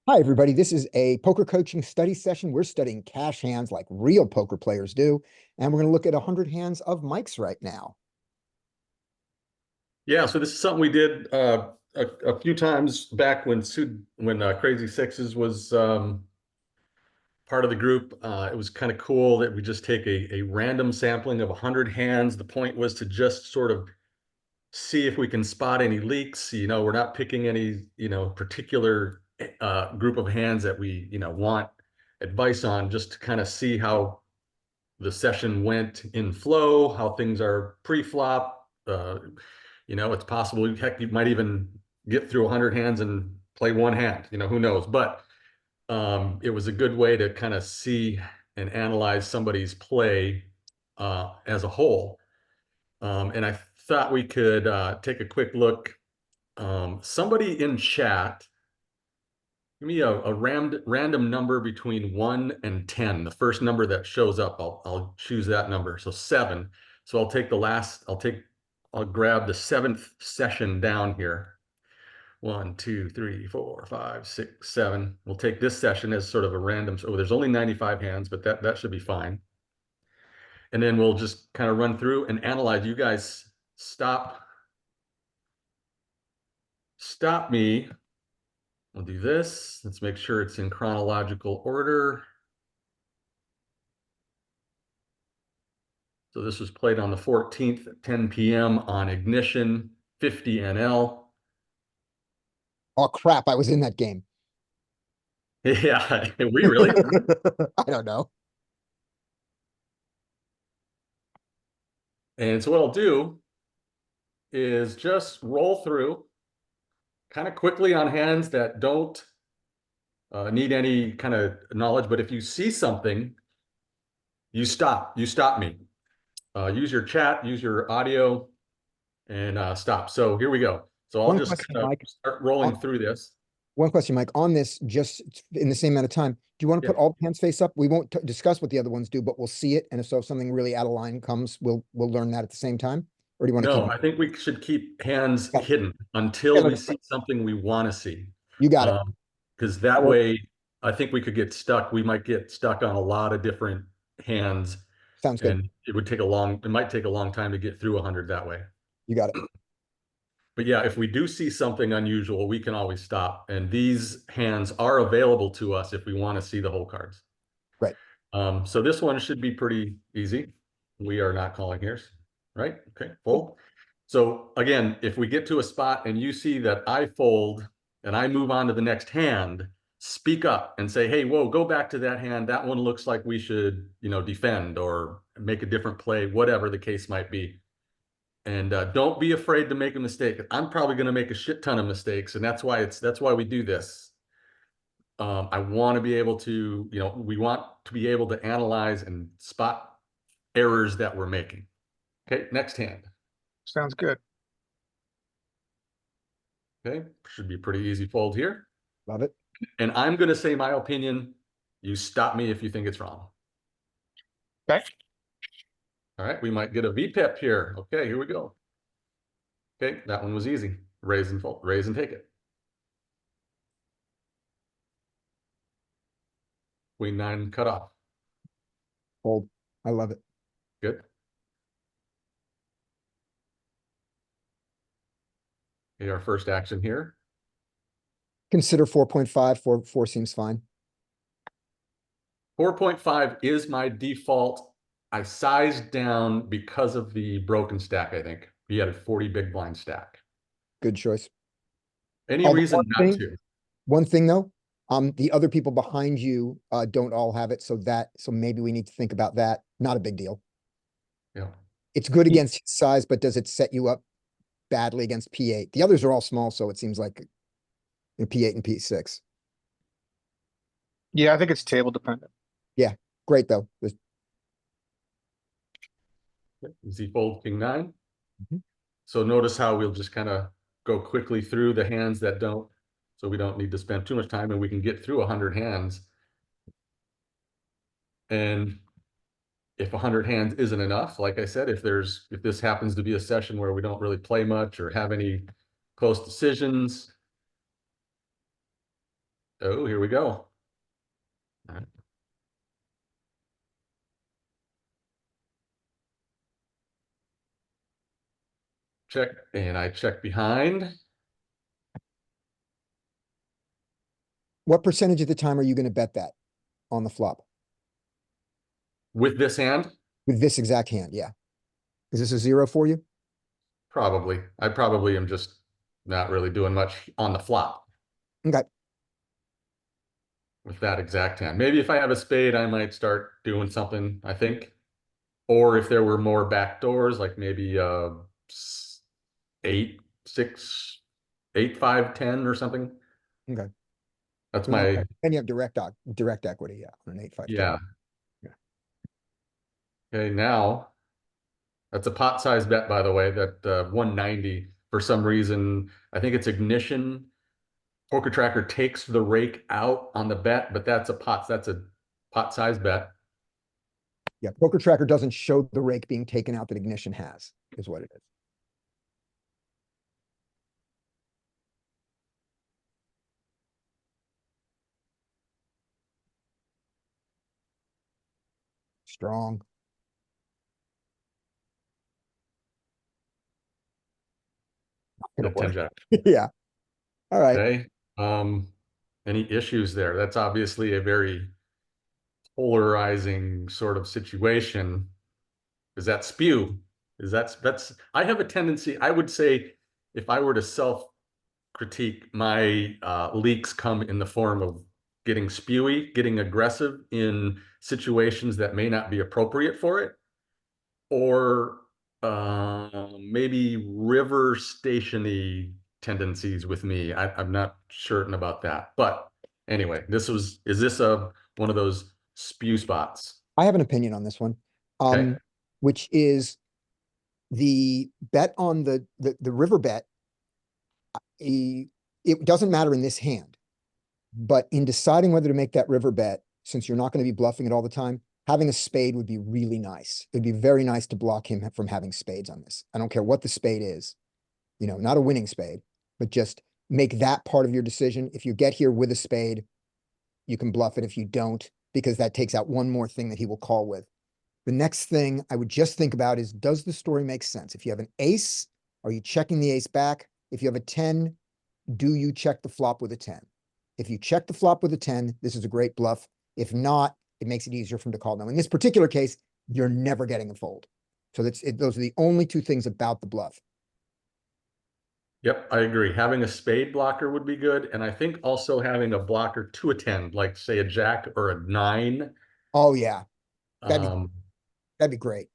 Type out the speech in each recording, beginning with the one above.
Hi, everybody. This is a poker coaching study session. We're studying cash hands like real poker players do. And we're going to look at 100 hands of Mike's right now. Yeah, so this is something we did a few times back when Crazy Sixes was part of the group. It was kind of cool that we just take a random sampling of 100 hands. The point was to just sort of see if we can spot any leaks. We're not picking any, particular group of hands that we, want advice on, just to kind of see how the session went in flow, how things are pre-flop. It's possible, heck, you might even get through 100 hands and play one hand, who knows? But it was a good way to kind of see and analyze somebody's play as a whole. And I thought we could take a quick look. Somebody in chat, give me a random number between 1 and 10. The first number that shows up, I'll choose that number. So 7. So I'll grab the 7th session down here. 1, 2, 3, 4, 5, 6, 7. We'll take this session as sort of a random. So there's only 95 hands, but that should be fine. And then we'll just kind of run through and analyze. You guys stop me. We'll do this. Let's make sure it's in chronological order. So this was played on the 14th at 10 p.m. on Ignition, 50 NL. Oh, crap. I was in that game. Yeah, we really? I don't know. And so what I'll do is just roll through kind of quickly on hands that don't need any kind of knowledge. But if you see something, you stop me. Use your chat, use your audio, and stop. So here we go. So I'll One just question, Mike. start rolling through this. One question, Mike. On this, just in the same amount of time, do you want to Yeah. put all the hands face up? We won't discuss what the other ones do, but we'll see it. And if something really out of line comes, we'll learn that at the same time. Or do you want to keep No, it? I think we should keep hands Yeah. hidden Yeah, until we see something we want to see. you got it. Because That that works. way, I think we could get stuck. We might get stuck on a lot of different hands, Sounds good. and it might take a long time to get through 100 that way. You got it. But yeah, if we do see something unusual, we can always stop. And these hands are available to us if we want to see the whole cards. Right. So this one should be pretty easy. We are not calling here, right? Okay, fold. So again, if we get to a spot and you see that I fold and I move on to the next hand, speak up and say, hey, whoa, go back to that hand. That one looks like we should, defend or make a different play, whatever the case might be. And don't be afraid to make a mistake. I'm probably going to make a shit ton of mistakes, and that's why we do this. I want to be able to, we want to be able to analyze and spot errors that we're making. Okay, next hand. Sounds good. Okay, should be a pretty easy fold here. Love it. And I'm going to say my opinion. You stop me if you think it's wrong. Okay. All right, we might get a VPIP here. Okay, here we go. Okay, that one was easy. Raise and fold, raise and take it. Queen 9 cut off. Fold. I love it. Good. Okay, our first action here. Consider 4.5. 4 seems fine. 4.5 is my default. I sized down because of the broken stack, I think. We had a 40 big blind stack. Good choice. Any Although reason not to? One thing though, the other people behind you don't all have it, so maybe we need to think about that. Not a big deal. Yeah. It's good against his size, but does it set you up badly against P8? The others are all small, so it seems like P8 and P6. Yeah, I think it's table dependent. Yeah, great though. Z fold King 9. Mhm. So notice how we'll just kind of go quickly through the hands that don't, so we don't need to spend too much time and we can get through 100 hands. And if 100 hands isn't enough, like I said, if this happens to be a session where we don't really play much or have any close decisions, Oh, here we go. All right. Check, and I check behind. What percentage of the time are you going to bet that on the flop With this hand, with this exact hand? Yeah. Is this a zero for you? probably. I probably am just not really doing much on the flop Okay. with that exact hand. Maybe if I have a spade, I might start doing something, I think. Or if there were more back doors, like maybe 8, 6, 8, 5, 10 or something. Okay. That's Then my, you have direct equity. Yeah. On an 8-5. yeah. Yeah. Okay, now that's a pot size bet, by the way, that 190 for some reason. I think it's ignition. Poker Tracker takes the rake out on the bet, but that's a pot size bet. Yeah. Poker Tracker doesn't show the rake being taken out that ignition has, is what it is. Strong. Gonna No, 10 work. jack. Yeah. All right. Okay. Any issues there? That's obviously a very polarizing sort of situation. Is that spew? That's I have a tendency, I would say, if I were to self critique, my leaks come in the form of getting spewy, getting aggressive in situations that may not be appropriate for it, or maybe river stationy tendencies with me. I'm not certain about that. But anyway, is this one of those spew spots? I have an opinion on this one. Okay. Which is the bet on the river bet. It doesn't matter in this hand, but in deciding whether to make that river bet, since you're not going to be bluffing it all the time, having a spade would be really nice. It'd be very nice to block him from having spades on this. I don't care what the spade is, not a winning spade, but just make that part of your decision. If you get here with a spade, you can bluff it. If you don't, because that takes out one more thing that he will call with. The next thing I would just think about is, does the story make sense? If you have an ace, are you checking the ace back? If you have a 10, do you check the flop with a 10? If you check the flop with a 10, this is a great bluff. If not, it makes it easier for him to call. Now, in this particular case, you're never getting a fold. So those are the only two things about the bluff. Yep, I agree. Having a spade blocker would be good. And I think also having a blocker to a 10, like say a jack or a 9. Oh, yeah. That'd be, Um, that'd be great.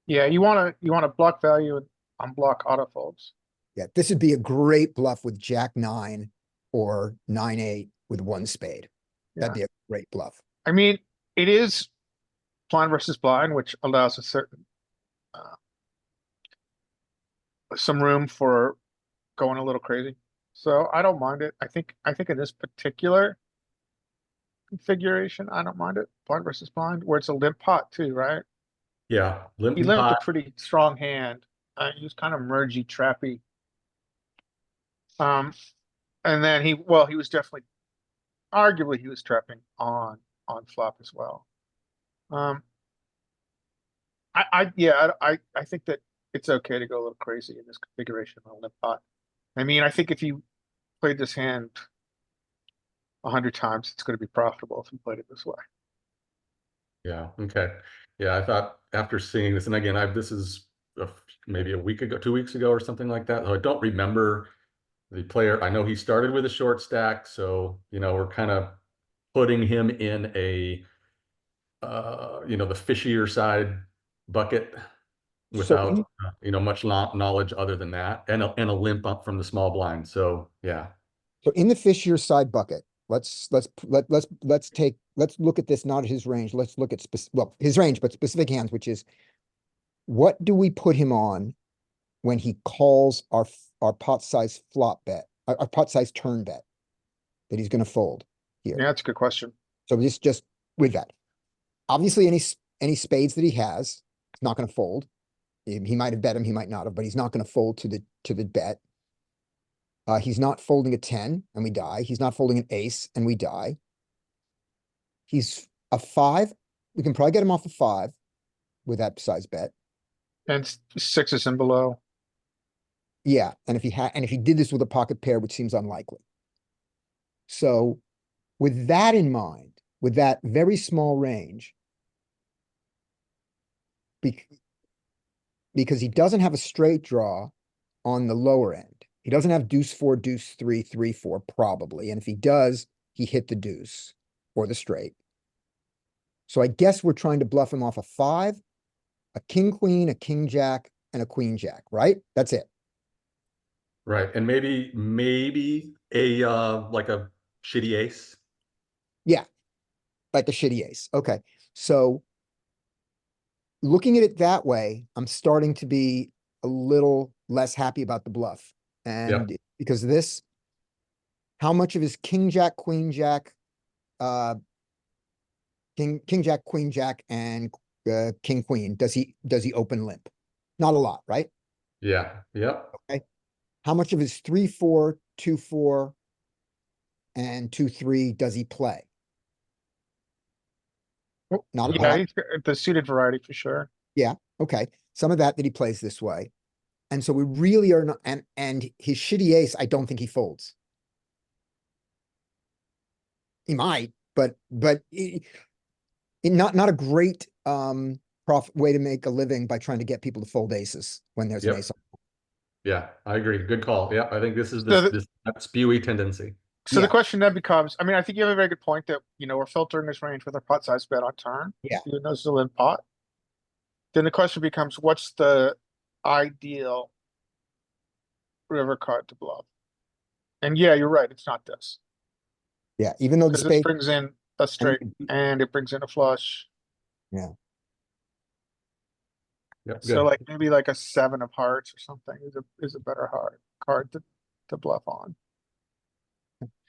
Yeah, you want to block value and unblock auto folds. Yeah, this would be a great bluff with Jack 9 or 9-8 with one spade. That'd Yeah. be a great bluff. I mean, it is blind versus blind, which allows a certain some room for going a little crazy. So I don't mind it. I think in this particular configuration, I don't mind it. Blind versus blind, where it's a limp pot too, right? yeah, limp He and limped a pot. pretty strong hand. He was kind of mergy, trappy. Um, and then he was definitely, arguably, he was trapping on flop as well. Um, I think that it's okay to go a little crazy in this configuration on a limp pot. I mean, I think if you played this hand 100 times, it's going to be profitable if you played it this way. Yeah, okay. Yeah, I thought after seeing this, and again, this is maybe a week ago, 2 weeks ago or something like that. So I don't remember the player. I know he started with a short stack, so we're kind of putting him in a the fishier side bucket So without much knowledge other than that, and a limp up from the small blind. So yeah. So in the fishier side bucket, let's look at this, not his range. Let's look at his range, but specific hands, which is, what do we put him on when he calls our pot size flop bet, our pot size turn bet that he's going to fold here? Yeah, that's a good question. So just with that, obviously any spades that he has, he's not going to fold. He might have bet him, he might not have, but he's not going to fold to the bet. He's not folding a 10 and we die. He's not folding an ace and we die. He's a 5. We can probably get him off a 5 with that size bet. And sixes and below. Yeah, and if he did this with a pocket pair, which seems unlikely. So with that in mind, with that very small range, because he doesn't have a straight draw on the lower end. He doesn't have deuce 4, deuce 3, 3, 4, probably. And if he does, he hit the deuce or the straight. So I guess we're trying to bluff him off a 5, a king queen, a king jack, and a queen jack, right? That's it. Right. And maybe a like a shitty ace. Yeah, like a shitty ace. Okay. So looking at it that way, I'm starting to be a little less happy about the bluff. And because this, how much of his king jack, queen jack, uh, king jack, queen jack, and king queen does he open limp? Not a lot, right? Yeah. Yep. Okay. How much of his 3, 4, 2, 4, and 2, 3 does he play? Not a Yeah, lot. he's got the suited variety for sure. Yeah. Okay. Some of that he plays this way. And so we really are not, and his shitty ace, I don't think he folds. He might, but not a great profit way to make a living by trying to get people to fold aces when there's an Yep. ace. Yeah, I agree. Good call. Yeah, I think this is So this that spewy tendency. So the Yeah. question then becomes, I mean, I think you have a very good point that, we're filtering this range with a pot size bet on turn. Yeah. Even though it's still in pot. Then the question becomes, what's the ideal river card to bluff? And yeah, you're right, it's not this. Yeah. Even though the Because this spade, brings in a straight and it brings in a flush. yeah. Yep, So good. like maybe like a 7 of hearts or something is a better card to bluff on.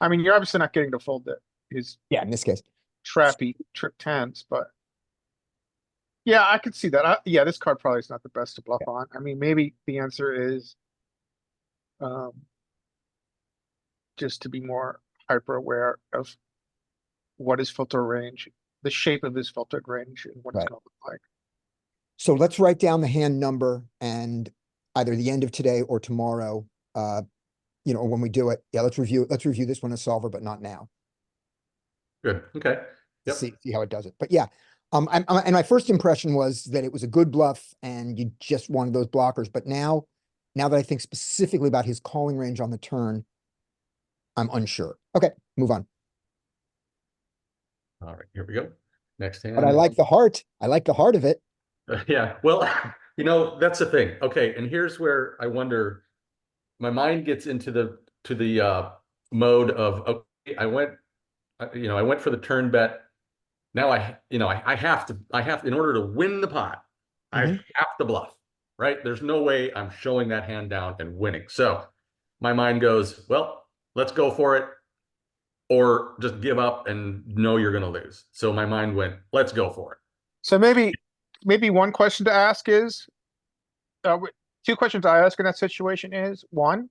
I mean, you're obviously not getting to fold it. His Yeah. In this case. trappy trip tens, but yeah, I could see that. Yeah, this card probably is not the best to bluff on. I mean, maybe the answer is um, just to be more hyper aware of what his filter range, the shape of his filtered range and what it's Right. gonna look like. So let's write down the hand number and either the end of today or tomorrow, when we do it. Yeah, let's review this one as solver, but not now. Good. Okay. Yep. See how it does it. But yeah, and my first impression was that it was a good bluff and you just wanted those blockers. But now that I think specifically about his calling range on the turn, I'm unsure. Okay, move on. All right, here we go. Next But I hand. like the heart. I like the heart of it. Yeah. Well, that's the thing. Okay, and here's where I wonder, my mind gets into the mode of, okay, I went for the turn bet. Now I have to, in order to win the pot, I Mhm. have to bluff, right? There's no way I'm showing that hand down and winning. So my mind goes, well, let's go for it, or just give up and know you're going to lose. So my mind went, let's go for it. So maybe one question to ask is, two questions I ask in that situation is, one,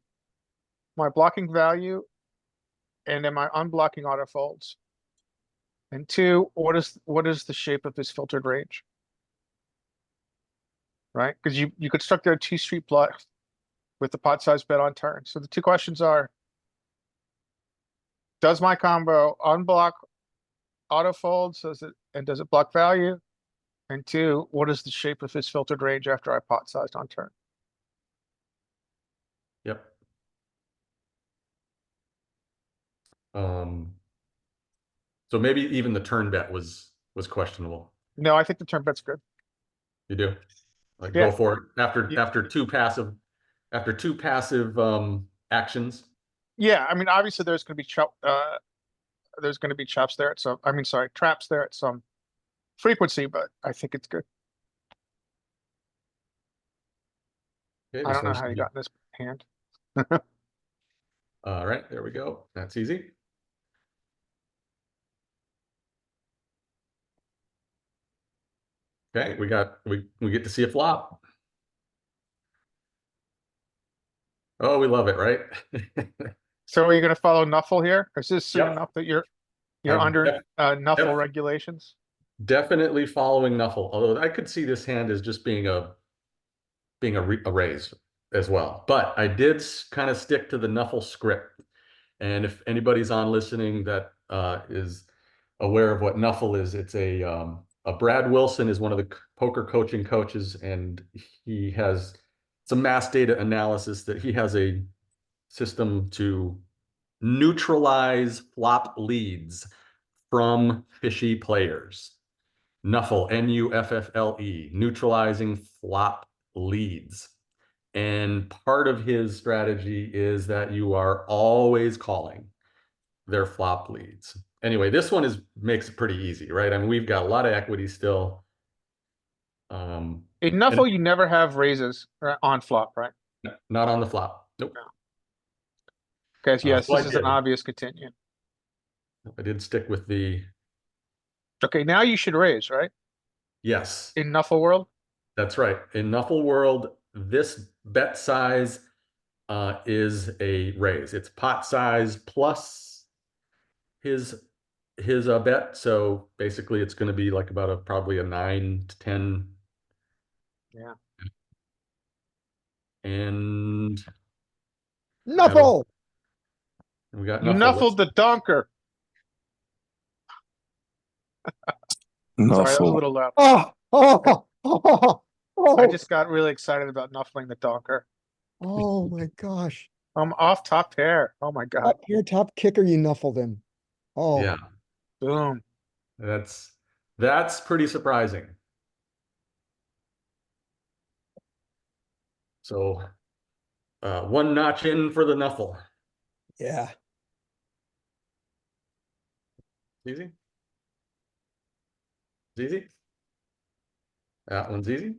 my blocking value and am I unblocking auto folds? And two, what is the shape of this filtered range? Right? Because you could struck there a 2-street bluff with the pot size bet on turn. So the two questions are, does my combo unblock auto folds? Does it block value? And two, what is the shape of this filtered range after I pot sized on turn? Yep. So maybe even the turn bet was questionable. No, I think the turn bet's good. You do, like, Yeah. go for it after Yeah. two passive actions. Yeah, I mean, obviously there's gonna be chops there at some, I mean, sorry, traps there at some frequency, but I think it's good. Okay, I this don't know one how you should be. got in this hand. All right, there we go. That's easy. Okay, we get to see a flop. Oh, we love it, right? So are you gonna follow Nuffle here? Or is this soon Yep. enough that you're I'm under Nuffle def- regulations? definitely following Nuffle, although I could see this hand as just a raise as well. But I did kind of stick to the Nuffle script. And if anybody's on listening that is aware of what Nuffle is, it's a Brad Wilson is one of the poker coaching coaches, and he has some mass data analysis that he has a system to neutralize flop leads from fishy players. Nuffle, Nuffle, neutralizing flop leads. And part of his strategy is that you are always calling their flop leads. Anyway, this one makes it pretty easy, right? I mean, we've got a lot of equity still. In And Nuffle, you never have raises on flop, right? not on the flop. Nope. Because yes, So this is an obvious continue. I did stick with the Okay, now you should raise, right? yes. In Nuffle world? That's right. In Nuffle world, this bet size is a raise. It's pot size plus his bet. So basically, it's going to be like about probably a 9 to 10. Yeah. And Nuffle! we got You Nuffle. Nuffled the donker. Sorry, that was a Nuffle. little loud. Oh, oh, oh, I oh, just got really excited about Nuffling the donker. oh my gosh. Off top pair. Oh my God. Top pair, top kicker, you nuffled him. Oh, Yeah, Boom. that's pretty surprising. So one notch in for the Nuffle. yeah. Easy. Easy. That one's easy.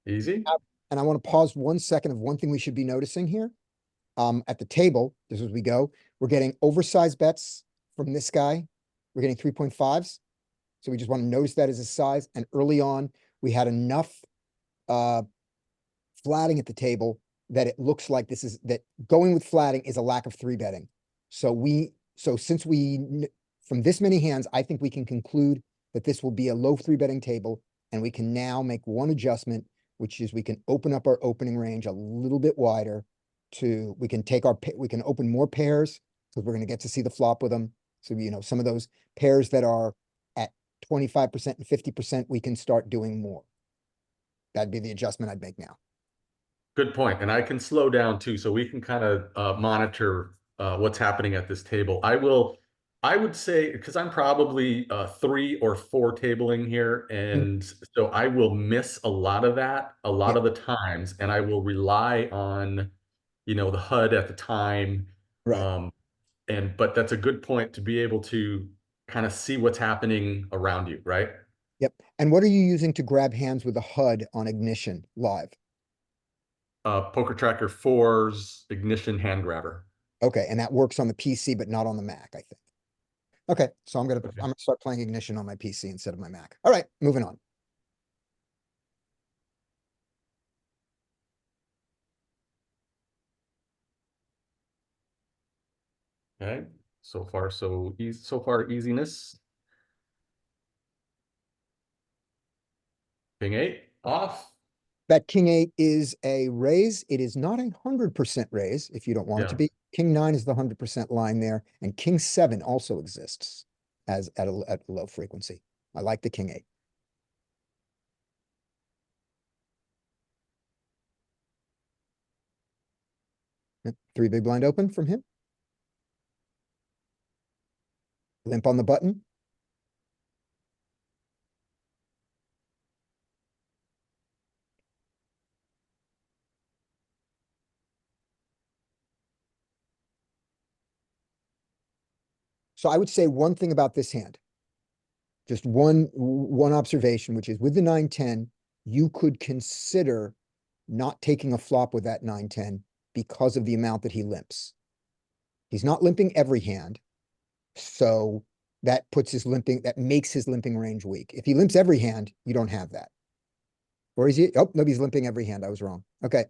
Easy. And I want to pause 1 second of one thing we should be noticing here. At the table, just as we go, we're getting oversized bets from this guy. We're getting 3.5s. So we just want to notice that as a size. And early on, we had enough flatting at the table that it looks like that going with flatting is a lack of three betting. So since from this many hands, I think we can conclude that this will be a low three betting table, and we can now make one adjustment, which is we can open up our opening range a little bit wider we can open more pairs because we're going to get to see the flop with them. So, some of those pairs that are at 25% and 50%, we can start doing more. That'd be the adjustment I'd make now. Good point. And I can slow down too, so we can kind of monitor what's happening at this table. I would say, because I'm probably 3 or 4 tabling here, and so I will miss a lot of that a lot of the times, and I will rely on, the HUD at the time. Right. But that's a good point to be able to kind of see what's happening around you, right? Yep. And what are you using to grab hands with a HUD on Ignition live? Poker Tracker 4's Ignition Hand Grabber. Okay, and that works on the PC, but not on the Mac, I think. Okay, so I'm Okay. gonna start playing Ignition on my PC instead of my Mac. All right, moving on. Okay, so far so easy. So far easiness. King 8 off. That King 8 is a raise. It is not 100% raise if you don't want it to Yeah. be. King 9 is the 100% line there, and King 7 also exists as at a low frequency. I like the King 8. Yep, 3 big blind open from him. Limp on the button. So I would say one thing about this hand. Just one observation, which is with the 9-10, you could consider not taking a flop with that 9-10 because of the amount that he limps. He's not limping every hand. So that makes his limping range weak. If he limps every hand, you don't have that. Or is he? Oh, no, he's limping every hand. I was wrong. Okay.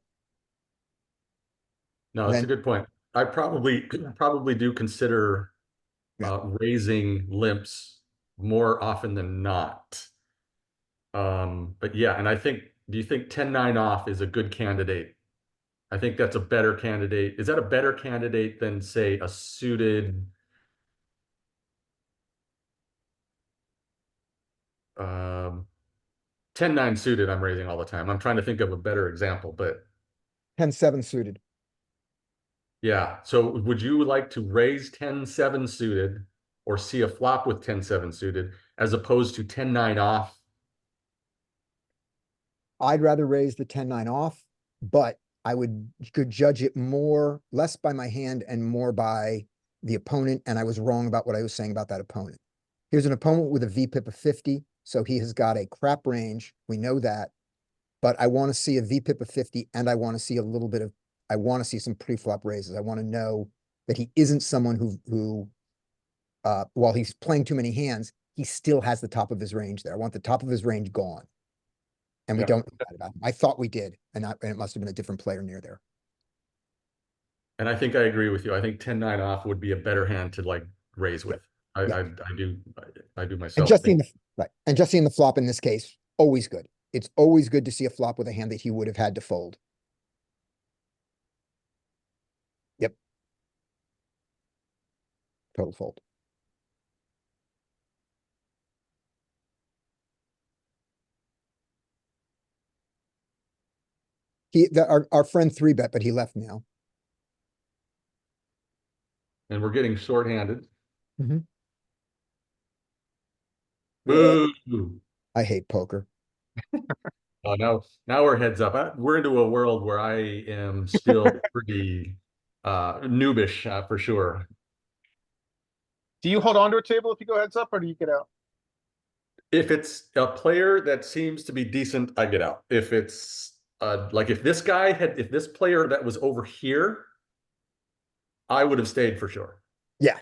No, that's a Then, good point. I probably do consider Yeah. raising limps more often than not. But yeah, and do you think 10-9 off is a good candidate? I think that's a better candidate. Is that a better candidate than, say, a suited 10-9 suited I'm raising all the time? I'm trying to think of a better example, but 10-7 suited. yeah. So would you like to raise 10-7 suited or see a flop with 10-7 suited as opposed to 10-9 off? I'd rather raise the 10-9 off, but I could judge it less by my hand and more by the opponent. And I was wrong about what I was saying about that opponent. Here's an opponent with a VPIP of 50. So he has got a crap range. We know that. But I want to see a VPIP of 50 and I want to see I want to see some pre-flop raises. I want to know that he isn't someone who while he's playing too many hands, he still has the top of his range there. I want the top of his range gone. And we Yeah. don't know that about him. I thought we did, and it must have been a different player near there. And I think I agree with you. I think 10-9 off would be a better hand to like raise with. Yeah. I do And myself just think. seeing and just seeing the flop in this case, always good. It's always good to see a flop with a hand that he would have had to fold. Yep. Total fold. Our friend 3-bet, but he left now. And we're getting shorthanded. Mhm. Boo. I hate poker. Oh, now we're heads up. We're into a world where I am still pretty noobish for sure. Do you hold on to a table if you go heads up, or do you get out? If it's a player that seems to be decent, I get out. If it's like if this player that was over here, I would have stayed for sure. Yeah.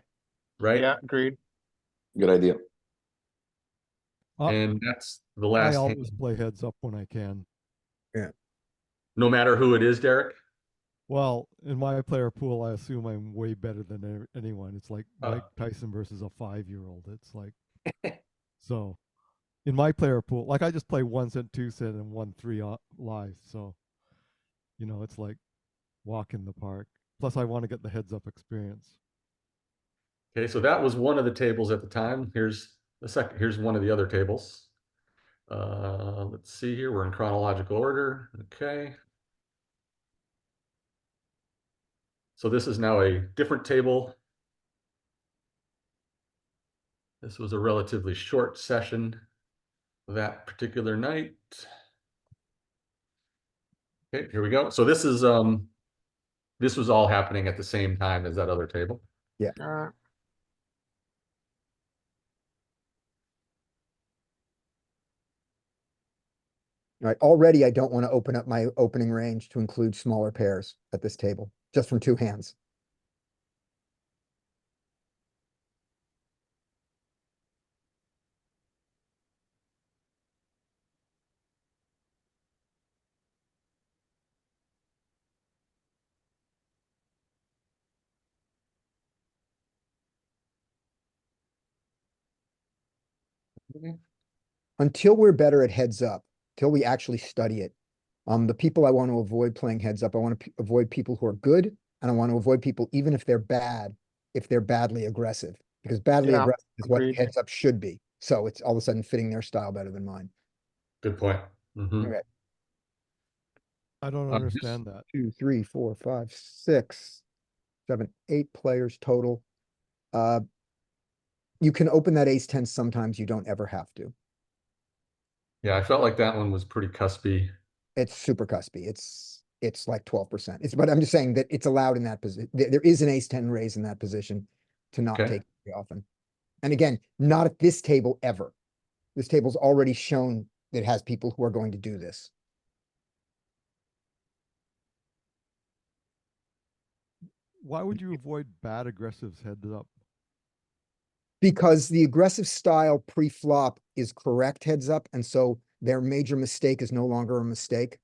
Right? Yeah, agreed. Good idea. And that's the I last always hand. play heads up when I can. No matter who it is, Derek. Well, in my player pool, I assume I'm way better than anyone. It's like Oh. Mike Tyson versus a 5-year-old. It's like, so in my player pool, like I just play 1 cent, 2 cent, and 1-3 live. So, it's like walk in the park. Plus, I want to get the heads up experience. Okay, so that was one of the tables at the time. Here's one of the other tables. Let's see here. We're in chronological order. Okay. So this is now a different table. This was a relatively short session that particular night. Okay, here we go. So this was all happening at the same time as that other table. Uh, Right. Already, I don't want to open up my opening range to include smaller pairs at this table, just from 2 hands. Until we're better at heads up, till we actually study it. The people I want to avoid playing heads up, I want to avoid people who are good, and I want to avoid people, even if they're bad, if they're badly aggressive, because badly Yeah, aggressive is what agreed. heads up should be. So it's all of a sudden fitting their style better than mine. Good point. Mhm. Okay. I don't This- understand that. 2, 3, 4, 5, 6, 7, 8 players total. You can open that ace-10 sometimes, you don't ever have to. Yeah, I felt like that one was pretty cuspy. It's super cuspy. It's like 12%. But I'm just saying that it's allowed in that position. There is an ace-10 raise in that position to not Okay. take very often. And again, not at this table ever. This table's already shown that it has people who are going to do this. Why would you avoid bad aggressives heads up? Because the aggressive style pre-flop is correct heads up, and so their major mistake is no longer a mistake.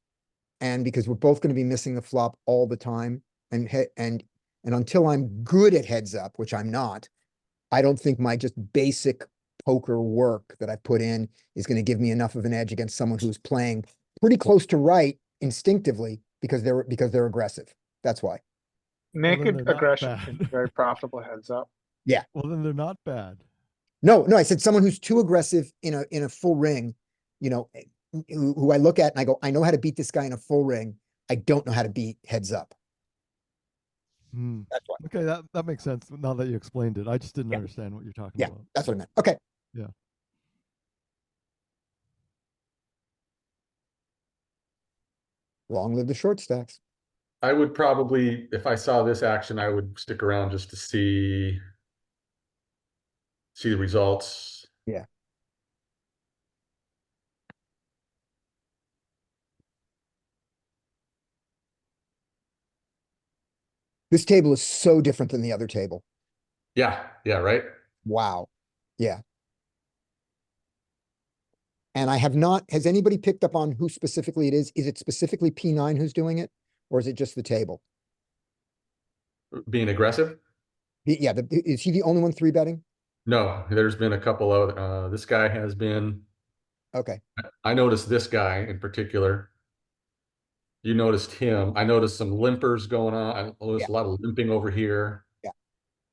And because we're both going to be missing the flop all the time, and until I'm good at heads up, which I'm not, I don't think my just basic poker work that I put in is going to give me enough of an edge against someone who's playing pretty close to right instinctively because they're aggressive. That's why. Well, then Naked they're not aggression bad. can be very profitable heads up. Well, then they're not bad. No, I said someone who's too aggressive in a full ring, you know, who I look at and I go, I know how to beat this guy in a full ring. I don't know how to beat heads up. Hmm. That's why. Okay, that makes sense now that you explained it. I just didn't Yeah. understand what you're talking Yeah, about. that's what I meant. Okay. Yeah. Long live the short stacks. I would probably, if I saw this action, I would stick around just to see the results. Yeah. This table is so different than the other table. Yeah, right. Wow. Yeah. And I have not, has anybody picked up on who specifically it is? Is it specifically P9 who's doing it? Or is it just the table? Being aggressive. Yeah, is he the only one three betting? No, there's been a couple of this guy has been. Okay. I noticed this guy in particular. You noticed him. I noticed some limpers going on. I noticed Yeah. a lot of limping over here. Yeah.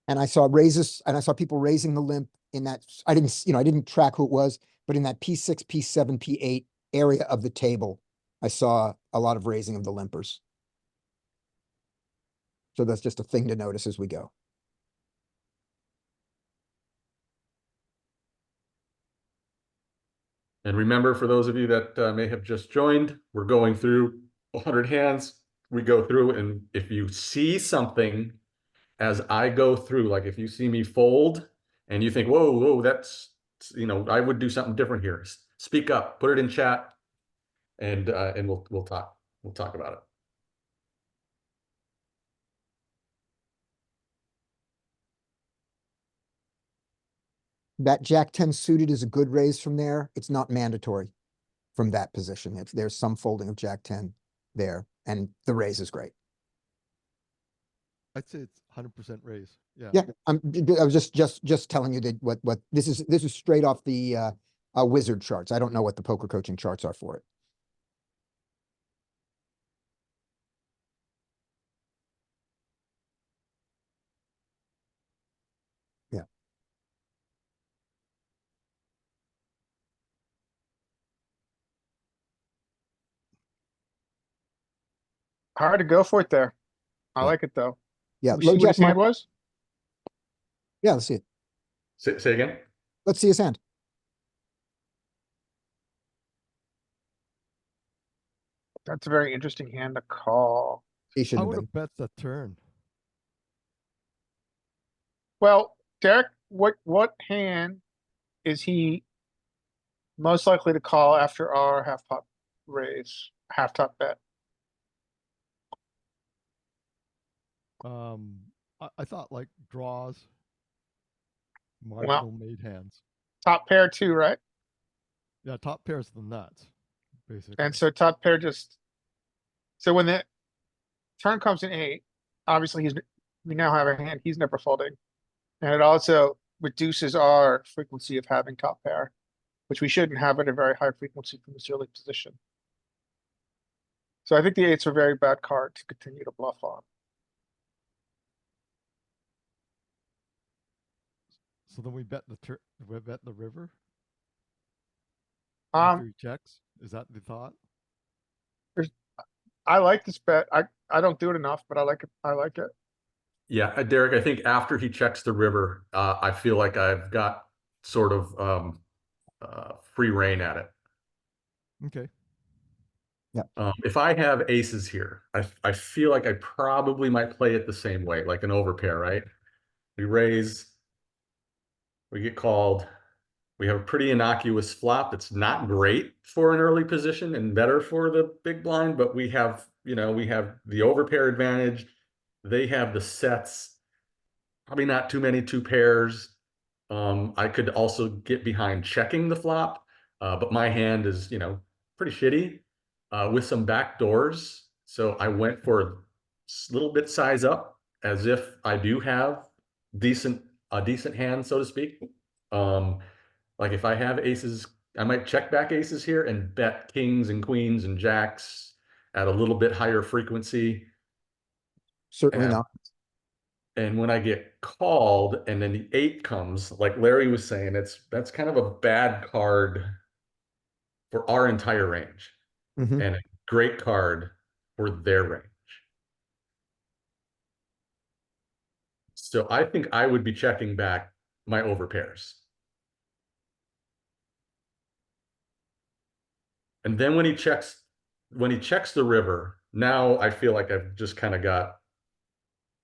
And I saw raises and I saw people raising the limp in that. I didn't track who it was, but in that P6, P7, P8 area of the table, I saw a lot of raising of the limpers. So that's just a thing to notice as we go. And remember, for those of you that may have just joined, we're going through 100 hands. We go through, and if you see something as I go through, like if you see me fold and you think, whoa, that's, I would do something different here. Speak up, put it in chat, and we'll talk. We'll talk about it. That Jack 10 suited is a good raise from there. It's not mandatory from that position. There's some folding of Jack 10 there, and the raise is great. I'd say it's 100% raise. Yeah. Yeah, I was just telling you that what this is straight off the wizard charts. I don't know what the poker coaching charts are for it. Yeah. Hard to go for it there. I Yeah. like it though. Yeah, We low see what jack his hand money. was? Yeah, let's see it. Say again. Let's see his hand. That's a very interesting hand to call. He I shouldn't would have have bet the turn. Well, Derek, what hand is he most likely to call after our half pot raise, half top bet? I thought like draws, Well, marginal made hands. top pair too, right? Yeah, top pair's the nuts, basically. And so top pair just, so when the turn comes in eight, obviously we now have a hand he's never folding. And it also reduces our frequency of having top pair, which we shouldn't have at a very high frequency from this early position. So I think the eight's a very bad card to continue to bluff on. So then we bet we bet the river Um, after he checks. Is that the thought? I like this bet. I don't do it enough, but I like it. I like it. Yeah, Derek, I think after he checks the river, I feel like I've got sort of free reign at it. Okay. If I have aces here, I feel like I probably might play it the same way, like an overpair, right? We raise, we get called. We have a pretty innocuous flop. It's not great for an early position and better for the big blind, but we have the overpair advantage. They have the sets, probably not too many two pairs. I could also get behind checking the flop, but my hand is, pretty shitty with some back doors. So I went for little bit size up as if I do have a decent hand, so to speak. Like if I have aces, I might check back aces here and bet kings and queens and jacks at a little bit higher frequency. Certainly And, not. and when I get called and then the 8 comes, like Larry was saying, that's kind of a bad card for our entire range Mhm. and a great card for their range. So I think I would be checking back my overpairs. And then when he checks the river, now I feel like I've just kind of got,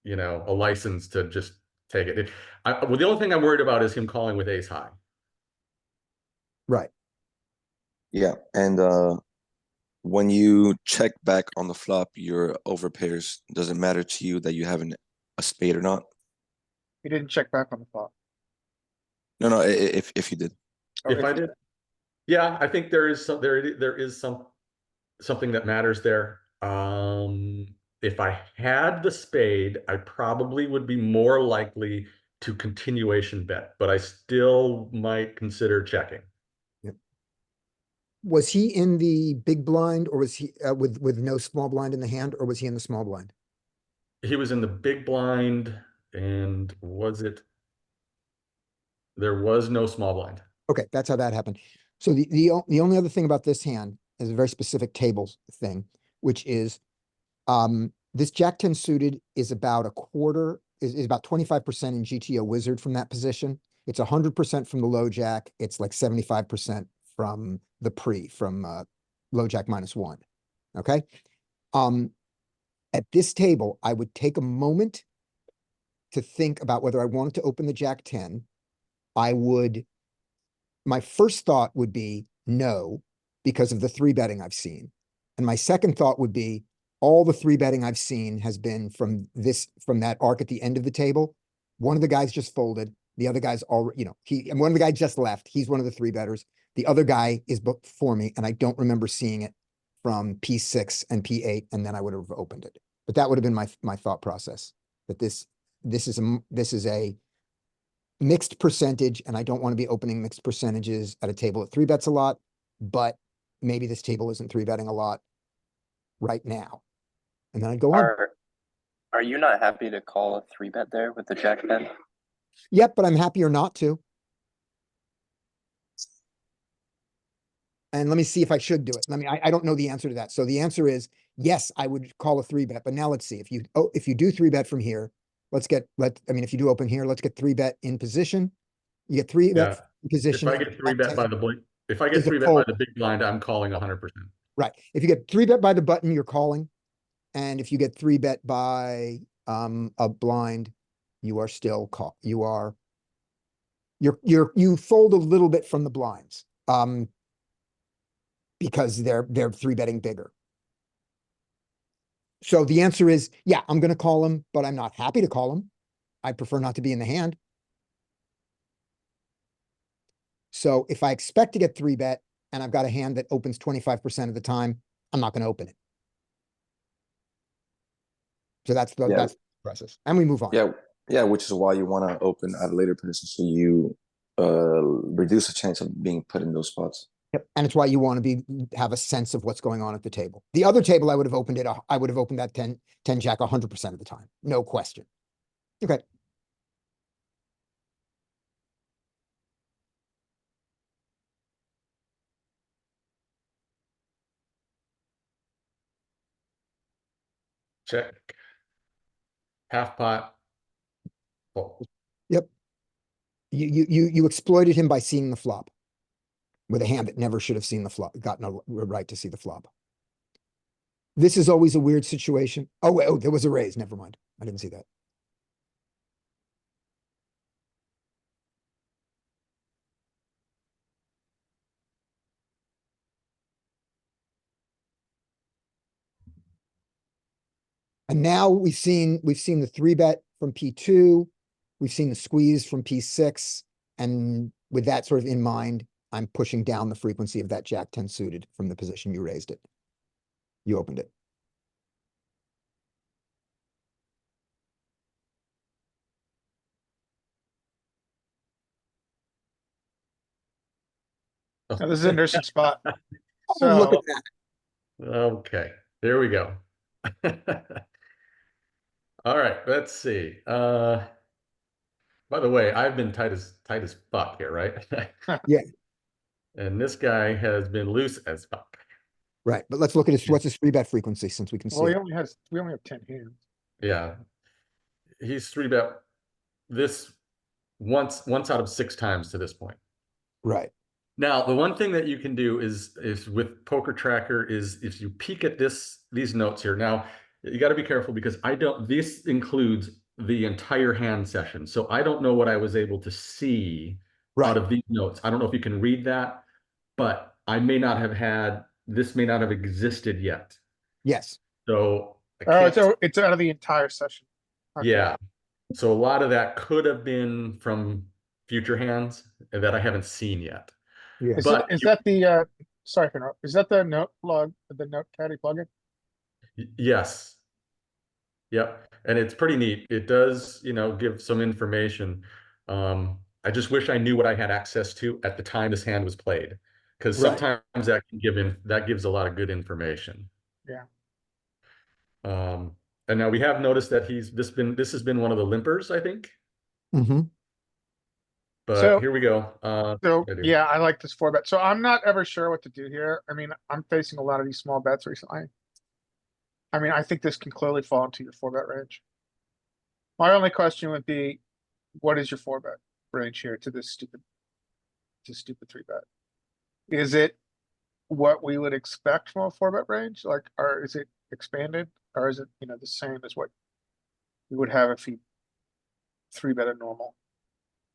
a license to just take it. Well, the only thing I'm worried about is him calling with ace high. Right. Yeah, and when you check back on the flop your overpairs, does it matter to you that you have a spade or not? He didn't check back on the flop. No, no, if you did. Oh, If I he did, yeah, I think there is something that matters there. If I had the spade, I probably would be more likely to continuation bet, but I still might consider checking. Was he in the big blind or was he with no small blind in the hand, or was he in the small blind? He was in the big blind, and there was no small blind. Okay, that's how that happened. So the only other thing about this hand is a very specific tables thing, which is this Jack 10 suited is about a quarter, is about 25% in GTO wizard from that position. It's 100% from the low jack. It's like 75% from the from low jack -1. Okay. At this table, I would take a moment to think about whether I wanted to open the Jack 10. My first thought would be no, because of the 3-betting I've seen. And my second thought would be all the 3-betting I've seen has been from that arc at the end of the table. One of the guys just folded. The other guy's already, and one of the guys just left. He's one of the 3-betters. The other guy is booked for me, and I don't remember seeing it from P6 and P8, and then I would have opened it. But that would have been my thought process. That this is a mixed percentage, and I don't want to be opening mixed percentages at a table that 3-bets a lot, but maybe this table isn't 3-betting a lot right now. And then I'd go on. Are you not happy to call a 3-bet there with the Jack 10? Yep, but I'm happier not to. And let me see if I should do it. I don't know the answer to that. So the answer is yes, I would call a 3-bet, but now let's see. If you do 3-bet from here, if you do open here, let's get 3-bet in position. You get 3-bet in position. If I get 3-bet by the big blind, I'm calling 100%. Right. If you get 3-bet by the button, you're calling. And if you get 3-bet by a blind, you are still you fold a little bit from the blinds. Because they're 3-betting bigger. So the answer is, yeah, I'm going to call him, but I'm not happy to call him. I prefer not to be in the hand. So if I expect to get 3-bet and I've got a hand that opens 25% of the time, I'm not going to open it. So that's the process. And we move on. Yeah, which is why you want to open at a later position, so you reduce the chance of being put in those spots. Yep. And it's why you want to have a sense of what's going on at the table. The other table, I would have opened that 10 Jack 100% of the time. No question. Okay. Check. Half pot. Fold. Yep. You exploited him by seeing the flop with a hand that never should have seen the flop, gotten a right to see the flop. This is always a weird situation. Oh, wait, there was a raise. Never mind. I didn't see that. And now we've seen the 3-bet from P2. We've seen the squeeze from P6. And with that sort of in mind, I'm pushing down the frequency of that Jack 10 suited from the position you raised it. You opened it. Now, this is an interesting spot. Oh, look So, at that. Okay, there we go. All right, let's see. By the way, I've been tight as fuck here, right? Yeah, And this guy has been loose as fuck. right. But let's look at his, what's his three bet frequency since we can well, see he it. only has, we only have 10 hands. Yeah. He's three bet this once out of 6 times to this point. Right. Now, the one thing that you can do is with Poker Tracker is if you peek at these notes here. Now, you got to be careful because this includes the entire hand session. So I don't know what I was able to see Right. out of these notes. I don't know if you can read that, but this may not have existed yet. Yes. So It's out of the entire session. Okay. yeah. So a lot of that could have been from future hands that I haven't seen yet. Yeah. Is that the, sorry for interrupt, is that the note plug, the note caddy plugin? Yes. Yep. And it's pretty neat. It does, give some information. I just wish I knew what I had access to at the time this hand was played, because Right. sometimes that gives a lot of good information. Yeah. And now we have noticed that this has been one of the limpers, I think. Mm-hmm. But So- here we go. So, I do. yeah, I like this 4-bet. So I'm not ever sure what to do here. I mean, I'm facing a lot of these small bets recently. I mean, I think this can clearly fall into your 4-bet range. My only question would be, what is your 4-bet range here to this stupid 3-bet? Is it what we would expect from a 4-bet range? Like, or is it expanded? Or is it, the same as what we would have if you 3-bet a normal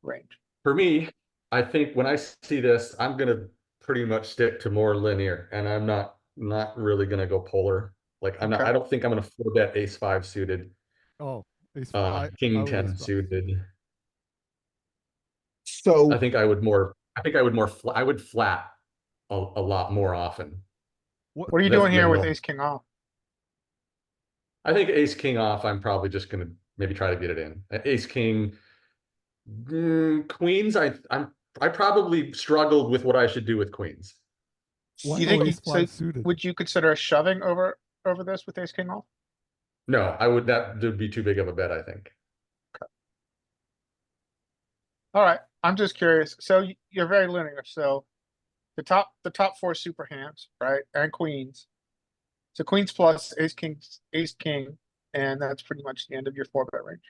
range? For me, I think when I see this, I'm gonna pretty much stick to more linear, and I'm not really gonna go polar. Like I Okay. don't think I'm gonna 4-bet ace-5 suited, Oh, ace, king would 10 ace-5. suited. So I think I would flat a lot more often. What are you That's doing here with normal. ace king off? I think ace king off, I'm probably just gonna maybe try to get it in. Ace king, queens. I probably struggled with what I should do with queens. What? You Oh, think ace so five suited. would you consider shoving over this with ace king off? No, that would be too big of a bet, I think. All right, I'm just curious. So you're very linear. So the top 4 super hands, right? And queens. So queens plus ace king, and that's pretty much the end of your 4-bet range.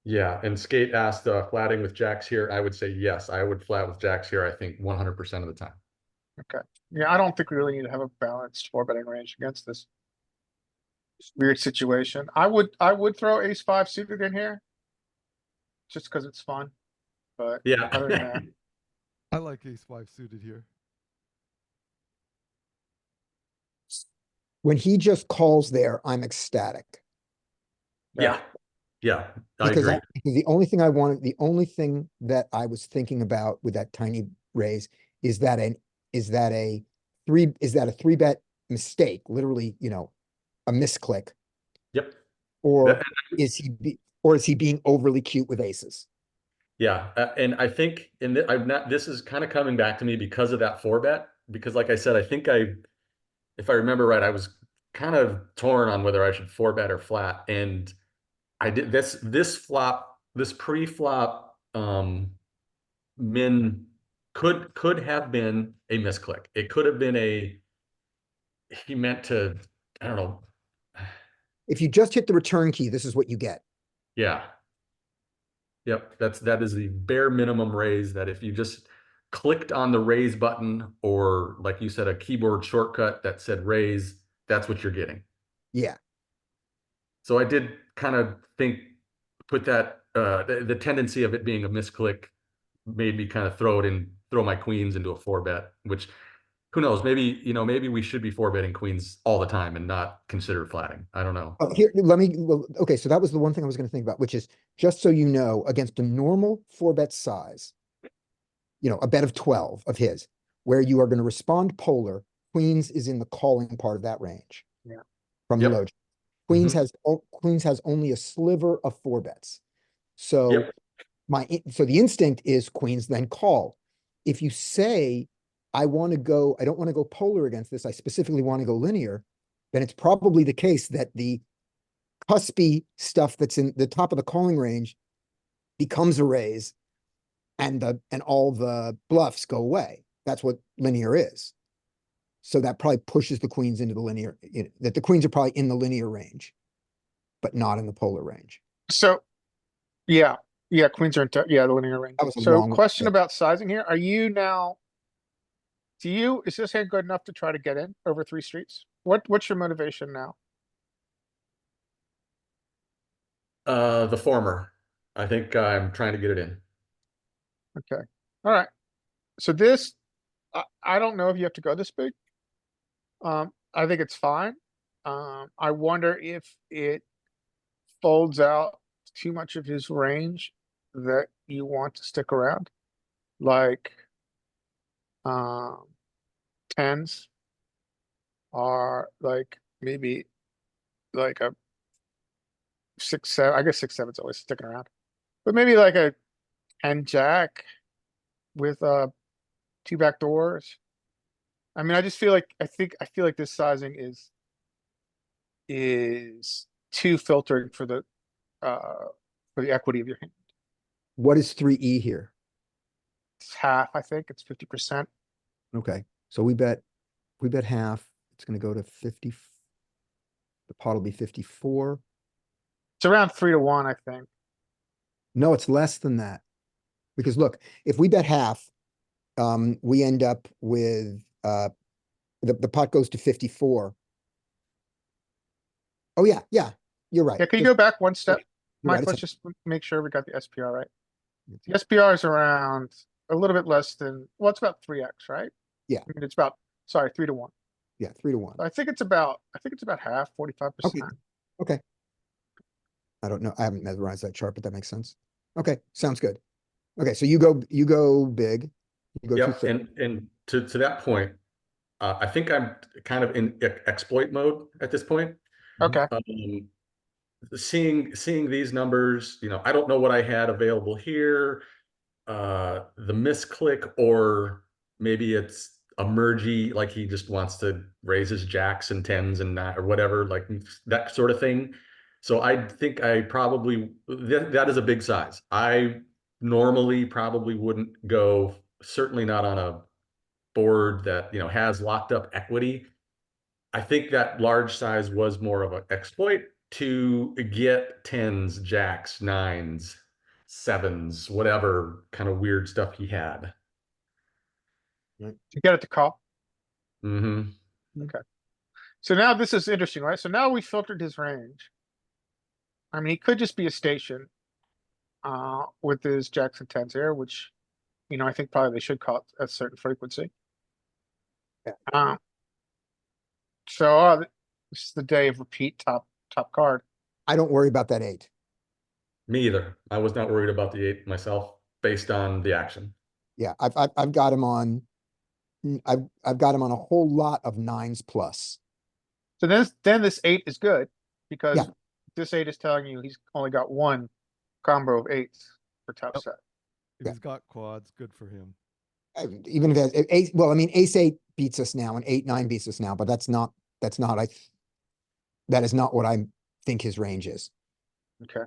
Yeah, and Skate asked flatting with jacks here. I would say yes, I would flat with jacks here, I think 100% of the time. Okay. Yeah, I don't think we really need to have a balanced 4-betting range against this weird situation. I would throw ace-5 suited in here. Just because it's fun. But Yeah. other than that, I like ace-5 suited here. when he just calls there, I'm ecstatic. Yeah. Yeah, I Because agree. because the only thing that I was thinking about with that tiny raise is that a 3-bet mistake, literally, a misclick, Yep. or That- is he being overly cute with aces? Yeah, and I think this is kind of coming back to me because of that 4-bet, because like I said, I think if I remember right, I was kind of torn on whether I should 4-bet or flat, and I did this flop, this pre-flop min could have been a misclick. It could have been he meant to, I don't know. If you just hit the return key, this is what you get. Yeah. Yep, that is the bare minimum raise, that if you just clicked on the raise button, or like you said, a keyboard shortcut that said raise, that's what you're getting. Yeah. So I did kind of put that the tendency of it being a misclick made me kind of throw my queens into a 4-bet, which who knows, maybe we should be 4-betting queens all the time and not consider flatting. I don't know. Here, okay, so that was the one thing I was going to think about, which is, just so you know, against a normal 4-bet size, a bet of 12 of his, where you are going to respond polar, queens is in the calling part of that range. Yeah. From the Yep. low. Queens has only a sliver of 4-bets. So Yep. so the instinct is queens then call. If you say I don't want to go polar against this, I specifically want to go linear, then it's probably the case that the cuspy stuff that's in the top of the calling range becomes a raise and all the bluffs go away. That's what linear is. So that probably pushes the queens into the linear, that the queens are probably in the linear range, but not in the polar range. So, yeah, queens are the linear range. That was a So long way to question say. about sizing here. Are you now, is this hand good enough to try to get in over 3 streets? What's your motivation now? The former. I think I'm trying to get it in. Okay, all right. So this, I don't know if you have to go this big. I think it's fine. I wonder if it folds out too much of his range that you want to stick around. Like, tens are like maybe like a 6-7. I guess 6-7's always sticking around, but maybe like a 10 jack with 2 back doors. I mean, I just feel like I feel like this sizing is too filtered for the equity of your hand. What is 3E here? It's half, I think. It's 50%. Okay, so we bet half. It's gonna go to 50. The pot will be 54. It's around 3-1, I think. No, it's less than that. Because look, if we bet half, we end up with, the pot goes to 54. Oh, yeah, you're right. Yeah, can you Just- go back one step? you're right, Mike, it's let's just make sure we got the SPR right. The SPR is around a little bit less than, well, it's about 3x, right? Yeah. I mean, it's about, sorry, 3-1. Yeah, 3-1. I think it's about half, 45%. Okay. I don't know. I haven't memorized that chart, but that makes sense. Okay, sounds good. Okay, so you go big. You go Yep, 230. and to that point, I think I'm kind of in exploit mode at this point. Okay, Seeing these numbers, I don't know what I had available here. The misclick, or maybe it's a mergey, like he just wants to raise his jacks and tens and not, or whatever, like that sort of thing. So I think I probably, that is a big size. I normally probably wouldn't go, certainly not on a board that, has locked up equity. I think that large size was more of an exploit to get tens, jacks, nines, sevens, whatever kind of weird stuff he had. to get it to call. Mm-hmm. So now this is interesting, right? So now we filtered his range. I mean, he could just be a station with his jacks and tens here, which, I think probably they should call it at a certain frequency. Yeah. So this is the day of repeat top card. I don't worry about that 8. Me either. I was not worried about the 8 myself based on the action. Yeah, I've got him on. I've got him on a whole lot of 9s plus. So then this 8 is good because Yeah. this 8 is telling you he's only got one combo of 8s for top set. If Yeah. he's got quads, good for him. Even if it has ace, well, I mean, ace 8 beats us now and 8-9 beats us now, but that is not what I think his range is. Okay.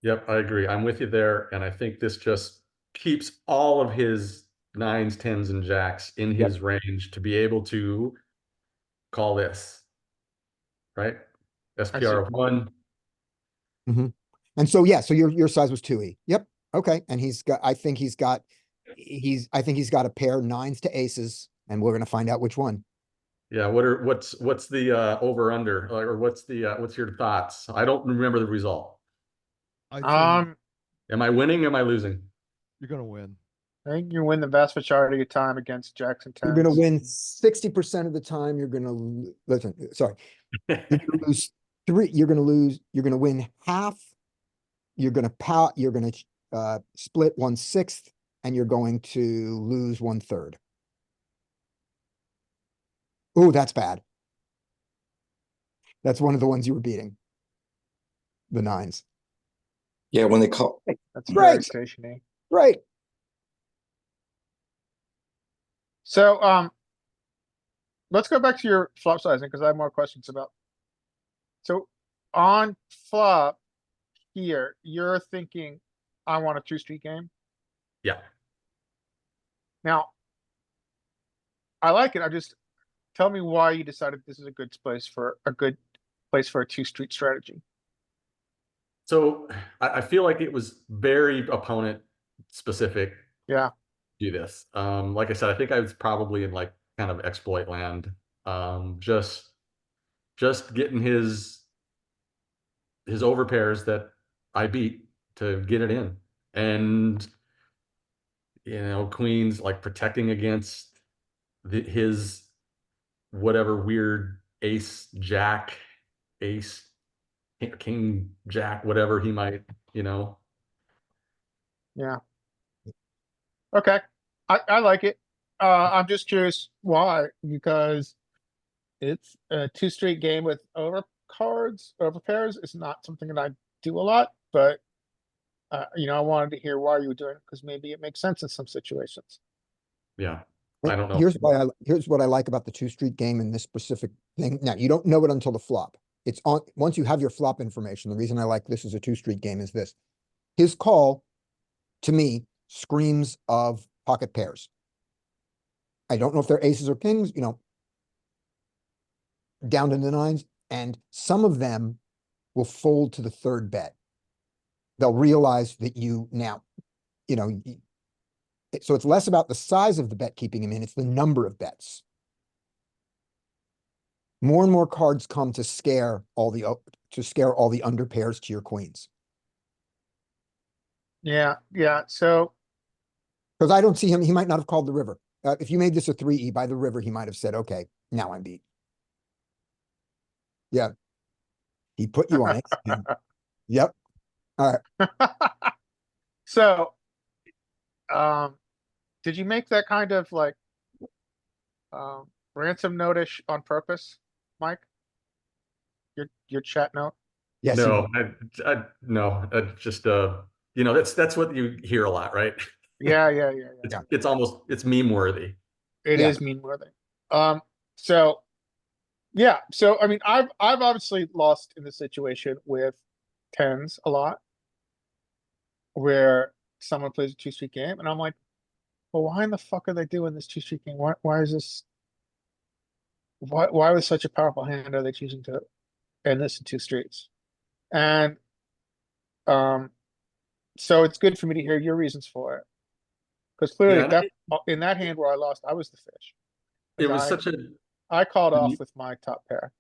Yep, I agree. I'm with you there. And I think this just keeps all of his 9s, 10s, and jacks in his range to be able to call this. Right? SPR of 1. And so, yeah, so your size was 2E. Yep. Okay. And I think he's got a pair 9s to aces, and we're gonna find out which one. Yeah, what's the over under, or what's your thoughts? I don't remember the result. I'd say Am I winning? Am I losing? you're gonna win. I think you win the vast majority of time against jacks and You're tens. gonna win 60% of the time. You're gonna listen, sorry. You're gonna lose 3, you're gonna win half. You're gonna split 1/6, and you're going to lose 1/3. Oh, that's bad. That's one of the ones you were beating. The 9s. Yeah, when they call, That's very Right. stationary. Right. So, let's go back to your flop sizing because I have more questions about. So on flop here, you're thinking, I want a 2-street game. Yeah. Now, I like it. I just tell me why you decided this is a good place for a 2-street strategy. So I feel like it was very opponent specific. Yeah. Do this. Like I said, I think I was probably in like kind of exploit land. Just getting his overpairs that I beat to get it in. And queens like protecting against his whatever weird ace jack, ace king jack, whatever he might, Yeah. Okay. I like it. I'm just curious why, because it's a 2-street game with overpairs. It's not something that I do a lot, but I wanted to hear why you were doing it because maybe it makes sense in some situations. Yeah. I don't know. Here's what I like about the 2-street game in this specific thing. Now, you don't know it until the flop. It's on, once you have your flop information, the reason I like this as a 2-street game is this. His call, to me, screams of pocket pairs. I don't know if they're aces or kings, down to the nines, and some of them will fold to the third bet. They'll realize that so it's less about the size of the bet keeping him in, it's the number of bets. More and more cards come to scare all the under pairs to your queens. Yeah. So Because I don't see him, he might not have called the river. If you made this a 3E by the river, he might have said, okay, now I'm beat. Yeah. He put you on it. Yep. All right. So, did you make that kind of like ransom notice on purpose, Mike? Your chat note? Yes. No, no, just that's what you hear a lot, right? Yeah. It's meme worthy. It Yeah. is meme worthy. So yeah, so I mean, I've obviously lost in this situation with tens a lot, where someone plays a 2-street game, and I'm like, well, why in the fuck are they doing this 2-street game? Why is this? Why with such a powerful hand are they choosing to end this in 2 streets? And um, so it's good for me to hear your reasons for it, because clearly Yeah, in that hand where I lost, I was the fish. it was 'Cause such a I called off with my top pair.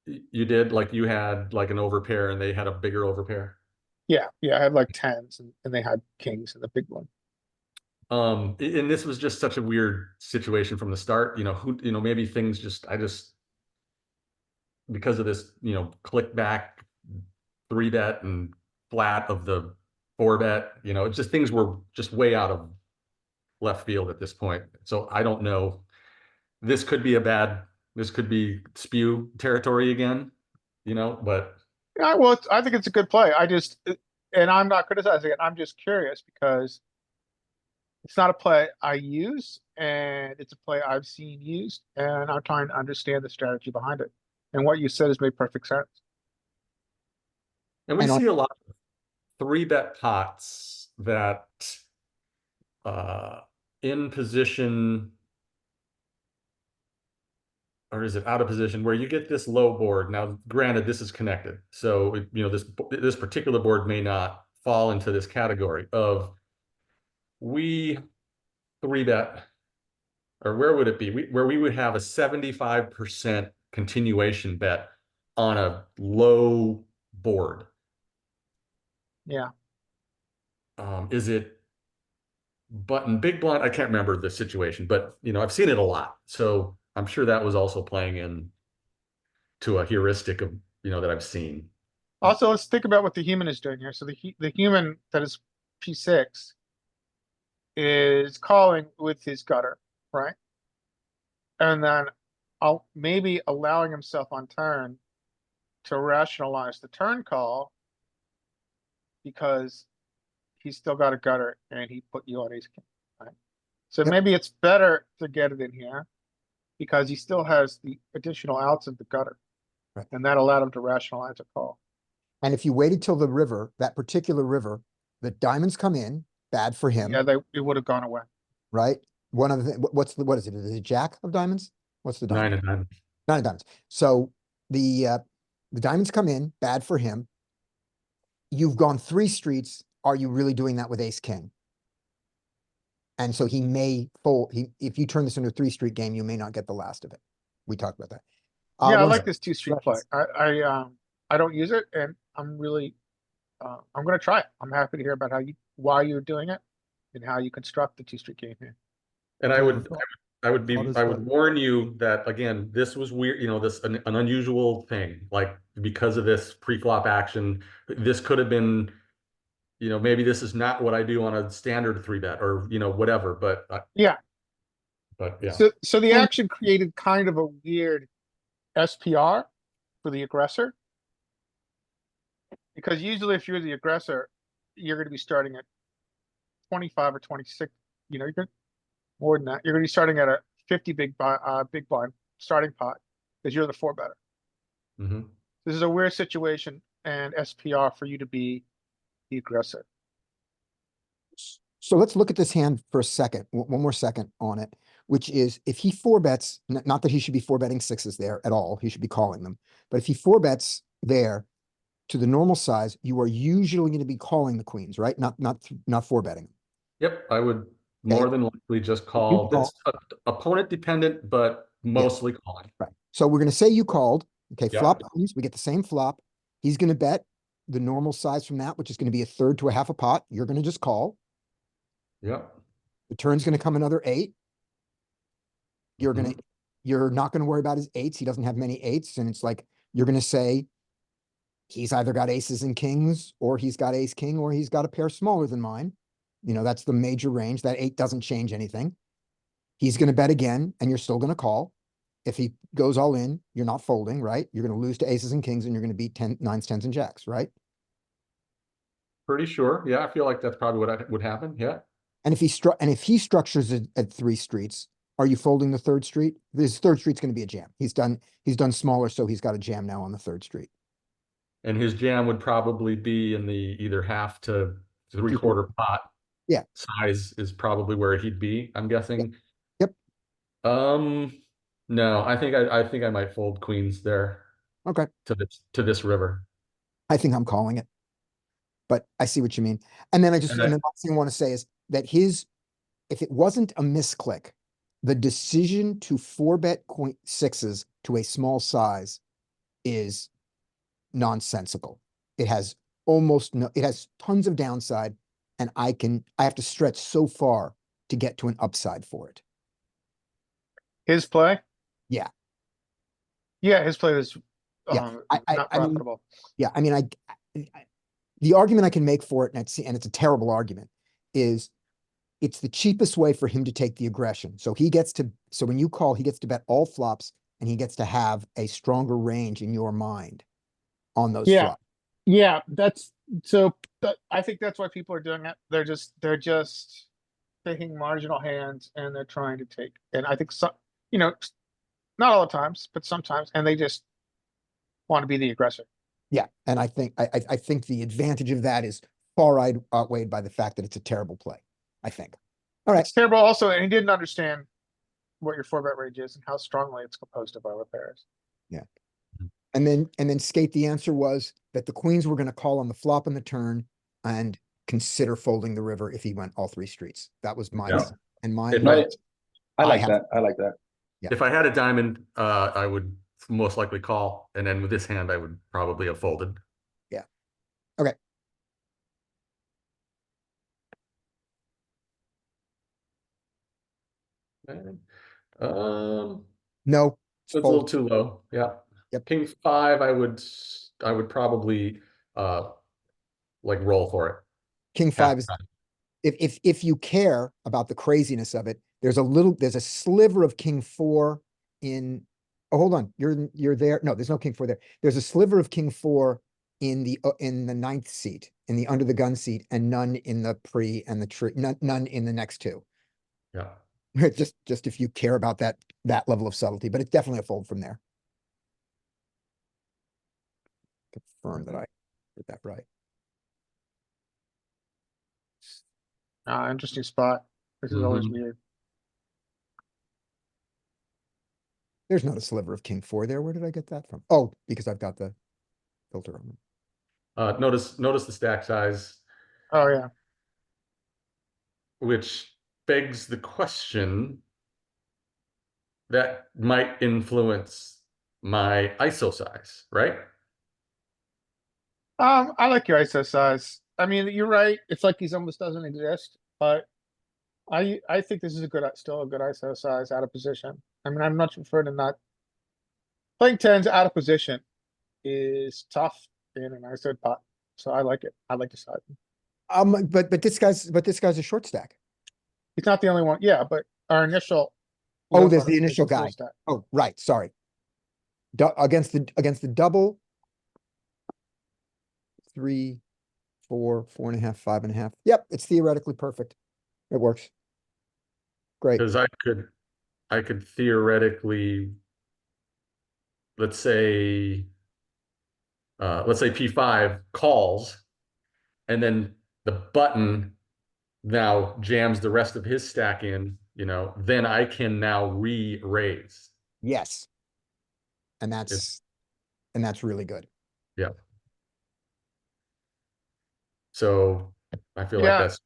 you did like you had like an overpair and they had a bigger overpair. Yeah, I had like tens and they had kings in the big one. And this was just such a weird situation from the start. Maybe things I just because of this, click back 3-bet and flat of the 4-bet, it's just things were just way out of left field at this point. So I don't know. This could be spew territory again, but Yeah, well, I think it's a good play. And I'm not criticizing it. I'm just curious because it's not a play I use, and it's a play I've seen used, and I'm trying to understand the strategy behind it. And what you said has made perfect sense. and we And see a lot of 3-bet pots that in position, or is it out of position, where you get this low board. Now, granted, this is connected, so this particular board may not fall into this category of we 3-bet, or where would it be? Where we would have a 75% continuation bet on a low board. Yeah. Is it button big blind? I can't remember the situation, but I've seen it a lot, so I'm sure that was also playing in to a heuristic of that I've seen. Also, let's think about what the human is doing here. So the human that is P6 is calling with his gutter, right? And then maybe allowing himself on turn to rationalize the turn call because he's still got a gutter and he put you on ace king, right? So Yep. maybe it's better to get it in here because he still has the additional outs of the gutter. Right. And that allowed him to rationalize a call. And if you waited till the river, that particular river, the diamonds come in, bad for him, Yeah, it would have gone away. right? One of the, what is it? Is it jack of diamonds? What's the diamond? 9 of diamonds. 9 of diamonds. So the diamonds come in, bad for him. You've gone 3 streets. Are you really doing that with ace king? And so he may fold. If you turn this into a 3-street game, you may not get the last of it. We talked about that. Yeah, I one like second. this 2-street play. I don't use it and I'm really, I'm gonna try it. I'm happy to hear about why you're doing it and how you construct the 2-street game here. And I So would, how- I would be, how does I would that- warn you that, again, this was weird, this, an unusual thing, like, because of this pre-flop action, this could have been, maybe this is not what I do on a standard 3-bet or, whatever, but, Yeah, yeah. so the action created kind of a weird SPR for the aggressor. Because usually if you're the aggressor, you're gonna be starting at 25 or 26, you're gonna more than that. You're gonna be starting at a 50 big blind starting pot because you're the 4-better. Mhm. This is a weird situation and SPR for you to be the aggressor. So let's look at this hand for a second, one more second on it, which is if he 4-bets, not that he should be 4-betting 6s there at all, he should be calling them. But if he 4-bets there to the normal size, you are usually going to be calling the queens, right? Not 4-betting. Yep, I would more than likely just call, call. that's opponent dependent, but mostly calling. Right. So we're going to say you called. Okay, Yeah. flop queens, we get the same flop. He's going to bet the normal size from that, which is going to be a third to a half a pot. You're going to just call. Yep. The turn's going to come another 8. You're Mhm. you're not going to worry about his 8s. He doesn't have many 8s. And it's like, you're going to say he's either got aces and kings, or he's got ace king, or he's got a pair smaller than mine. That's the major range. That 8 doesn't change anything. He's going to bet again, and you're still going to call. If he goes all in, you're not folding, right? You're going to lose to aces and kings, and you're going to beat 9s, 10s, and jacks, right? Pretty sure. Yeah, I feel like that's probably what would happen. Yeah. And if he structures it at 3 streets, are you folding the 3rd street? This 3rd street's going to be a jam. He's done smaller, so he's got a jam now on the 3rd street. And his jam would probably be in the either half to 3/4 pot. Yeah. Size is probably where he'd be, I'm guessing. Yep. No, I think I might fold queens there Okay. to this river. I think I'm calling it, but I see what you mean. And then the last thing I want to say is that if it wasn't a misclick, the decision to 4-bet 6s to a small size is nonsensical. It has it has tons of downside, and I have to stretch so far to get to an upside for it. His play? Yeah. Yeah, his play is Yeah, not I mean, profitable. yeah, I mean, the argument I can make for it, and it's a terrible argument, is it's the cheapest way for him to take the aggression. So when you call, he gets to bet all flops, and he gets to have a stronger range in your mind on those Yeah. flops. Yeah, I think that's why people are doing it. They're just taking marginal hands and they're trying to take, and I think not all the times, but sometimes, and they just want to be the aggressor. Yeah, and I think the advantage of that is far outweighed by the fact that it's a terrible play, I think. All right. It's terrible also, and he didn't understand what your 4-bet range is and how strongly it's composed of our pairs. Yeah. And then Skate, the answer was that the queens were going to call on the flop and the turn and consider folding the river if he went all 3 streets. That was mine. Yeah. And mine. Right. I like have- that. I like that. Yeah. If I had a diamond, I would most likely call, and then with this hand, I would probably have folded. Yeah. Okay. No. So it's a little too low. Yeah. Yep. King 5, I would probably like roll for it. King Half 5 is, time. if you care about the craziness of it, there's a sliver of King 4 in, oh, hold on, you're there. No, there's no King 4 there. There's a sliver of King 4 in the 9th seat, in the under the gun seat, and none in the pre and the tree, none in the next 2. Yeah. Just if you care about that level of subtlety, but it's definitely a fold from there. Confirm that I did that right. Interesting spot. This is always Mhm. weird. There's not a sliver of king four there. Where did I get that from? Oh, because I've got the filter on. Notice the stack size, Oh, yeah. which begs the question that might influence my ISO size, right? I like your ISO size. I mean, you're right. It's like he's almost doesn't exist, but I think this is still a good ISO size out of position. I mean, I'm much prefer to not playing tens out of position is tough in an ISO pot. So I like it. I like the size. But this guy's a short stack. He's not the only one. Yeah, but our initial. Oh, there's limper the is initial full guy. stack. Oh, right. Sorry. Against the double. 3, 4, 4.5, 5.5. Yep, it's theoretically perfect. It works. Great. Because I could theoretically, let's say P5 calls, and then the button now jams the rest of his stack in, then I can now re-raise. Yes. And that's really good. Yeah. So I feel like Yeah, that's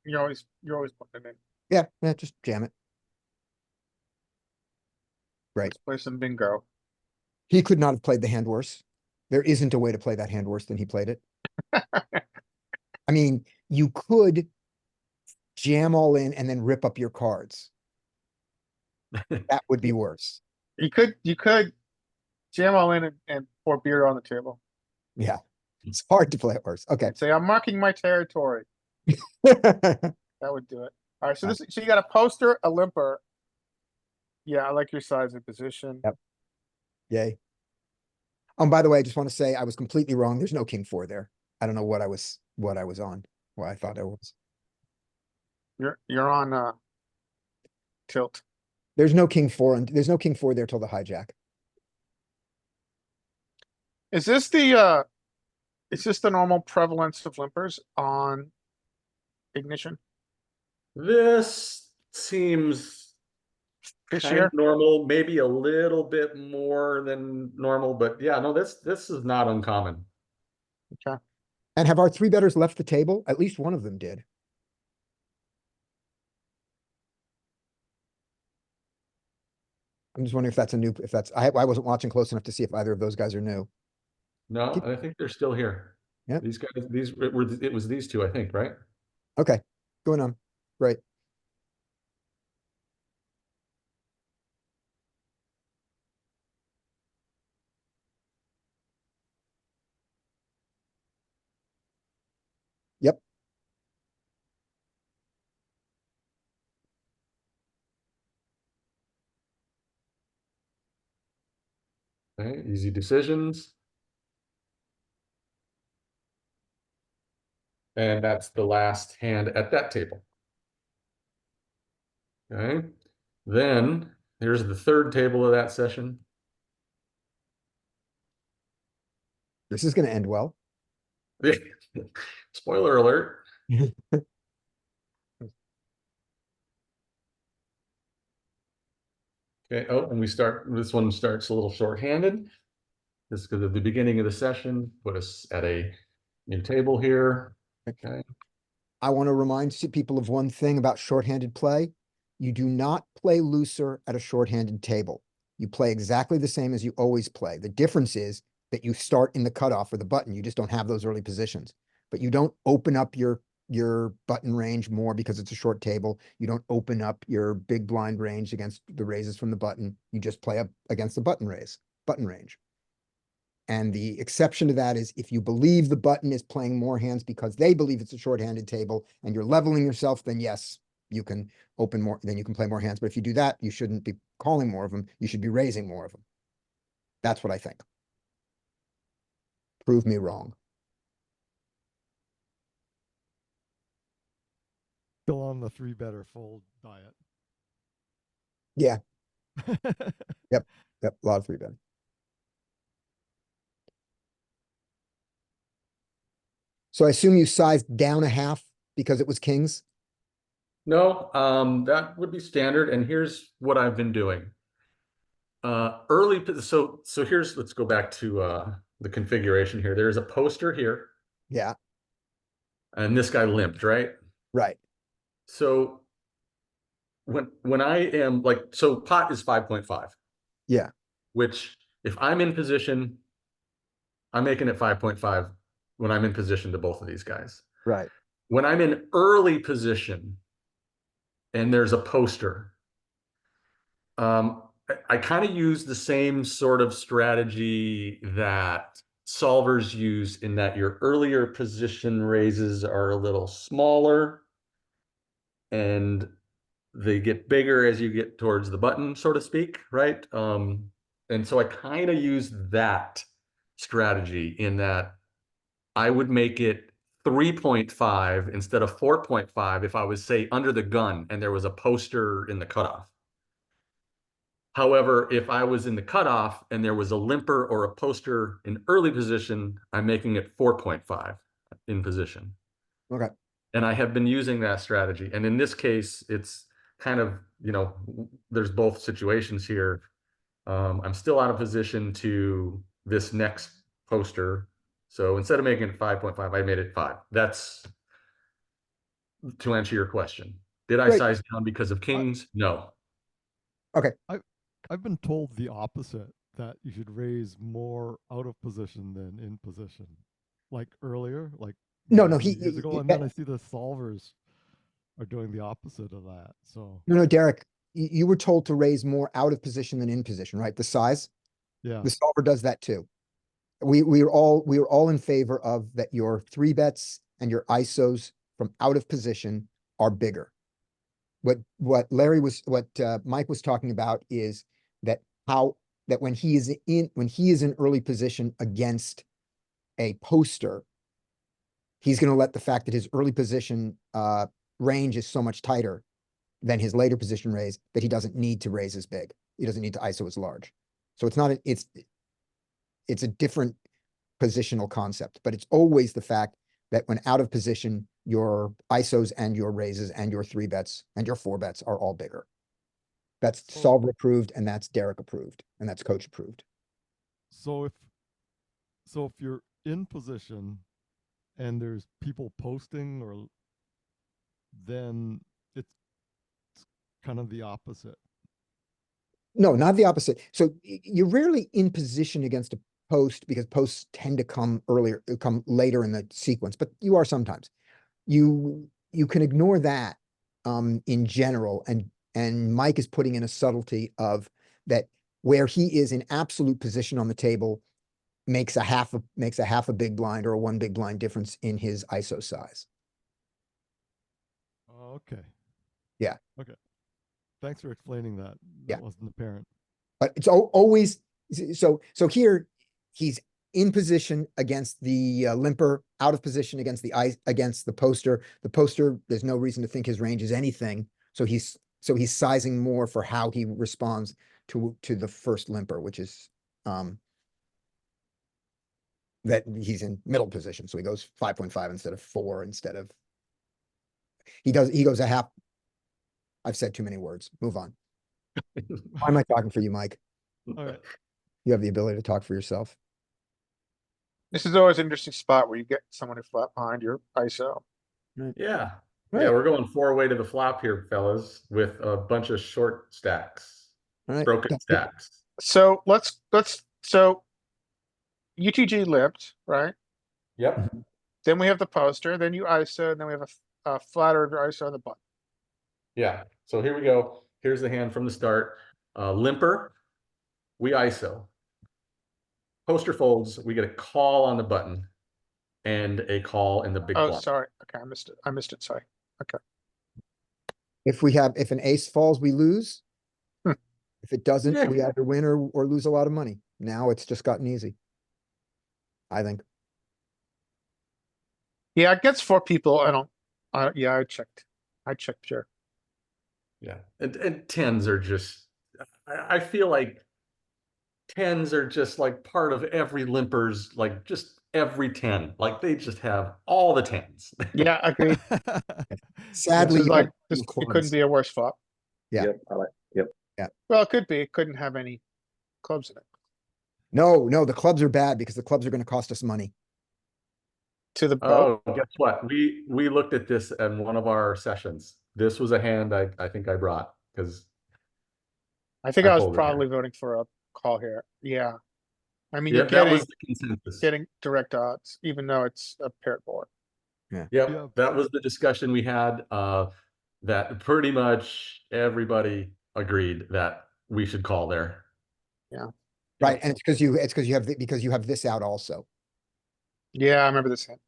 you're always putting it in. Yeah, just jam it. Right. Let's play some bingo. He could not have played the hand worse. There isn't a way to play that hand worse than he played it. I mean, you could jam all in and then rip up your cards. That would be worse. You could jam all in and pour beer on the table Yeah. It's hard to play it worse. Okay. and say, I'm marking my territory. That would do it. All right. So so you got a poster, a limper. Yeah, I like your size and position. Yep. Yay. By the way, I just want to say I was completely wrong. There's no king four there. I don't know what I was on, what I thought I was. You're on tilt. There's no king four, and there's no king four there till the hijack. Is this the normal prevalence of limpers on ignition this seems this kind year? of normal, maybe a little bit more than normal, but yeah, no, this is not uncommon. Okay. And have our three betters left the table? At least one of them did. I'm just wondering if I wasn't watching close enough to see if either of those guys are new. No, I think they're still here. Yep. These guys, it was these two, I think, right? Okay, going on. Right. Yep. Okay, easy decisions. And that's the last hand at that table. Okay, then here's the third table of that session. This is going to end well. Spoiler alert. Okay, oh, and this one starts a little short-handed. This is because at the beginning of the session, put us at a new table here. Okay. I want to remind people of one thing about shorthanded play. You do not play looser at a shorthanded table. You play exactly the same as you always play. The difference is that you start in the cutoff or the button. You just don't have those early positions. But you don't open up your button range more because it's a short table. You don't open up your big blind range against the raises from the button. You just play up against the button range. And the exception to that is if you believe the button is playing more hands because they believe it's a short-handed table and you're leveling yourself, then yes, you can open more, then you can play more hands. But if you do that, you shouldn't be calling more of them. You should be raising more of them. That's what I think. Prove me wrong. Still on the three better fold diet. Yeah, yep, a lot of three betting. So I assume you sized down a half because it was kings? No, that would be standard. And here's what I've been doing. So here's, let's go back to the configuration here. There's a poster here, Yeah, and this guy limped, right? right. So when I am like, so pot is 5.5, Yeah, which if I'm in position, I'm making it 5.5 when I'm in position to both of these guys. right. When I'm in early position and there's a poster, I kind of use the same sort of strategy that solvers use, in that your earlier position raises are a little smaller and they get bigger as you get towards the button, so to speak, right? And so I kind of use that strategy, in that I would make it 3.5 instead of 4.5 if I was, say, under the gun and there was a poster in the cutoff. However, if I was in the cutoff and there was a limper or a poster in early position, I'm making it 4.5 in position. Okay. And I have been using that strategy. And in this case, it's kind of, there's both situations here. I'm still out of position to this next poster. So instead of making it 5.5, I made it 5. That's to answer your question. Did I Great. size down because of kings? No. I've been told the opposite, that you should raise more out of position than in position, like earlier, like No, many, no, many years ago. And then I see the solvers are doing the opposite of that. So no, Derek, you were told to raise more out of position than in position, right? The size, yeah, the solver does that too. We were all in favor of that. Your three bets and your ISOs from out of position are bigger. What Mike was talking about is that when he is in early position against a poster, he's going to let the fact that his early position range is so much tighter than his later position raise that he doesn't need to raise as big. He doesn't need to ISO as large. So it's a different positional concept, but it's always the fact that when out of position, your ISOs and your raises and your three bets and your four bets are all bigger. That's solver approved, and that's Derek approved, and that's coach approved. so if you're in position and there's people posting, or then it's kind of the opposite. No, not the opposite. So you're rarely in position against a post because posts tend to come later in the sequence, but you are sometimes. You can ignore that in general, and Mike is putting in a subtlety of that where he is in absolute position on the table makes a half a big blind or a one big blind difference in his ISO size. Okay. Yeah. Okay. Thanks for explaining that. Yeah. That wasn't apparent. But it's always so here he's in position against the limper, out of position against the poster. The poster, there's no reason to think his range is anything. So he's sizing more for how he responds to the first limper, which is that he's in middle position. So he goes 5.5 instead of 4 he goes a half. I've said too many words. Move on. Why am I talking for you, Mike? All right. You have the ability to talk for yourself. This is always an interesting spot where you get someone to flat behind your ISO. Yeah. Right. Yeah, we're going 4 away to the flop here, fellas, with a bunch of short stacks, All right. broken stacks. So so UTG limped, right? Yep. Then we have the poster, then you ISO, and then we have a flatter of your ISO on the button. Yeah. So here we go. Here's the hand from the start. Limper, we ISO. Poster folds, we get a call on the button and a call in the big Oh, blind. sorry. Okay, I missed it. Sorry. Okay. If an ace falls, we lose. Hmm. If it doesn't, Yeah. we either win or lose a lot of money. Now it's just gotten easy. I think. Yeah, against 4 people, yeah, I checked. Sure. Yeah. And tens are just I feel like tens are just like part of every limper's, like just every 10. Like they just have all the tens. Yeah, agreed. This Sadly, is you like, have this, two it couldn't clubs. be a worse flop. Yeah. Yep, I like, yep. Well, it could be. It couldn't have any clubs in it. No, the clubs are bad because the clubs are gonna cost us money. To the boat. Oh, guess what? We looked at this in one of our sessions. This was a hand I think I brought because I think I I was folded here. probably voting for a call here. Yeah. I mean, Yeah, you're that was getting, the consensus. getting direct odds, even though it's a paired board. Yep, Yeah. that was the discussion we had, that pretty much everybody agreed that we should call there. Right, and it's because you have this out also. Yeah, I remember this hand.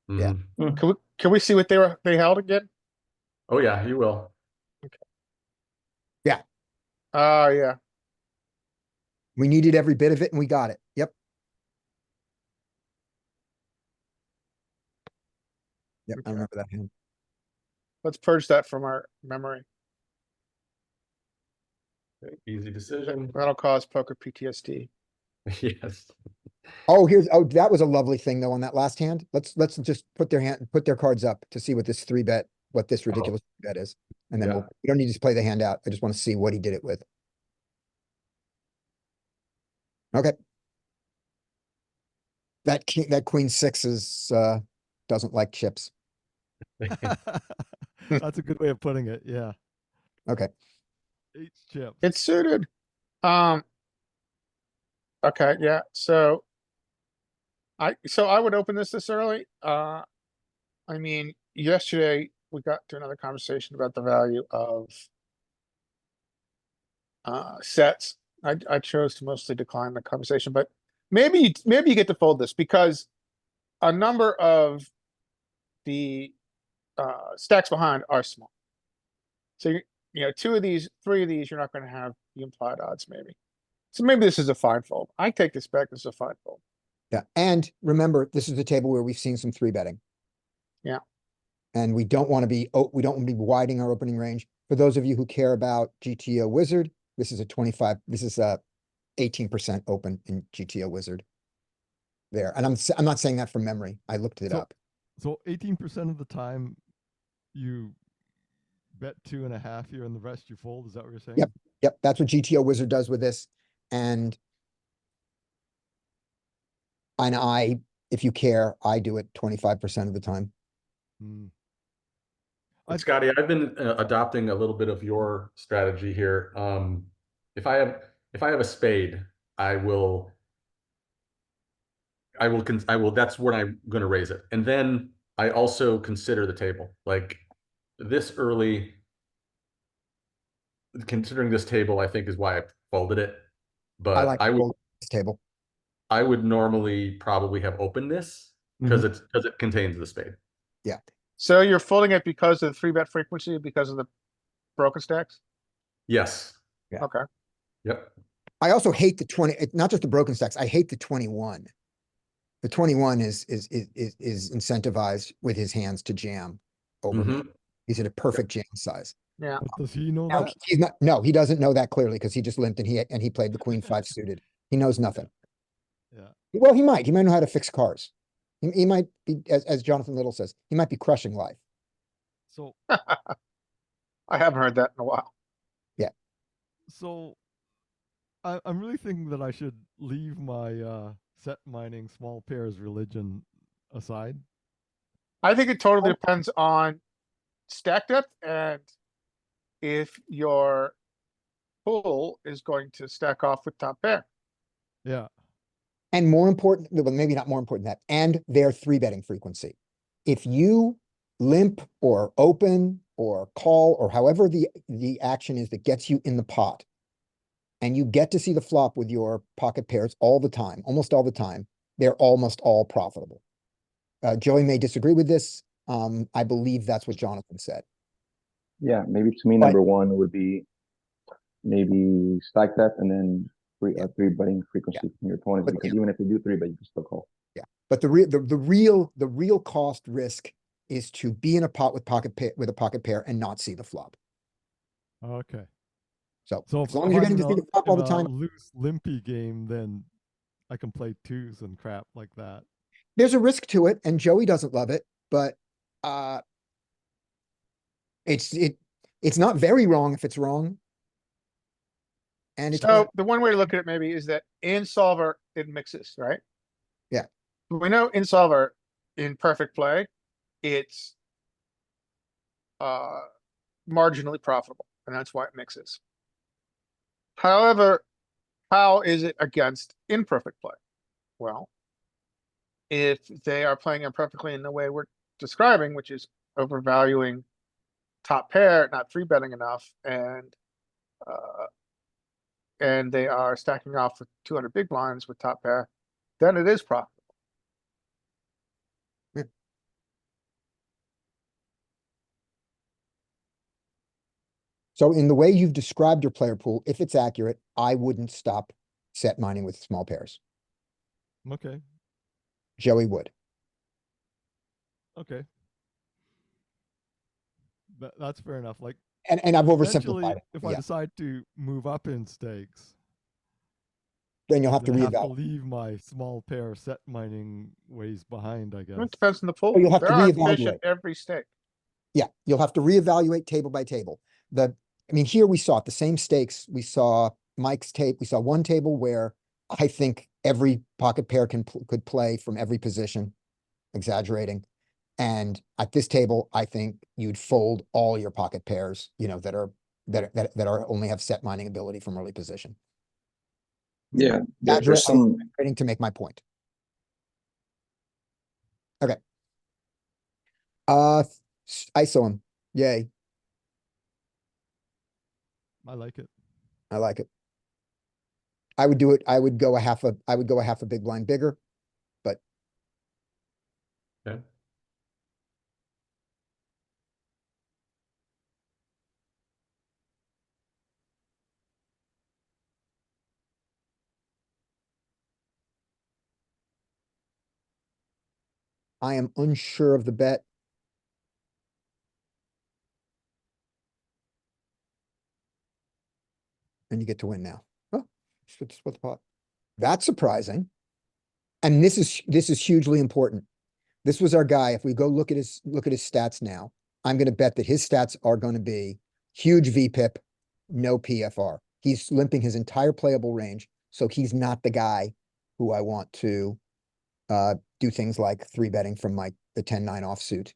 Yeah. Mhm. Can we see what they held again? Oh, yeah, you will. Oh, yeah. We needed every bit of it and we got it. Yep. Yep, I Okay. remember that hand. Let's purge that from our memory. Okay, easy decision. That'll cause poker PTSD. Yes. Oh, that was a lovely thing though on that last hand. Let's just put their cards up to see what this what this ridiculous bet is. And then Yeah. we don't need to play the hand out. I just want to see what he did it with. Okay. That queen six doesn't like chips. That's a good way of putting it. Yeah. Okay. 8 chips. It's suited. Okay, yeah, so I would open this early. I mean, yesterday we got to another conversation about the value of sets. I chose to mostly decline the conversation, but maybe you get to fold this because a number of the stacks behind are small. So you know, 2 of these, 3 of these, you're not going to have the implied odds maybe. So maybe this is a fine fold. I take this back. This is a fine fold. Yeah. And remember, this is the table where we've seen some 3-betting. Yeah. And we don't want to be widening our opening range. For those of you who care about GTO Wizard, this is a 18% open in GTO Wizard. There. And I'm not saying that from memory. I looked it up. So 18% of the time you bet 2.5 here and the rest you fold. Is that what you're saying? Yep. That's what GTO Wizard does with this. And if you care, I do it 25% of the time. Hmm. Scotty, I've been adopting a little bit of your strategy here. If I have a spade, I will, that's when I'm going to raise it. And then I also consider the table. Like this early, considering this table, I think is why I folded it. But I like I would, this table. I would normally probably have opened this because it contains the spade. Yeah. So you're folding it because of the 3-bet frequency, because of the broken stacks? Yes. Yeah. Okay. Yep. I also hate the 20, not just the broken stacks. I hate the 21. The 21 is incentivized with his hands to jam over me. He's at a perfect jam size. Yeah. But does he know Now, that? he's not, no, he doesn't know that clearly because he just limped and he played the queen 5 suited. He knows nothing. Yeah. Well, he might know how to fix cars. He might be, as Jonathan Little says, he might be crushing life. So I haven't heard that in a while. so I'm really thinking that I should leave my set mining small pairs religion aside. I think it totally depends on stack depth and if your pool is going to stack off with top pair. Yeah. And more important, well, maybe not more important than that, and their 3-betting frequency. If you limp or open or call or however the action is that gets you in the pot, and you get to see the flop with your pocket pairs all the time, almost all the time, they're almost all profitable. Joey may disagree with this. I believe that's what Jonathan said. Yeah, maybe to me, number one would be maybe stack depth and then 3-betting frequency from your opponent, But, because even if they do 3-bet, you can still call. Yeah, but the real cost risk is to be in a pot with a pocket pair and not see the flop. Okay. So So as long as you're getting to see the flop all the time, loose, limpy game, then I can play twos and crap like that. there's a risk to it, and Joey doesn't love it, but uh it's not very wrong if it's wrong. And it's So the one way to look at it maybe is that in solver, it mixes, right? Yeah. We know in solver, in perfect play, it's uh marginally profitable, and that's why it mixes. However, how is it against imperfect play? Well, if they are playing imperfectly in the way we're describing, which is overvaluing top pair, not three betting enough, and they are stacking off with 200 big blinds with top pair, then it is profitable. so in the way you've described your player pool, if it's accurate, I wouldn't stop set mining with small pairs. Okay. Joey would. Okay. That's fair enough. Like, And I've eventually, oversimplified it. if I Yeah. decide to move up in stakes, Then you'll have to then I have to reevaluate. leave my small pair set mining ways behind, I guess. It depends on the pool. Oh, you'll have to There are fish reevaluate. at every stake. Yeah, you'll have to reevaluate table by table. I mean, here we saw it, the same stakes. We saw Mike's tape. We saw one table where I think every pocket pair could play from every position, exaggerating. And at this table, I think you'd fold all your pocket pairs, that only have set mining ability from early position. Yeah, there's Exaggerate- I'm some. exaggerating to make my point. Okay. ISO him. Yay. I like it. I like it. I would do it. I would go a half a big blind bigger, but Okay. I am unsure of the bet. And you get to win now. Oh, split the pot. That's surprising. And this is hugely important. This was our guy. If we go look at his stats now, I'm going to bet that his stats are going to be huge VPIP, no PFR. He's limping his entire playable range, so he's not the guy who I want to do things like three betting from the 10-9 offsuit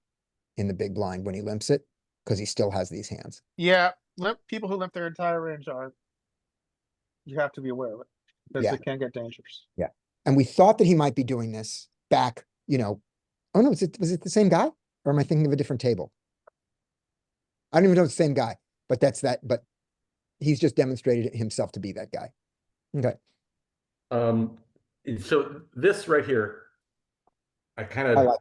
in the big blind when he limps it, because he still has these hands. Yeah, people who limp their entire range are, you have to be aware of it, because Yeah. they can get dangerous. Yeah. And we thought that he might be doing this back, oh no, was it the same guy? Or am I thinking of a different table? I don't even know if it's the same guy, but but he's just demonstrated himself to be that guy. Okay. So this right here, I kind I of, like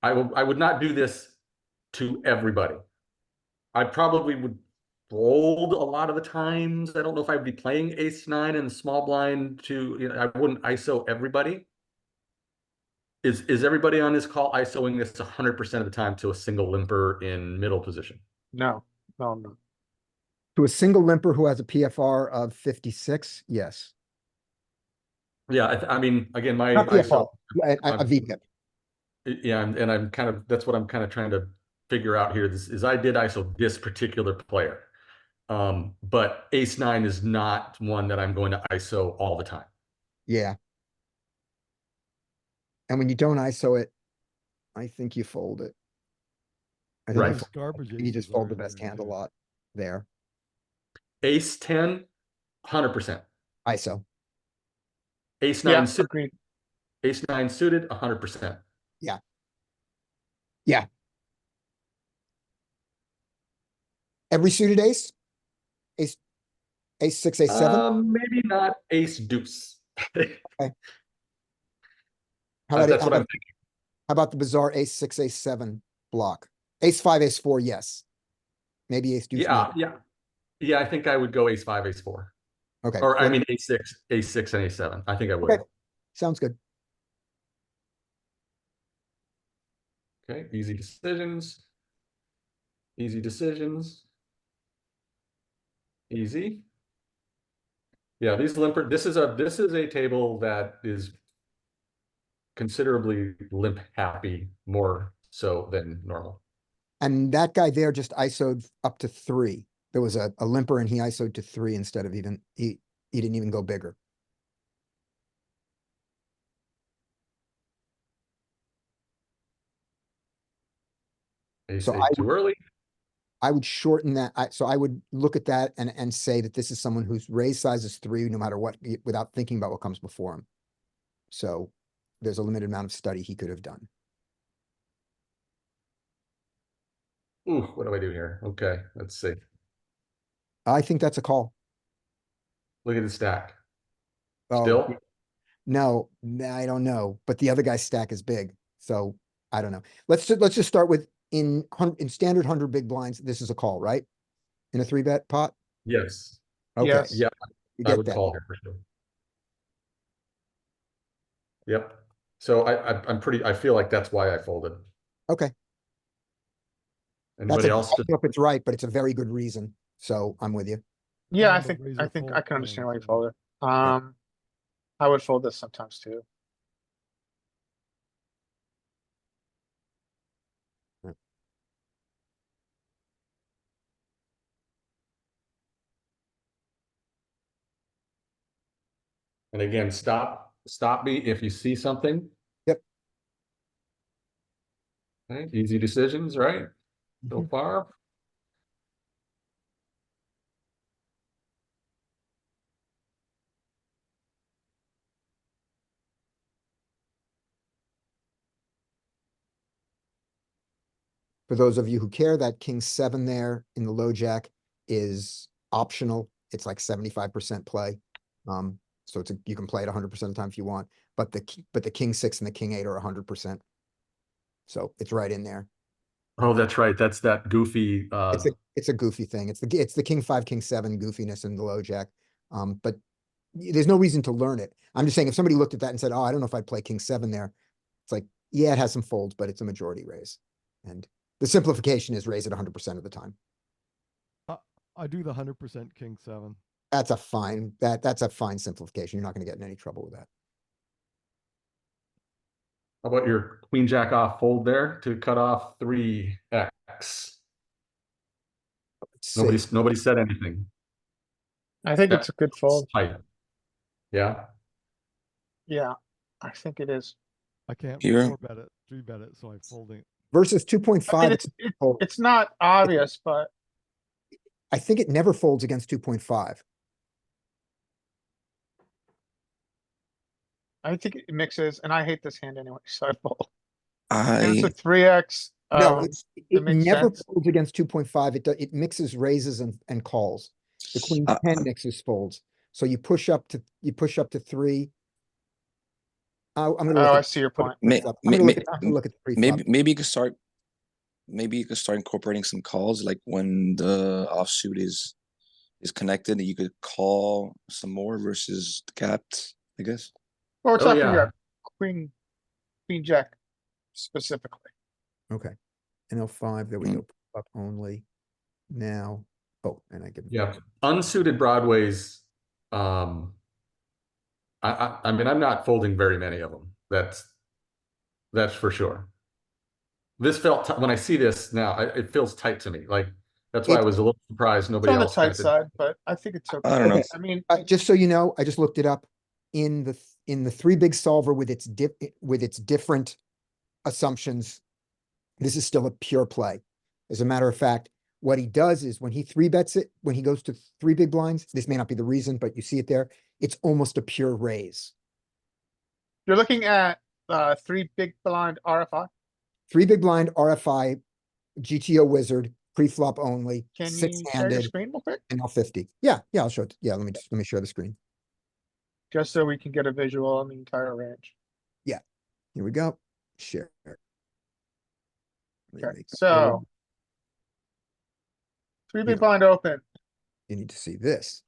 I would not do this to everybody. I probably would fold a lot of the times. I don't know if I'd be playing ace nine in the small blind I wouldn't ISO everybody. Is everybody on this call ISOing this 100% of the time to a single limper in middle position? No. to a single limper who has a PFR of 56. Yes. Yeah, I mean, again, my Not ISO, PFR, a VPIP. yeah, and I'm kind of, that's what I'm kind of trying to figure out here. Is I did ISO this particular player. But ace nine is not one that I'm going to ISO all the time. Yeah. And when you don't ISO it, I think you fold it. I think Right. Those garbage you just aces fold are the in best there, hand a too. lot there. Ace 10, 100%. ISO. Ace Yeah, nine suited, agreed. ace nine suited, 100%. Yeah. Yeah. Every suited ace? Ace six, ace seven? Maybe not ace deuce. How about That's what I'm thinking. How about the bizarre ace six, ace seven block? Ace five, ace four, yes. Maybe ace deuce. Yeah, maybe. yeah. Yeah, I think I would go ace five, ace four. Okay. Or I good. mean ace six and ace seven. I think I would. Okay. Sounds good. Okay, easy decisions. Easy decisions. Easy. Yeah, these limper, this is a table that is considerably limp happy, more so than normal. And that guy there just ISO'd up to 3. There was a limper and he ISO'd to 3 instead of even, he didn't even go bigger. Ace So eight too early. I would shorten that. So I would look at that and say that this is someone whose raise size is 3 no matter what, without thinking about what comes before him. So there's a limited amount of study he could have done. Ooh, what do I do here? Okay, let's see. I think that's a call. Look at the stack. Oh, Still? no, I don't know, but the other guy's stack is big, so I don't know. Let's just start with in standard 100 big blinds, this is a call, right? In a 3-bet pot? Yes. Okay, Yes. Yeah, you I get would that. call here for sure. Yep. So I feel like that's why I folded. Okay, that's Anybody I else? don't know if it's right, but it's a very good reason, so I'm with you. Yeah, On the razor I think I fold can understand why you plane, fold it. I would fold this sometimes too. And again, stop me if you see something. Yep. Okay, easy decisions, right? So Mhm. far. For those of you who care, that king 7 there in the low jack is optional. It's like 75% play. So you can play it 100% of the time if you want, but the king 6 and the king 8 are 100%. So it's right in there. Oh, that's right. That's that goofy. It's a goofy thing. It's the king 5, king 7 goofiness in the low jack. But there's no reason to learn it. I'm just saying if somebody looked at that and said, "Oh, I don't know if I'd play king 7 there," it's like, yeah, it has some folds, but it's a majority raise. And the simplification is raise it 100% of the time. I do the 100% king 7. That's a fine that's a fine simplification. You're not going to get in any trouble with that. How about your queen jack off fold there to cut off 3x? Let's see. Nobody said anything. I think it's a good fold. Tight. Yeah. Yeah, I think it is. I can't Here. 4-bet it, 3-bet it, so I'm folding. Versus I mean, 2.5, it's not obvious, but I think it never folds against 2.5. I think it mixes, and I hate this hand anyway, so I fold. And it's a I 3x. No, It it makes never sense. folds against 2.5. It mixes raises and calls. The queen Uh, 10 mixes folds. So you push up to 3. I'm gonna Oh, I look see your point. may, I'm may, gonna may, look at the pre-flop. maybe you could start. Maybe you could start incorporating some calls, like when the offsuit is connected, you could call some more versus capped, I guess. Well, we're Oh, talking yeah. about queen jack specifically. Okay. NL5, there we Mm. go. Up only. Now. Oh, and I give Yeah. Unsuited broadways. I mean, I'm not folding very many of them. That's for sure. This felt when I see this now, it feels tight to me. Like that's why I was a little surprised It's nobody on the else kind tight of said. side, but I think it's okay. I don't know. Okay. I mean, Just so you know, I just looked it up in the 3 big solver with its different assumptions. This is still a pure play. As a matter of fact, what he does is when he 3-bets it, when he goes to 3 big blinds, this may not be the reason, but you see it there. It's almost a pure raise. you're looking at 3 big blind RFI. 3 big blind RFI, GTO wizard, pre-flop only, Can you share your 6-handed, screen real quick? and L50. Yeah, I'll show it. Yeah, let me share the screen. Just so we can get a visual on the entire range. Here we go. Share. Let me Okay, make that so big. 3 You big know, blind open, you need to see this.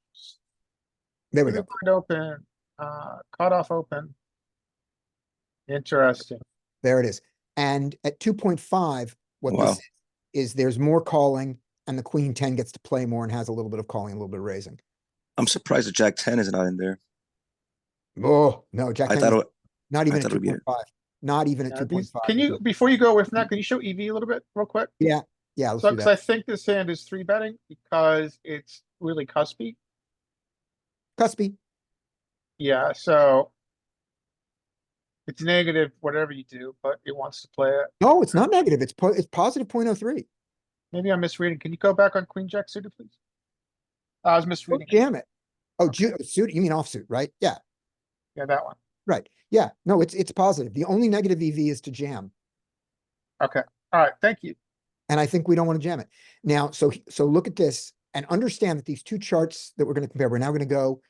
There we 3 go. big blind open, cutoff open. Interesting. There it is. And at 2.5, what Wow. this is there's more calling and the queen 10 gets to play more and has a little bit of calling, a little bit of raising. I'm surprised the Jack 10 is not in there. Oh, no, Jack I 10 thought is it, not even I at thought it would be 2.5. Not even at Yeah, 2.5. can you, before you go with that, can you show EV a little bit real quick? Yeah, let's So, do because that. I think this hand is three betting because it's really cuspy. Cuspy. Yeah, so it's negative, whatever you do, but it wants to play it. No, it's not negative. It's positive 0.03. Maybe I'm misreading. Can you go back on queen jack suited, please? I was Oh, misreading. jam it. Oh, Okay. suit, you mean offsuit, right? Yeah, Yeah, that one. right. Yeah, no, it's positive. The only negative EV is to jam. Okay. All right. Thank you. And I think we don't want to jam it. Now, so look at this and understand that these two charts that we're going to compare, we're going to go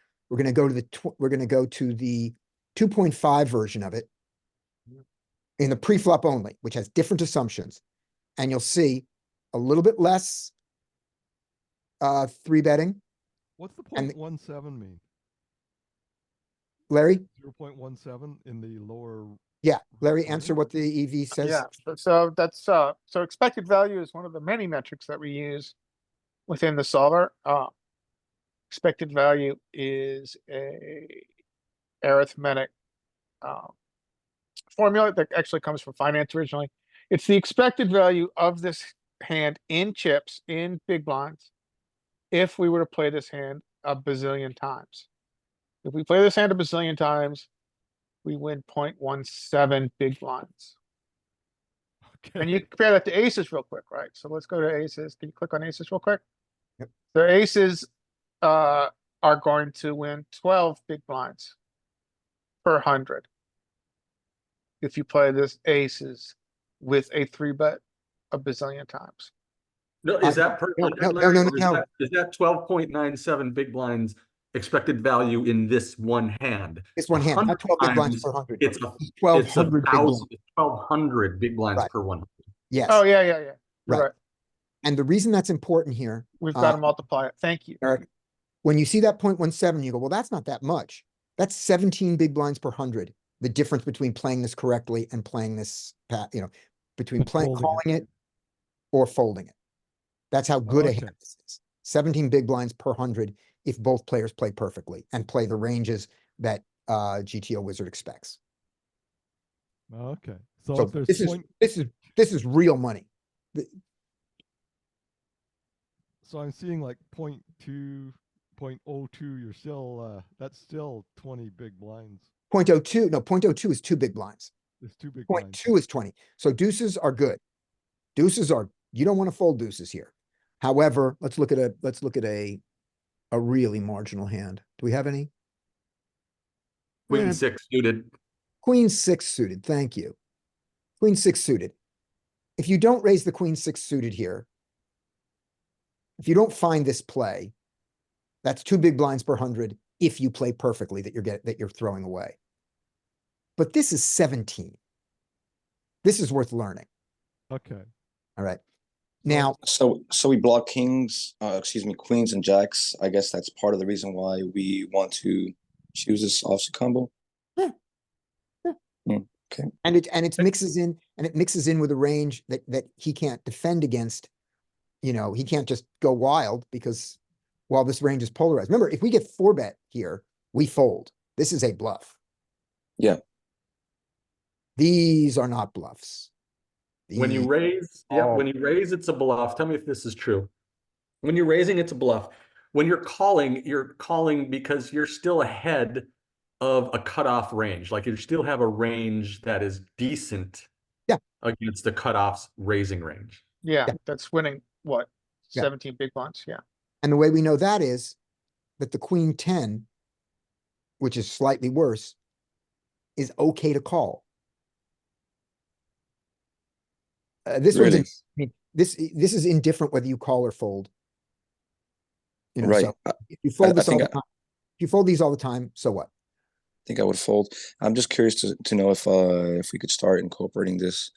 to the 2.5 version of it in the pre-flop only, which has different assumptions. And you'll see a little bit less three betting. What's the And- 0.17 mean? Larry? 0.17 in the lower. Yeah, Larry, corner? answer what the EV says. Yeah. So that's, so expected value is one of the many metrics that we use within the solver. Expected value is a arithmetic, formula that actually comes from finance originally. It's the expected value of this hand in chips, in big blinds, if we were to play this hand a bazillion times. If we play this hand a bazillion times, we win 0.17 big blinds. And Okay. you compare that to aces real quick, right? So let's go to aces. Can you click on aces real quick? Yep. The aces are going to win 12 big blinds per 100 if you play this aces with a three bet a bazillion times. No, is that per no, 100, no, Larry? no, no, Or no. is that 12.97 big blinds expected value in this one hand? It's one hand, not 12 big blinds Times, per 100. It's It's a 1,200 big blinds. 1,200 big blinds Right. per 100. Yes, Oh, yeah. You're Right. right. and the reason that's important here, We've got to multiply it. Thank you. Eric, when you see that 0.17, you go, well, that's not that much. That's 17 big blinds per 100. The difference between playing this correctly and playing this, between Folding it. calling it or folding it. That's how good a Okay. hand this is. 17 big blinds per 100 if both players play perfectly and play the ranges that GTO Wizard expects. Okay. So, So if there's this is real money. so I'm seeing like 0.2, 0.02, you're still, that's still 20 big blinds. 0.02, no, 0.02 is two big blinds. It's two big blinds. 0.2 is 20. So deuces are good. You don't want to fold deuces here. However, let's look at a really marginal hand. Do we have any? Queen Eh, 6 suited. Queen 6 suited. Thank you. Queen 6 suited. If you don't raise the Queen 6 suited here, if you don't find this play, that's two big blinds per 100 if you play perfectly that you're throwing away. But this is 17. This is worth learning. Okay. All right. Now, so we block queens and jacks. I guess that's part of the reason why we want to choose this offsuit combo. Yeah. Okay. and it mixes in with a range that he can't defend against. He can't just go wild because while this range is polarized. Remember, if we get 4-bet here, we fold. This is a bluff. Yeah. These are not bluffs. When you raise, when you raise, it's a bluff. Tell me if this is true. When you're raising, it's a bluff. When you're calling because you're still ahead of a cutoff range. Like you still have a range that is decent against the cutoff's raising range. Yeah, Yeah. that's winning what? Yeah. 17 big blinds. Yeah. And the way we know that is that the Queen 10, which is slightly worse, is okay to call. This Really? one's, I mean, this is indifferent whether you call or fold. Right. So if you fold I this all think the time, if you fold these all the time, so what? I think I would fold. I'm just curious to know if we could start incorporating this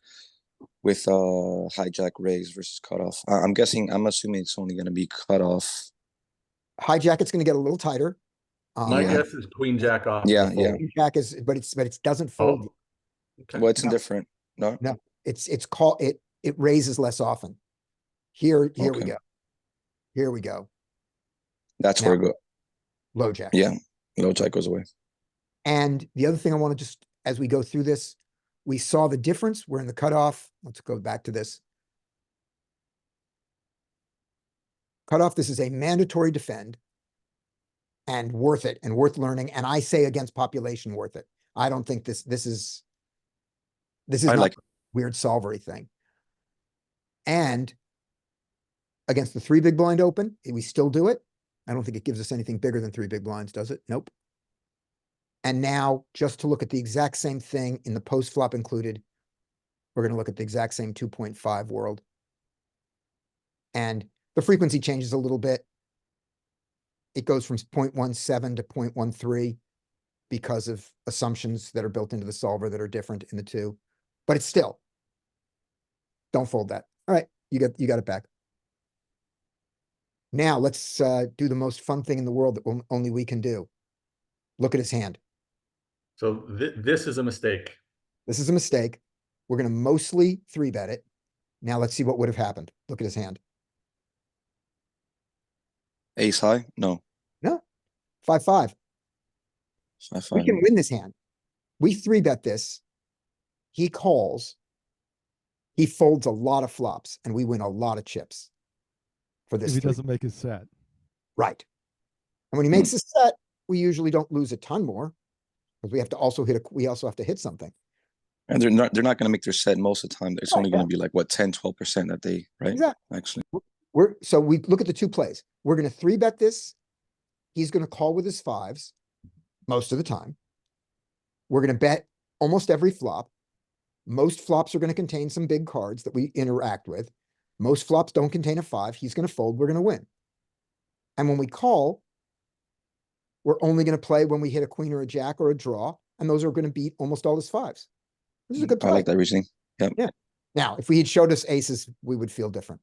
with hijack raise versus cutoff. I'm assuming it's only going to be cutoff. Hijack, it's going to get a little tighter. My Yeah. guess is queen jack off. Yeah, is a fold. Queen Jack is, but it doesn't fold. Oh, okay. Well, it's No. indifferent. No. No, it raises less often. Here we Okay. go. Here we go. That's where it Now- go. Low jack. Yeah, low jack goes away. And the other thing I want to just, as we go through this, we saw the difference. We're in the cutoff. Let's go back to this. Cutoff, this is a mandatory defend and worth it and worth learning. And I say against population worth it. I don't think this is I not like a weird solvery thing. And against the 3 big blind open, we still do it. I don't think it gives us anything bigger than 3 big blinds, does it? Nope. And now, just to look at the exact same thing in the post flop included, we're going to look at the exact same 2.5 world. And the frequency changes a little bit. It goes from 0.17 to 0.13 because of assumptions that are built into the solver that are different in the two. But it's still, don't fold that. All right, you got it back. Now let's do the most fun thing in the world that only we can do. Look at his hand. So this is a mistake. This is a mistake. We're going to mostly 3-bet it. Now let's see what would have happened. Look at his hand. ace high. No, No, 5-5. I We find can win this hand. We 3-bet this. He calls. He folds a lot of flops, and we win a lot of chips for this. If he 3. doesn't make his set. Right. And when he makes a set, we usually don't lose a ton more because we have to also we also have to hit something. and they're not going to make their set most of the time. It's Right, only going to be like what 10-12% that they right. Exactly. Actually, So we look at the 2 plays. We're going to 3-bet this. He's going to call with his 5s most of the time. We're going to bet almost every flop. Most flops are going to contain some big cards that we interact with. Most flops don't contain a 5. He's going to fold. We're going to win. And when we call, we're only going to play when we hit a queen or a jack or a draw. And those are going to beat almost all his 5s. This is a good I play. like that reasoning. Yep. Yeah. Now, if we had showed us aces, we would feel different.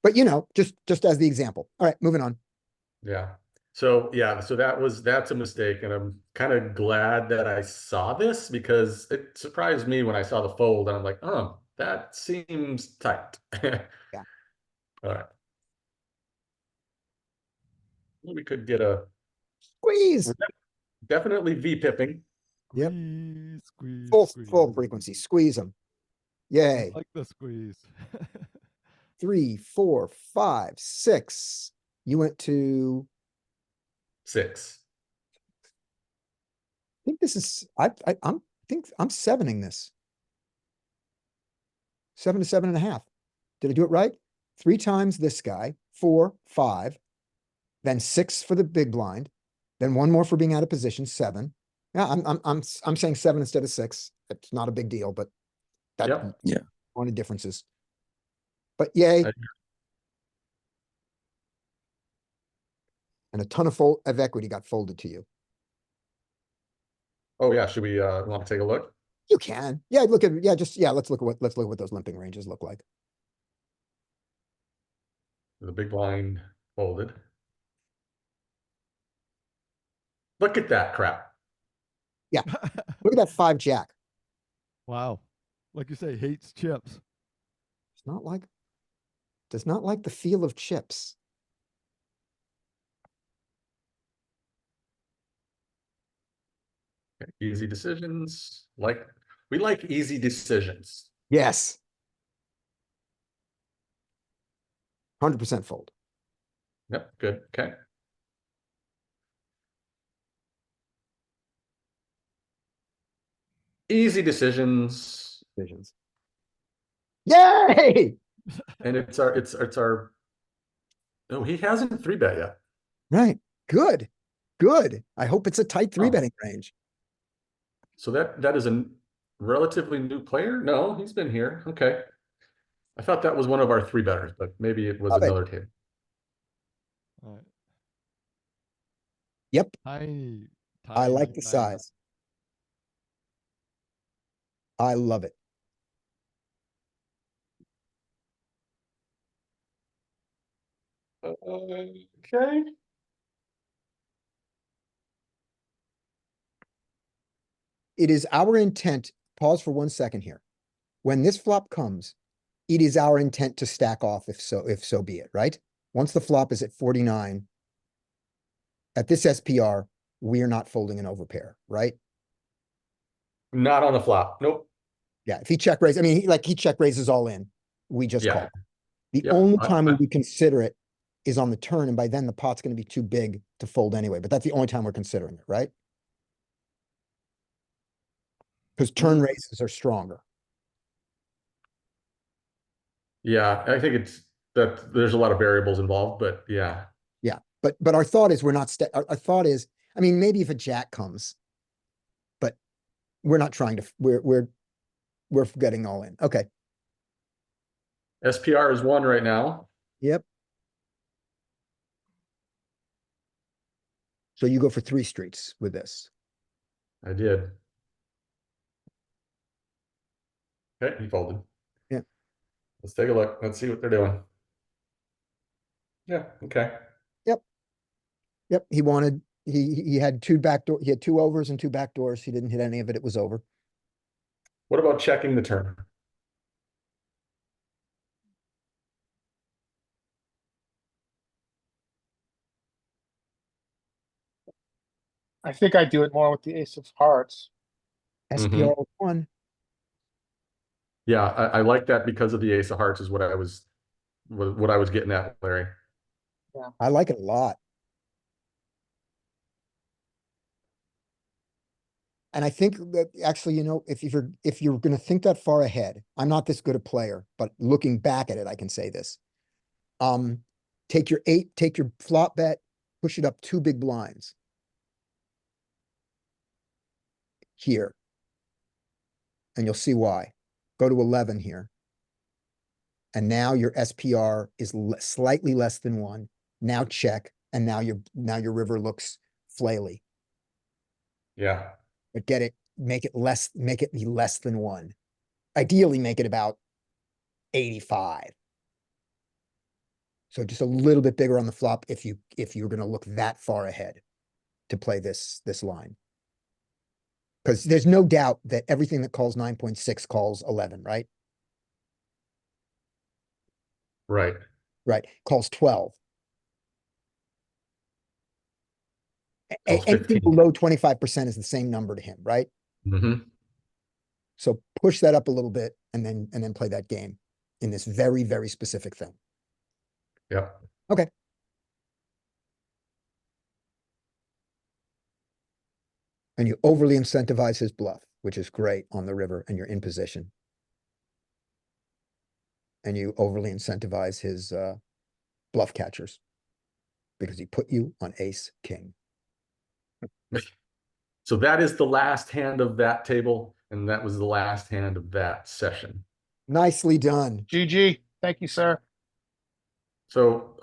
But just as the example. All right, moving on. Yeah. So that's a mistake. And I'm kind of glad that I saw this because it surprised me when I saw the fold and I'm like, oh, that seems tight. Yeah. All right. We could get a Squeeze. definitely V-pipping. Yep. Squeeze, Full squeeze. frequency. Squeeze them. I Yay. like the squeeze. 3, 4, 5, 6. You went to, 6. I think this is, I think I'm 7ing this. 7 to 7.5. Did I do it right? 3 times this guy, 4, 5, then 6 for the big blind, then 1 more for being out of position, 7. Yeah, I'm saying 7 instead of 6. It's not a big deal, but that Yep. Yeah. one of the differences. But yay. And a ton of equity got folded to you. Oh yeah. Should we want to take a look? You can. Yeah, let's look at what those limping ranges look like. The big blind folded. Look at that crap. Look at that 5 jack. Wow. Like you say, hates chips. Does not like the feel of chips. Okay, easy decisions. We like easy decisions. Yes. 100% fold. Yep, good. Okay. Easy decisions. Decisions. Yay! And it's our no, he hasn't 3-bet yet. Right. Good. Good. I hope it's a tight 3-betting range. So that is a relatively new player? No, he's been here. Okay. I thought that was one of our 3-betters, but maybe it was Love it. another table. All right. Yep. Tiny. I like the tiny. size. I love it. Okay. It is our intent, pause for 1 second here. When this flop comes, it is our intent to stack off if so be it, right? Once the flop is at 49, at this SPR, we are not folding an overpair, right? Not on the flop. Nope. Yeah, if he check raises, I mean, he check raises all in, we just Yeah. call. The Yep. only time we would consider it is on the turn, and by then the pot's gonna be too big to fold anyway, but that's the only time we're considering it, right? Because turn raises are stronger. Yeah, I think it's that there's a lot of variables involved, but yeah. Yeah, but our thought is we're not, our thought is, I mean, maybe if a jack comes, but we're not trying to, we're getting all in. Okay, SPR is 1 right now. yep. So you go for 3 streets with this. I did. Okay, he folded. Yeah. Let's take a look. Let's see what they're doing. Yeah, okay. Yep, he wanted, he had 2 backdoor, he had 2 overs and 2 backdoors. He didn't hit any of it. It was over. What about checking the turn? I think I do it more with the ace of hearts. SPR 1. Yeah, I like that because of the ace of hearts is what I was getting at, Larry. I like it a lot. And I think that actually, you know, if you're going to think that far ahead, I'm not this good a player, but looking back at it, I can say this. Take your flop bet, push it up 2 big blinds. Here. And you'll see why. Go to 11 here. And now your SPR is slightly less than 1. Now check, and now your river looks flaily. Yeah. But make it be less than 1. Ideally, make it about 85. So just a little bit bigger on the flop if you're going to look that far ahead to play this line. Because there's no doubt that everything that calls 9.6 calls 11, right? Right. Right. Calls 12. Calls Anything 15. below 25% is the same number to him, right? So push that up a little bit and then play that game in this very, very specific thing. Yeah. Okay. And you overly incentivize his bluff, which is great on the river, and you're in position. And you overly incentivize his bluff catchers because he put you on ace king. So that is the last hand of that table, and that was the last hand of that session. Nicely done. GG. Thank you, sir. So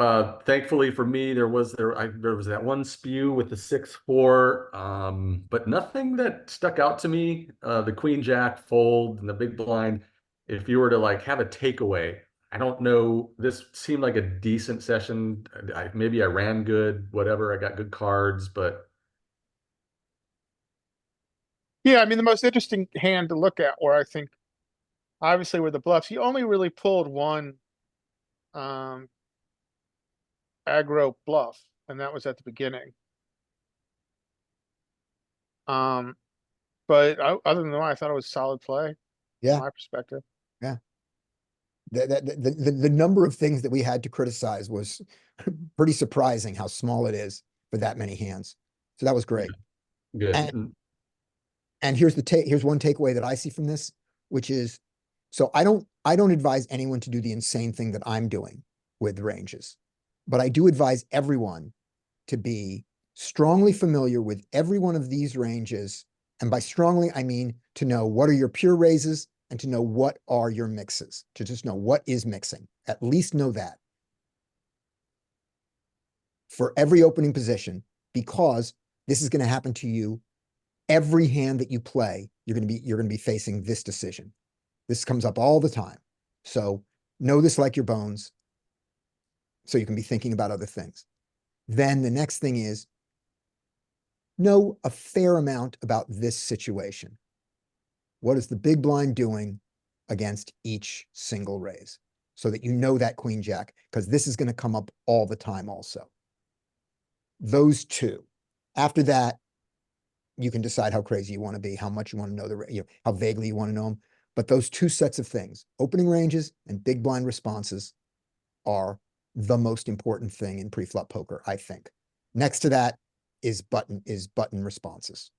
thankfully for me, there was that one spew with the 6-4, but nothing that stuck out to me. The queen jack fold and the big blind. If you were to like have a takeaway, I don't know. This seemed like a decent session. Maybe I ran good, whatever. I got good cards, but Yeah, I mean, the most interesting hand to look at, or I think, obviously, were the bluffs. He only really pulled one aggro bluff, and that was at the beginning. But other than that, I thought it was solid play. Yeah. From my perspective. The number of things that we had to criticize was pretty surprising how small it is for that many hands. So that was great. good. And here's one takeaway that I see from this, which is, so I don't advise anyone to do the insane thing that I'm doing with ranges, but I do advise everyone to be strongly familiar with every one of these ranges. And by strongly, I mean to know what are your pure raises and to know what are your mixes, to just know what is mixing, at least know that for every opening position, because this is going to happen to you. Every hand that you play, you're going to be facing this decision. This comes up all the time. So know this like your bones, so you can be thinking about other things. Then the next thing is know a fair amount about this situation. What is the big blind doing? against each single raise so that you know that queen jack, because this is going to come up all the time also. Those two. After that, you can decide how crazy you want to be, how much you want to know how vaguely you want to know them. But those two sets of things, opening ranges and big blind responses, are the most important thing in pre-flop poker, I think. Next to that is button responses.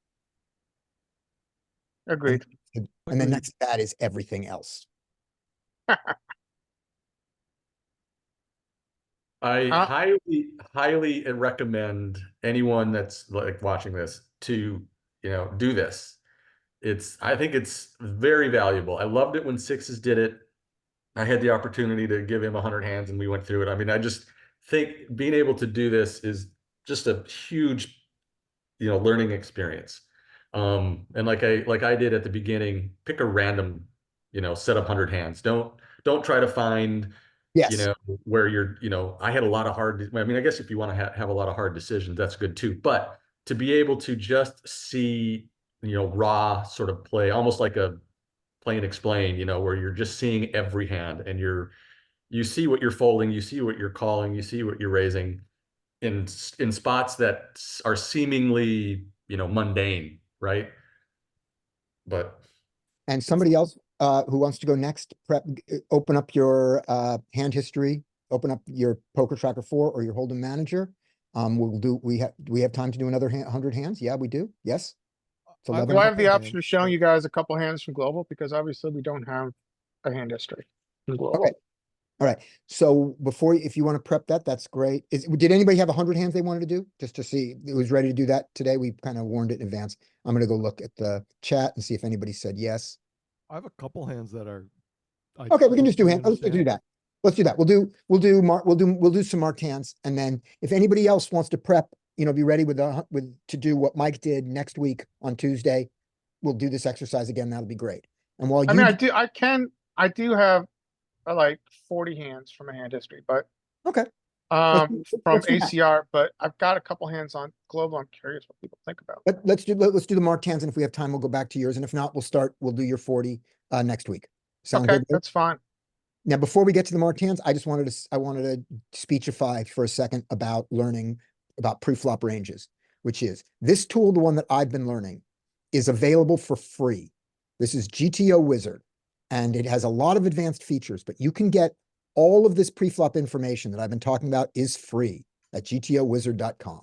Agreed. And then next to that is everything else. I Uh, highly recommend anyone that's like watching this to, do this. I think it's very valuable. I loved it when Sixes did it. I had the opportunity to give him 100 hands and we went through it. I mean, I just think being able to do this is just a huge, learning experience. And like I did at the beginning, pick a random, set up 100 hands. Don't try to find, Yes. where I had a lot of I mean, I guess if you want to have a lot of hard decisions, that's good too. But to be able to just see, raw sort of play, almost like a play and explain, where you're just seeing every hand and you see what you're folding, you see what you're calling, you see what you're raising in spots that are seemingly, mundane, right? But And somebody else who wants to go next, open up your hand history, open up your Poker Tracker 4 or your Hold'em Manager. We have time to do another 100 hands? Yeah, we do. Yes. It's I've 11. Do I have the couple option of hands, showing but- you guys a couple hands from global? Because obviously we don't have a hand history from global. Okay. All right. So if you want to prep that, that's great. Did anybody have 100 hands they wanted to do? Just to see it was ready to do that today. We kind of warned it in advance. I'm going to go look at the chat and see if anybody said yes. I have a couple hands that are. I Okay, we can don't just do fully hand. Let's do understand. that. Let's do that. We'll do some marked hands, and then if anybody else wants to prep, be ready to do what Mike did next week on Tuesday. We'll do this exercise again. That'll be great. And while I you mean, I do have like 40 hands from a hand history, but okay, from let's do that. ACR, but I've got a couple hands on global. I'm curious what people think about. Let's do the marked hands, and if we have time, we'll go back to yours. And if not, we'll do your 40 next week. Sound Okay, good? that's fine. Now, before we get to the marked hands, I wanted to speechify for a second about learning about pre-flop ranges, which is this tool, the one that I've been learning, is available for free. This is GTO Wizard, and it has a lot of advanced features, but you can get all of this pre-flop information that I've been talking about is free at gtowizard.com.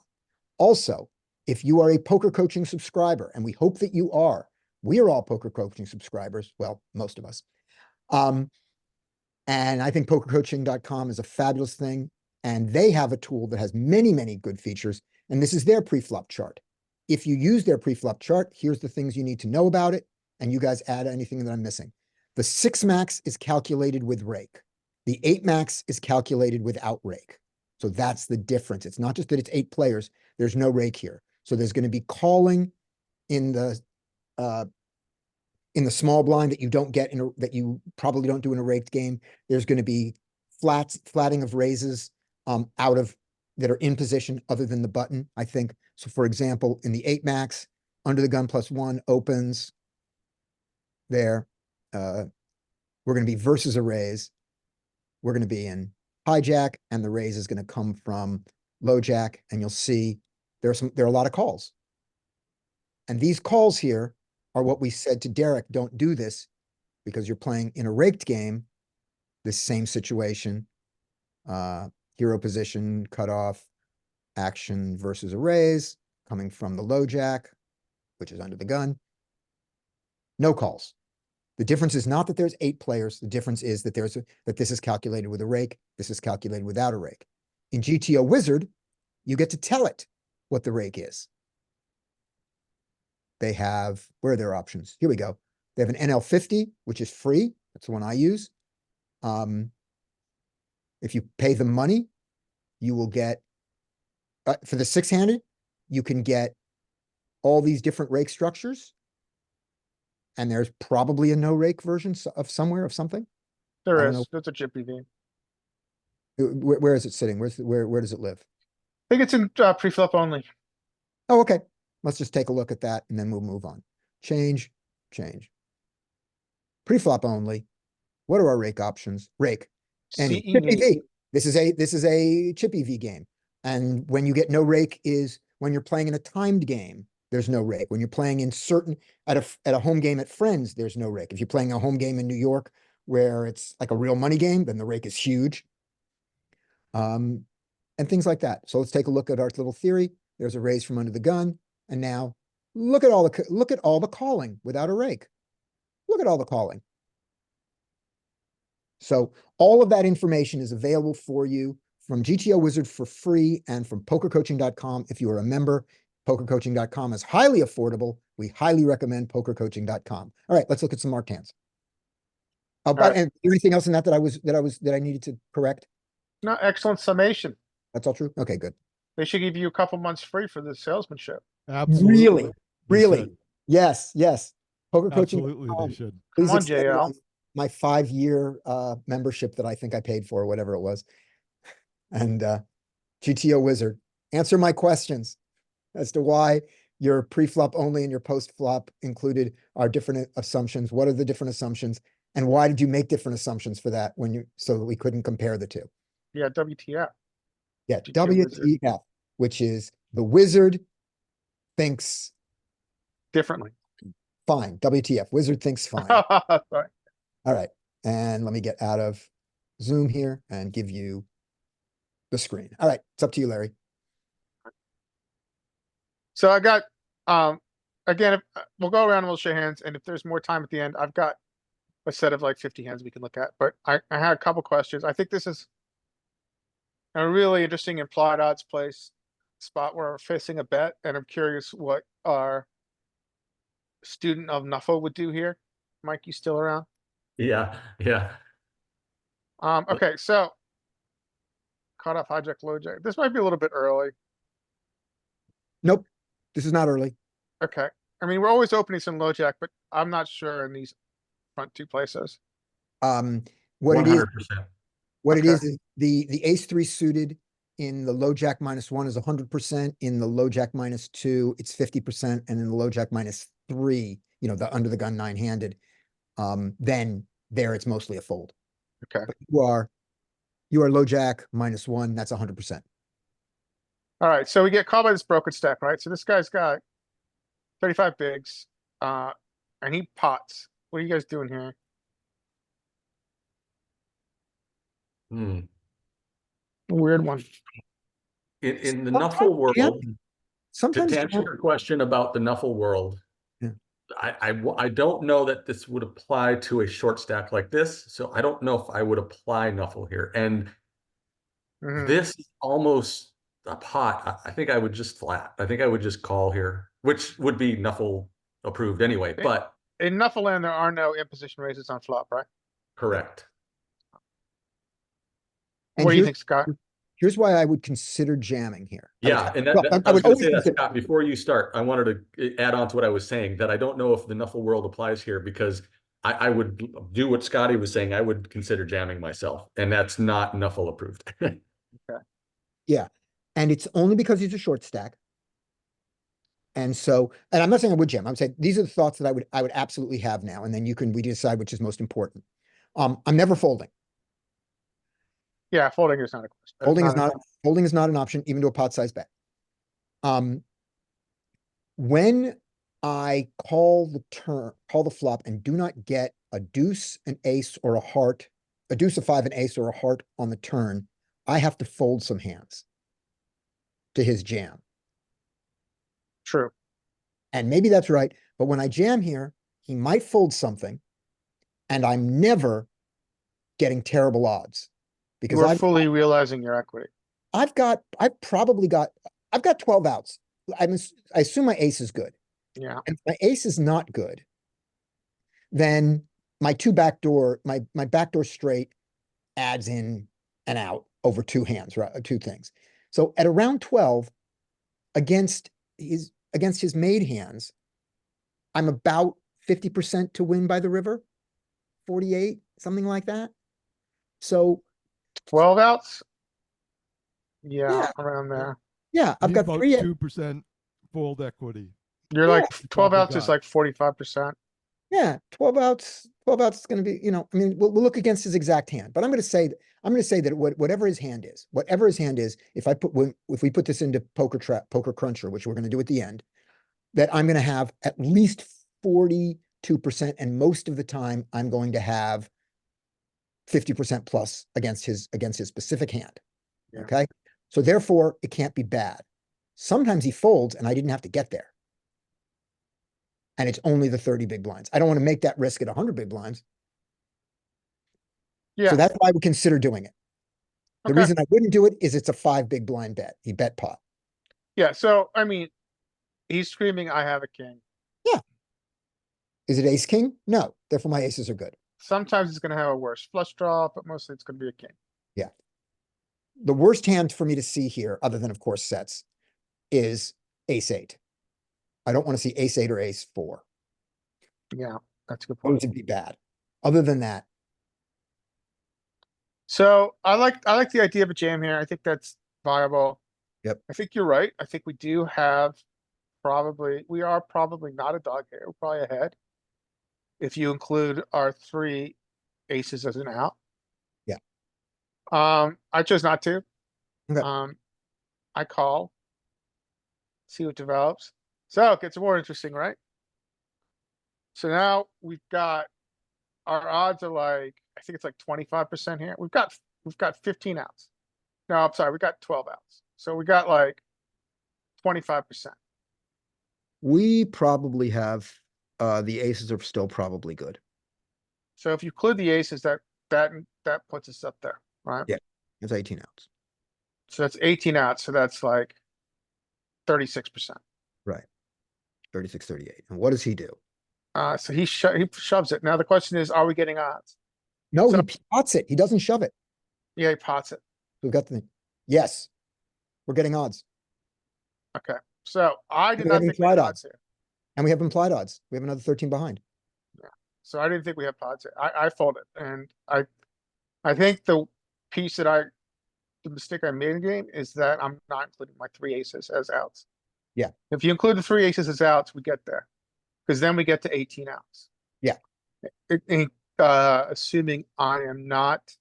Also, if you are a poker coaching subscriber, and we hope that you are, we are all poker coaching subscribers. Well, most of us. And I think pokercoaching.com is a fabulous thing. And they have a tool that has many, many good features. And this is their pre-flop chart. If you use their pre-flop chart, here's the things you need to know about it. And you guys add anything that I'm missing. The 6 max is calculated with rake. The 8 max is calculated without rake. So that's the difference. It's not just that it's 8 players. There's no rake here. So there's going to be calling in the small blind that you don't get that you probably don't do in a raked game. There's going to be flatting of raises that are in position other than the button, I think. So for example, in the 8 max, under the gun +1 opens there. We're going to be versus a raise. We're going to be in hijack, and the raise is going to come from low jack, and you'll see there are a lot of calls. And these calls here are what we said to Derek, don't do this because you're playing in a raked game, this same situation, hero position, cutoff, action versus a raise, coming from the low jack, which is under the gun. No calls. The difference is not that there's 8 players. The difference is that that this is calculated with a rake. This is calculated without a rake. In GTO Wizard, you get to tell it what the rake is. They have, where are their options? Here we go. They have an NL50, which is free. That's the one I use. If you pay them money, you will get, for the 6-handed, you can get all these different rake structures. And there's probably a no rake version of something. I There don't is. know. That's a chippy V. Where is it sitting? Where does it live? I think it's in pre-flop only. Oh, okay. Let's just take a look at that and then we'll move on. Change. Pre-flop only. What are our rake options? Rake. Any CE Chippy neat. V. This is a Chippy V game. And when you get no rake is when you're playing in a timed game, there's no rake. When you're playing in certain at a home game at Friends, there's no rake. If you're playing a home game in New York where it's like a real money game, then the rake is huge. And things like that. So let's take a look at our little theory. There's a raise from under the gun. And now look at all the calling without a rake. Look at all the calling. So all of that information is available for you from GTO Wizard for free and from pokercoaching.com. If you are a member, pokercoaching.com is highly affordable. We highly recommend pokercoaching.com. All right, let's look at some marked hands. But right. and anything else in that that I needed to correct? No, excellent summation. That's all true. Okay, good. They should give you a couple months free for the salesmanship. Absolutely. They Really? should. Yes, yes. Absolutely, Pokercoaching.com. they should. Come Please on, extend JL. my 5-year membership that I think I paid for, whatever it was. And GTO Wizard, answer my questions as to why your pre-flop only and your post-flop included are different assumptions. What are the different assumptions? And why did you make different assumptions for that so that we couldn't compare the two? Yeah, WTF. Yeah, GTO Wizard. WTF, which is the wizard thinks Differently. fine. WTF, wizard thinks fine. Sorry. All right. And let me get out of Zoom here and give you the screen. All right. It's up to you, Larry. So I got, again, we'll go around and we'll shake hands. And if there's more time at the end, I've got a set of like 50 hands we can look at. But I had a couple questions. I think this is a really interesting implied odds place spot where we're facing a bet. And I'm curious what our student of Nuffle would do here. Mike, you still around? Yeah, yeah. Okay, so cut off hijack, low jack. This might be a little bit early. Nope. This is not early. Okay. I mean, we're always opening some low jack, but I'm not sure in these front two places. What it 100%. is the ace three suited in the low jack -1 is 100%. In the low jack -2, it's 50%. And in the low jack -3, the under the gun 9-handed, then there it's mostly a fold. Okay. But you are low jack -1, that's 100%. All right, so we get called by this broken stack, right? So this guy's got 35 bigs, and he pots. What are you guys doing here? Hmm. Weird one. In the Sometimes Nuffle world, to Sometimes answer your question about the Nuffle world, Yeah. I don't know that this would apply to a short stack like this, so I don't know if I would apply Nuffle here. And Mhm. this is almost a pot. I think I would just flat. I think I would just call here, which would be Nuffle approved anyway, but In Nuffleland, there are no imposition raises on flop, right? correct. And What do you here's- think, Scott? Here's why I would consider jamming here. Yeah, and Well, I I was would gonna always say that, consider- Scott, before you start, I wanted to add on to what I was saying, that I don't know if the Nuffle world applies here, because I would do what Scotty was saying. I would consider jamming myself, and that's not Nuffle approved. Yeah. And it's only because he's a short stack. And I'm not saying I would jam. I'm saying these are the thoughts that I would absolutely have now. And then we decide which is most important. I'm never folding. Yeah, folding is not a question. Folding is not an option, even to a pot size bet. When I call the flop and do not get a deuce, an ace, or a heart, a deuce, a 5, an ace, or a heart on the turn, I have to fold some hands to his jam. True. And maybe that's right. But when I jam here, he might fold something, and I'm never getting terrible odds because We're fully realizing your equity. I've got 12 outs. I assume my ace is good. Yeah. And if my ace is not good, then my backdoor straight adds in an out over two hands, right? Two things. So at around 12, against his made hands, I'm about 50% to win by the river, 48, something like that. So 12 outs? Yeah, Yeah. around there. yeah, I've Need got about 3. 2% fold equity. You're Yeah. like 12 Probably outs is got. like 45%. Yeah, 12 outs. 12 outs is going to be, you know, I mean, we'll look against his exact hand, but I'm going to say that whatever his hand is, if we put this into poker cruncher, which we're going to do at the end, that I'm going to have at least 42%, and most of the time I'm going to have 50% plus against his specific hand. Yeah. Okay. So therefore it can't be bad. Sometimes he folds and I didn't have to get there. And it's only the 30 big blinds. I don't want to make that risk at 100 big blinds. Yeah. So that's why we consider doing it. The Okay. reason I wouldn't do it is it's a 5 big blind bet. He bet pot. Yeah. So, I mean, he's screaming, I have a king. Is it ace king? No. Therefore my aces are good. Sometimes he's going to have a worse flush draw, but mostly it's going to be a king. The worst hand for me to see here, other than of course sets, is ace 8. I don't want to see ace 8 or ace 4. Yeah, that's a good point. Those would be bad. Other than that, So I like the idea of a jam here. I think that's viable. Yep. I think you're right. I think we do have we are probably not a dog here. We're probably ahead. If you include our 3 aces as an out. Yeah. I chose not to. Okay. I call. See what develops. So it gets more interesting, right? So now we've got our odds are like, I think it's like 25% here. We've got 15 outs. No, I'm sorry, we got 12 outs. So we got like 25%. we probably have, the aces are still probably good. So if you include the aces, that puts us up there, right? Yeah. It's 18 outs. So that's 18 outs. So that's like 36%. Right. 36, 38. And what does he do? So he shoves it. Now the question is, are we getting odds? No, So- he pots it. He doesn't shove it. Yeah, he pots it. We've got the, yes, we're getting odds. Okay. So I did We not have think we had implied odds here. And we have implied odds. We have another 13 behind. So I didn't think we had pods here. I folded, and I think the mistake I made in the game is that I'm not including my 3 aces as outs. Yeah. If you include the 3 aces as outs, we get there. Because then we get to 18 outs. Yeah. Assuming I am not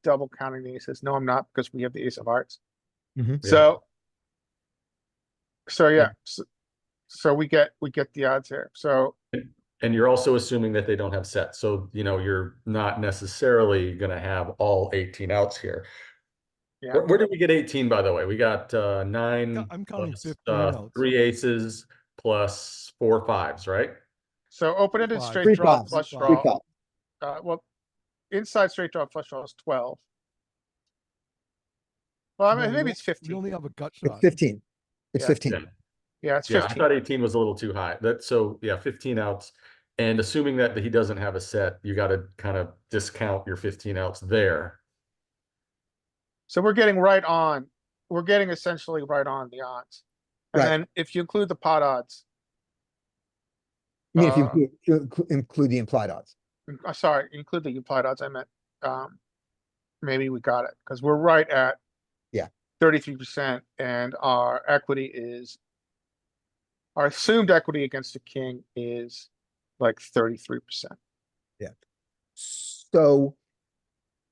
double counting the aces. No, I'm not, because we have the ace of hearts. Mhm. So yeah, so we get the odds here. So And you're also assuming that they don't have sets. So, you know, you're not necessarily gonna have all 18 outs here. yeah, Where did we get 18, by the way? We got 9 I'm counting plus 15 outs. 3 aces plus 4 5s, right? so open-ended Five. straight 3 draw, fives. flush 3 draw. fives. Well, inside straight draw, flush draw is 12. Well, I mean, No, maybe it's we 15. only have a gut It's shot. 15. It's Yeah. 15. Yeah. Yeah, it's Yeah, I 15. thought 18 was a little too high. So yeah, 15 outs. And assuming that he doesn't have a set, you got to kind of discount your 15 outs there. So we're getting right on. We're getting essentially right on the odds. And Right. then if you include the pot odds, I mean, if you include the implied odds. sorry, include the implied odds, I meant, maybe we got it, because we're right at. Yeah. 33%, and our assumed equity against the king is like 33%. So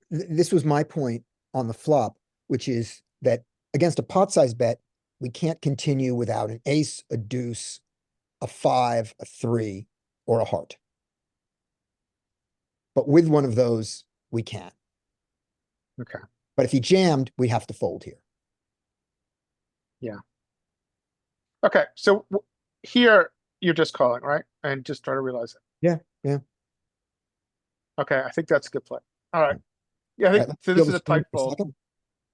this was my point on the flop, which is that against a pot size bet, we can't continue without an ace, a deuce, a 5, a 3, or a heart. But with one of those, we can. Okay. But if he jammed, we have to fold here. Okay, so here you're just calling, right? And just try to realize it. Yeah, yeah. Okay, I think that's a good play. All right. Yeah, I All think right, so. let's This is steal a the screen tight for a fold. second.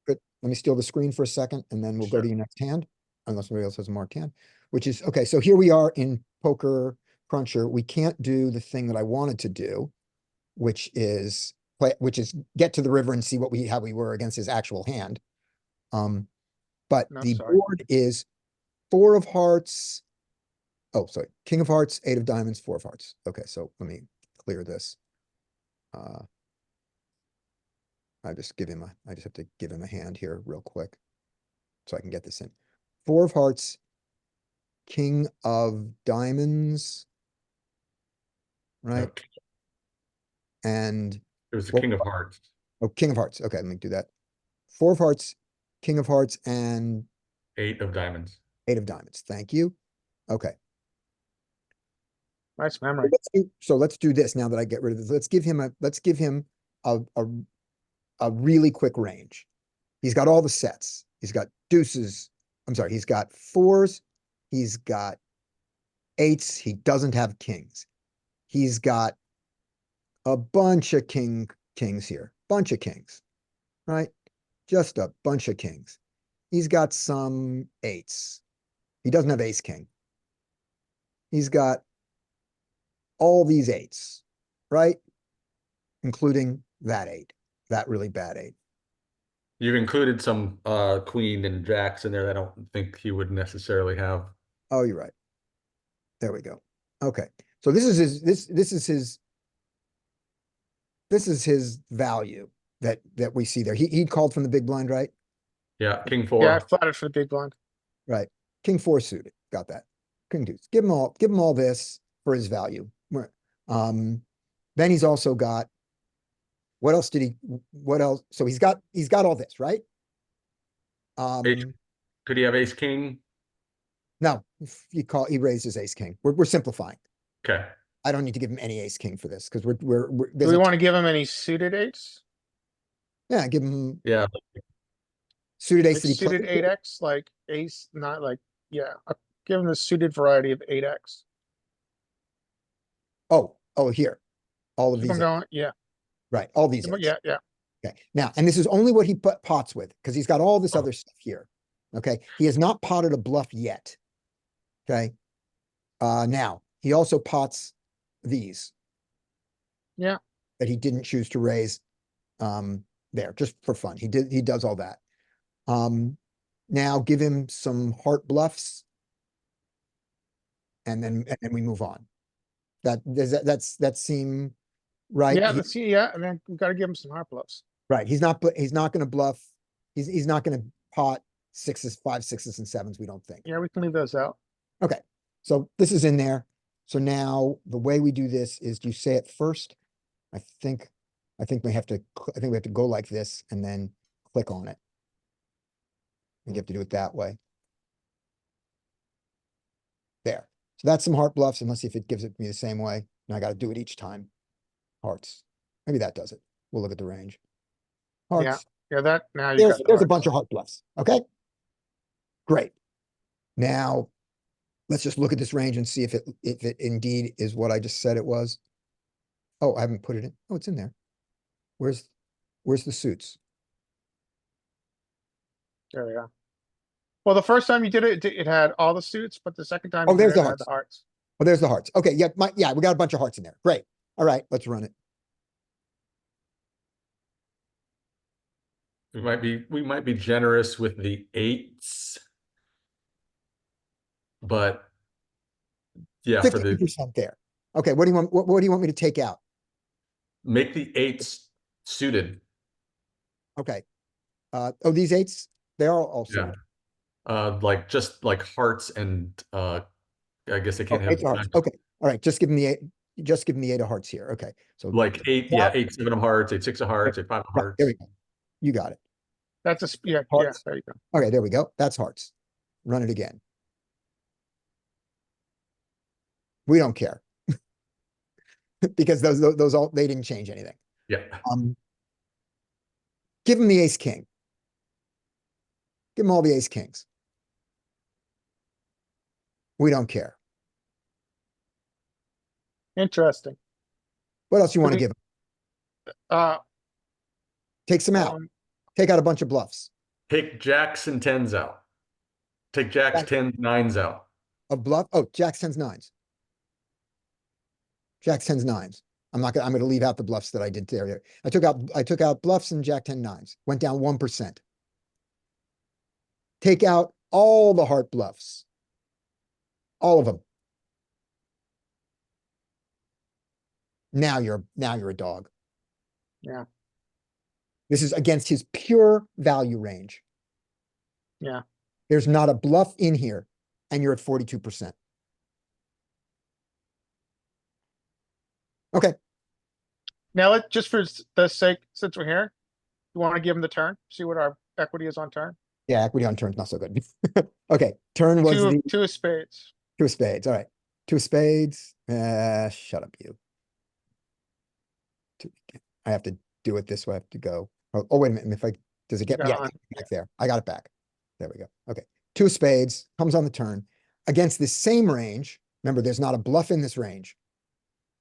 Good. Let me steal the screen for a second, and then we'll go Sure. to your next hand, unless somebody else has a marked hand, which is, okay, so here we are in Poker Cruncher. We can't do the thing that I wanted to do, which is get to the river and see how we were against his actual hand. But No, the sorry. board is 4 of hearts. Oh, sorry, King of hearts, 8 of diamonds, 4 of hearts. Okay, so let me clear this. I just have to give him a hand here real quick so I can get this in. 4 of hearts, King of diamonds, right? Okay. and, It was the Well, king of hearts. oh, king of hearts. Okay, let me do that. 4 of hearts, king of hearts, and 8 of diamonds. 8 of diamonds. Thank you. Okay. Nice memory. So let's do this now that I get rid of this. Let's give him a really quick range. He's got all the sets. He's got deuces. I'm sorry, he's got 4s. He's got 8s. He doesn't have kings. He's got a bunch of kings here. Bunch of kings, right? Just a bunch of kings. He's got some 8s. He doesn't have ace king. He's got all these 8s, right? Including that 8, that really bad 8. You've included some queen and jacks in there that I don't think he would necessarily have. Oh, you're right. There we go. Okay. So this is his value that we see there. He called from the big blind, right? Yeah, king Yeah, I 4. flattered for the big blind. Right. King 4 suited. Got that. King deuce. Give him all this for his value. Then he's also got, what else? So he's got all this, right? Ace- Could he have ace king? No, he raised his ace king. We're simplifying. Okay. I don't need to give him any ace king for this because Do there's we a, want to give him any suited eights? yeah, give him Yeah. suited ace Like that he suited played. 8x, like ace, not like, yeah, give him the suited variety of 8x. Oh, here. All of Keep these. on going, yeah, Right. All these. keep on- eights. yeah. Okay. Now, and this is only what he put pots with because he's got all this other stuff here. Okay. He has not potted a bluff yet. Okay. Now he also pots these. Yeah. That he didn't choose to raise there just for fun. He does all that. Now give him some heart bluffs and then we move on. That seem right? Yeah, let's see, yeah, and then we gotta give him some heart bluffs. Right. He's not gonna bluff. He's not gonna pot 6s, 5s, 6s, and 7s, we don't think. Yeah, we can leave those out. Okay. So this is in there. So now the way we do this is, do you say it first? I think we have to go like this and then click on it. And you have to do it that way. There. So that's some heart bluffs, and let's see if it gives it to me the same way. And I got to do it each time. Hearts. Maybe that does it. We'll look at the range. Hearts. Yeah, that, now you got There's the a bunch of heart bluffs. Okay. Great. Now let's just look at this range and see if it indeed is what I just said it was. Oh, I haven't put it in. Oh, it's in there. Where's the suits? There we go. Well, the first time you did it, it had all the suits, but the second time Oh, you did there's it, the it had hearts. the hearts. Oh, there's the hearts. Okay, yeah, we got a bunch of hearts in there. Great. All right, let's run it. We might be generous with the 8s. But yeah, for the 50% there. Okay, what do you want? What do you want me to take out? make the 8s suited. Okay. Oh, these 8s, they are all Yeah. suited. Like just like hearts and I guess they Oh, can't have 8 of hearts. Okay. All right, just give them the 8. Just give them the 8 of hearts here. Okay. So like 8, now- yeah, 8, 7 of hearts, 8, 6 of hearts, 8, 5 of right, hearts. there we go. You got it. That's yeah, Hearts. there you go. Okay, there we go. That's hearts. Run it again. We don't care. Because those all, they didn't change anything. Yeah. Give him the ace king. Give him all the ace kings. We don't care. Interesting. What else you want to we- give him? Uh, Take some out. Take out a bunch of bluffs. Take jacks and 10s out. Take jacks, Jack- 10s, 9s out. A bluff. Oh, jacks, 10s, 9s. Jacks, 10s, 9s. I'm gonna leave out the bluffs that I did there. I took out bluffs and jack 10 9s. Went down 1%. Take out all the heart bluffs. All of them. Now you're a dog. Yeah. This is against his pure value range. Yeah. There's not a bluff in here, and you're at 42%. Okay. Now just for the sake, since we're here, you want to give him the turn, see what our equity is on turn? Yeah, equity on turn's not so good. Okay, turn was the Two of spades. two of spades. All right. Two of spades. Shut up, you. Two- I have to do it this way. I have to go. Oh, wait a minute. If I, does it get, got yeah, on. back there. I got it back. There we go. Okay. Two of spades comes on the turn against the same range. Remember, there's not a bluff in this range.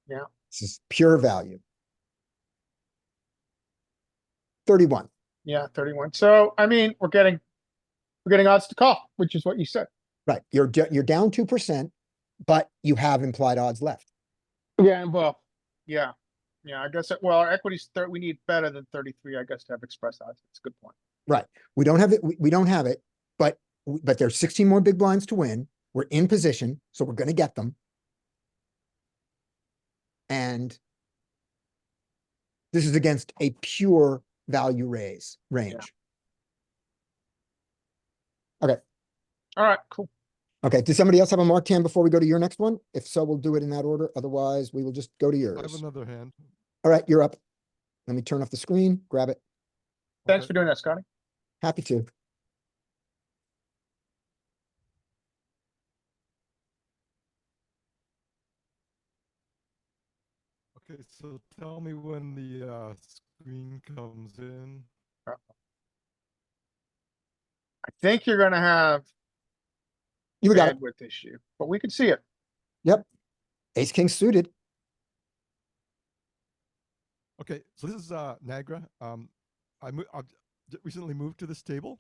Yeah. This is pure value. 31. Yeah, 31. So, I mean, we're getting odds to call, which is what you said. Right. You're down 2%, but you have implied odds left. Yeah, well, yeah. Yeah, I guess, well, our equity's we need better than 33, I guess, to have express odds. That's a good point. Right. We don't have it. We don't have it, but there's 16 more big blinds to win. We're in position, so we're going to get them. And this is against a pure value range. Okay. All right, cool. Okay. Does somebody else have a marked hand before we go to your next one? If so, we'll do it in that order. Otherwise, we will just go to I yours. have another hand. All right, you're up. Let me turn off the screen, grab it. Thanks Okay. for doing that, Scotty. Happy to. Okay, so tell me when the screen comes in. I think you're gonna have You got it. bandwidth issue, but we can see it. Yep. Ace king suited. Okay, so this is Niagara. I've recently moved to this table.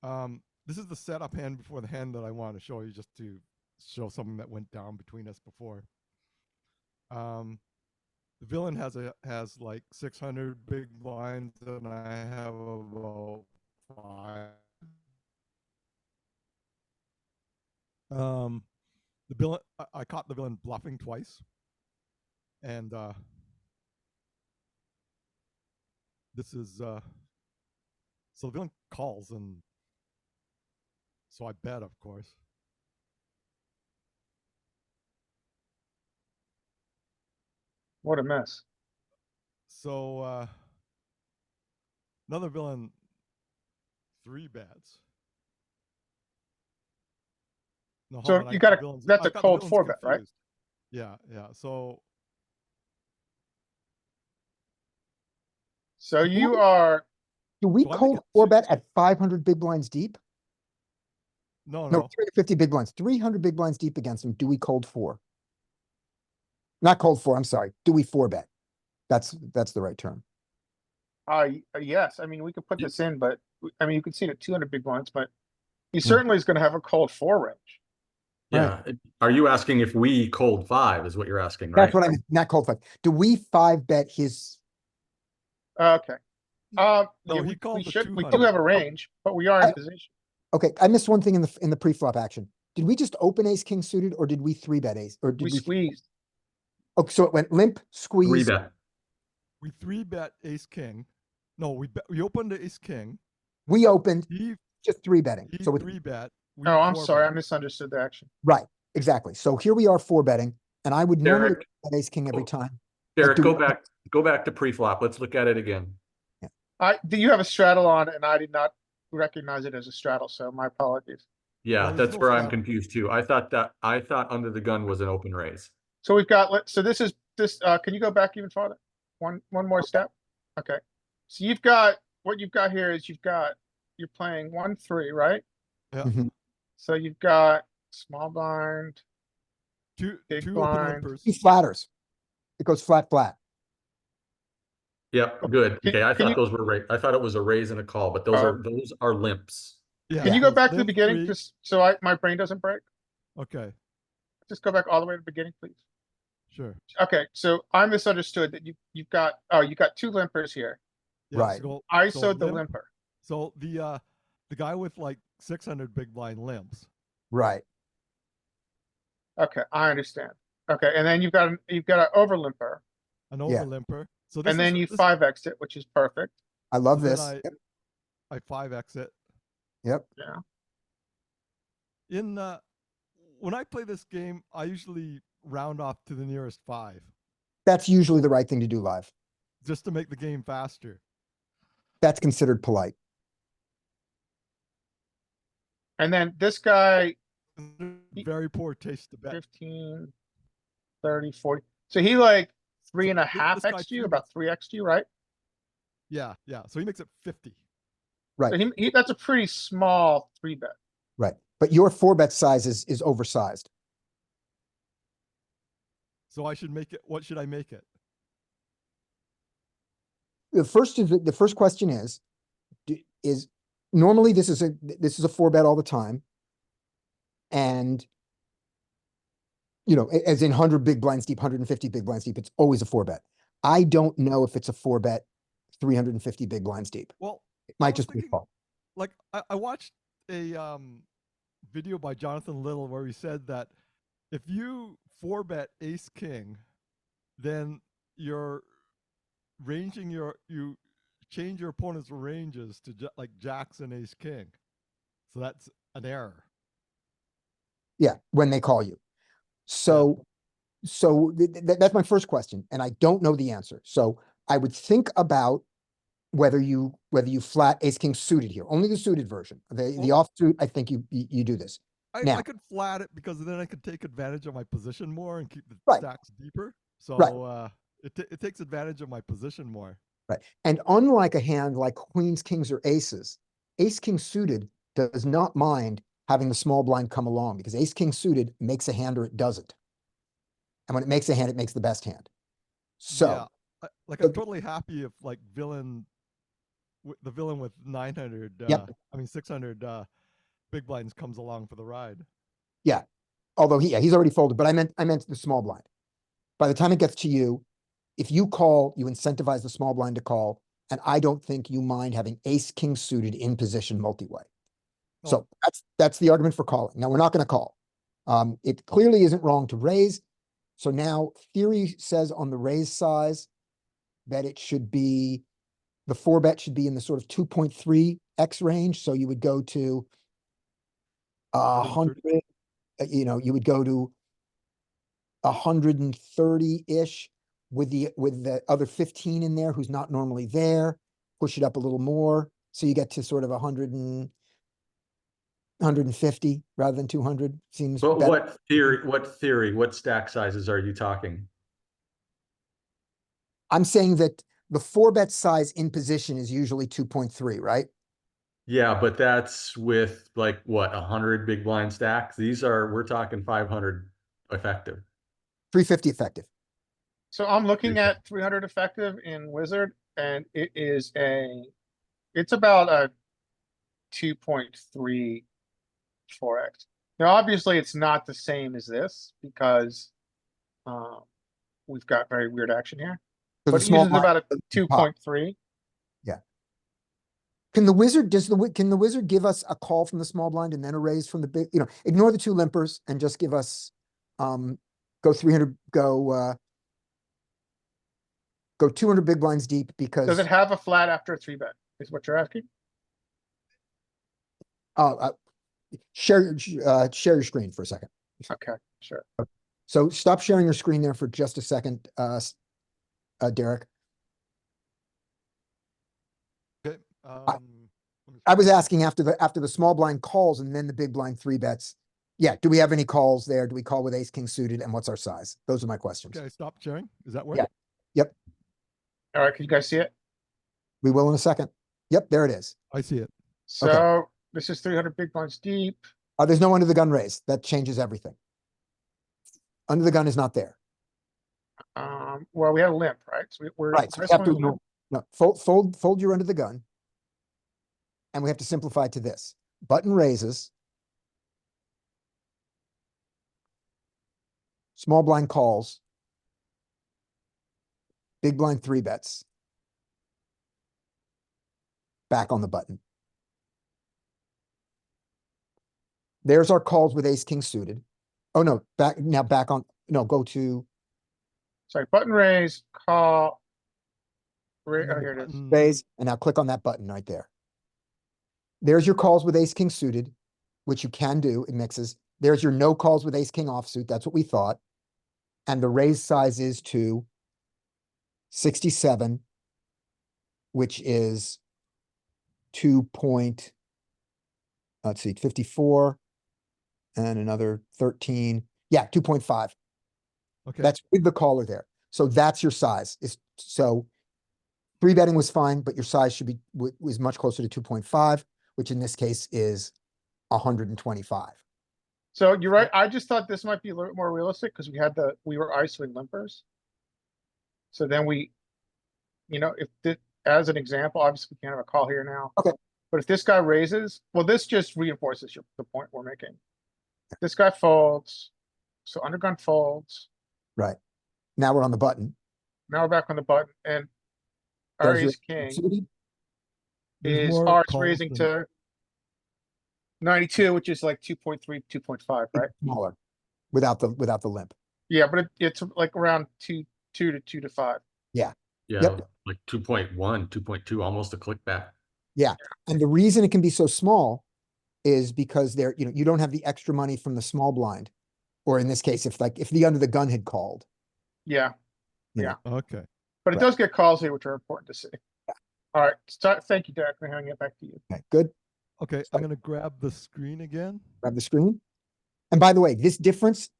This is the setup hand before the hand that I want to show you, just to show something that went down between us before. The villain has like 600 big blinds, and I have about 5. The villain, I caught the villain bluffing twice, and this is so the villain calls, and so I bet, of course. What a mess. So another villain 3 bets. No, So hold on, you I got the a, villain's- that's I a got the cold villain's 4-bet, right? confused. Yeah, yeah. So So you are, Do we So I make cold it four two- bet at 500 big blinds deep? no, No, no. 350 big blinds, 300 big blinds deep against them. Do we cold four? Not cold four, I'm sorry. Do we four bet? That's the right term. yes, I mean, we could put this in, but, I mean, you can see it at 200 big blinds, but he Hmm. certainly is gonna have a cold 4 range. Yeah. Are you asking if we cold 5 is what you're asking, right? That's what I mean, not cold five. Do we five bet his? Okay. No, yeah, he we called the should, we do 200. have a range, but we are in I- position. Okay, I missed one thing in the pre-flop action. Did we just open ace king suited or did we three bet ace? Or We did we? squeezed. Okay, so it went limp, 3 squeeze. bet. We 3-bet ace king. No, we opened the ace king. We opened He just three betting. he So 3-bet. We Oh, I'm sorry, I 4-bet. misunderstood the action. right, exactly. So here we are four betting and I would normally Derek. bet ace king every time. Derek, do- go back to pre-flop. Let's look at it again. Do you have a straddle on and I did not recognize it as a straddle, so my apologies. Yeah, there's that's no where I'm straddle. confused too. I thought under the gun was an open raise. So we've got, so this is, can you go back even farther? One more step? Okay. So you've got, what you've got here is you're playing 1-3, right? Yeah. Mhm. So you've got small blind, Two big open blind. limpers. He flatters. It goes flat, flat. Yep, good. Can- Okay, I can you- thought those were I thought it was a raise and a call, but those are limps. Yeah. Can you it go goes back to the limp beginning, 3. just so my brain doesn't break? Okay, Just go back all the way to the beginning, please. sure. Okay, so I misunderstood that you got two limpers here. Yeah, Right. I so sewed the limp- limper. So the guy with like 600 big blind limps. Right. Okay, I understand. Okay, and then you've got an over limper, An Yeah. over limper. So this and then is, you this- 5x it, which is perfect. I love so then this. Yep. I 5x it. Yep. In when I play this game, I usually round off to the nearest 5. That's usually the right thing to do live. just to make the game faster. That's considered polite. And then this guy, Very poor taste to bet. 15, 30, 40. So he like three So and a this half guy XG, three about bets- 3 XG, right? Yeah, yeah. So he makes it 50. Right. So he that's a pretty small 3-bet. Right. But your 4-bet size is oversized. So I should make it. What should I make it? The first question is, normally this is a 4-bet all the time. And as in 100 big blinds deep, 150 big blinds deep, it's always a 4-bet. I don't know if it's a 4-bet 350 big blinds deep. Well, It I might was just be a thinking, call. like I watched a video by Jonathan Little where he said that if you 4-bet ace king, then you're ranging you change your opponent's ranges to like jacks and ace king. So that's an error. Yeah, when they call you. So that's my first question, and I don't know the answer. So I would think about whether you flat ace king suited here, only the suited version. The Well- offsuit, I think you do this. I Now- could flat it because then I could take advantage of my position more and keep the Right. stacks deeper. So Right. It takes advantage of my position more. Right. And unlike a hand like queens, kings, or aces, ace king suited does not mind having the small blind come along because ace king suited makes a hand or it doesn't. And when it makes a hand, it makes the best hand. So yeah, like I'm totally happy if like the villain with 900, Yep. 600 big blinds comes along for the ride. yeah, although he's already folded, but I meant the small blind. By the time it gets to you, if you call, you incentivize the small blind to call, and I don't think you mind having ace king suited in position multi-way. So that's the argument for calling. Now we're not going to call. It clearly isn't wrong to raise. So now theory says on the raise size that it should be the 4-bet should be in the sort of 2.3x range. So you would go to 100, 130. you would go to 130-ish with the other 15 in there who's not normally there, push it up a little more. So you get to sort of 150 rather than 200 seems But better. what stack sizes are you talking? I'm saying that the 4-bet size in position is usually 2.3, right? Yeah, but that's with like what, 100 big blind stacks? We're talking 500 effective. 350 effective. So I'm looking Okay. at 300 effective in Wizard, and it's about a 2.34x. Now, obviously, it's not the same as this because we've got very weird action here. So But the it small uses blind about a doesn't pop. 2.3. Can the wizard give us a call from the small blind and then a raise from the big, ignore the 2 limpers and just give us, go 300, go 200 big blinds deep because, Does it have a flat after a 3-bet? Is what you're asking? share your screen for a second. Okay, sure. So stop sharing your screen there for just a second, Derek. Okay. I was asking after the small blind calls and then the big blind 3-bets. Yeah, do we have any calls there? Do we call with ace king suited and what's our size? Those are my questions. Okay, stop sharing. Is that work? Yeah. Yep, All right, can you guys see it? we will in a second. Yep, there it is. I see it. So this is 300 big blinds deep. There's no under the gun raise. That changes everything. Under the gun is not there. Well, we had a limp, right? So we're Right. So we this have one's to, limp. no, fold your under the gun. And we have to simplify to this. Button raises. Small blind calls. Big blind 3-bets. Back on the button. There's our calls with ace king suited. Oh no, back on, no, go to Sorry, button raise, call. Oh, And then the here it is. button- raise, and now click on that button right there. There's your calls with ace king suited, which you can do, it mixes. There's your no calls with ace king offsuit, that's what we thought. And the raise size is to 67, which is 2 point, let's see, 54 and another 13. Yeah, 2.5. Okay. That's with the caller there. So that's your size. So three betting was fine, but your size should be was much closer to 2.5, which in this case is 125. So you're right. I just thought this might be a little more realistic because we were ISOing limpers. So then as an example, obviously we can't have a call here now. Okay. But if this guy raises, well, this just reinforces the point we're making. If this guy folds, so undergun folds. Right. Now we're on the button. Now we're back on the button, and our There's your ace king suited. There's is more it's calls raising than- to 92, which is like 2.3, 2.5, right? Smaller without the limp. Yeah, but it's like around 2 to 2 to 5. Yeah, Yep. like 2.1, 2.2, almost a click back. And the reason it can be so small is because you don't have the extra money from the small blind. Or in this case, if the under the gun had called. Yeah, Okay. but it Right. does get calls here, which are important to see. All right, thank you, Derek. I'm handing it back to you. Okay, good. Okay, So- I'm gonna grab the screen again. Grab the screen. And by the way, this difference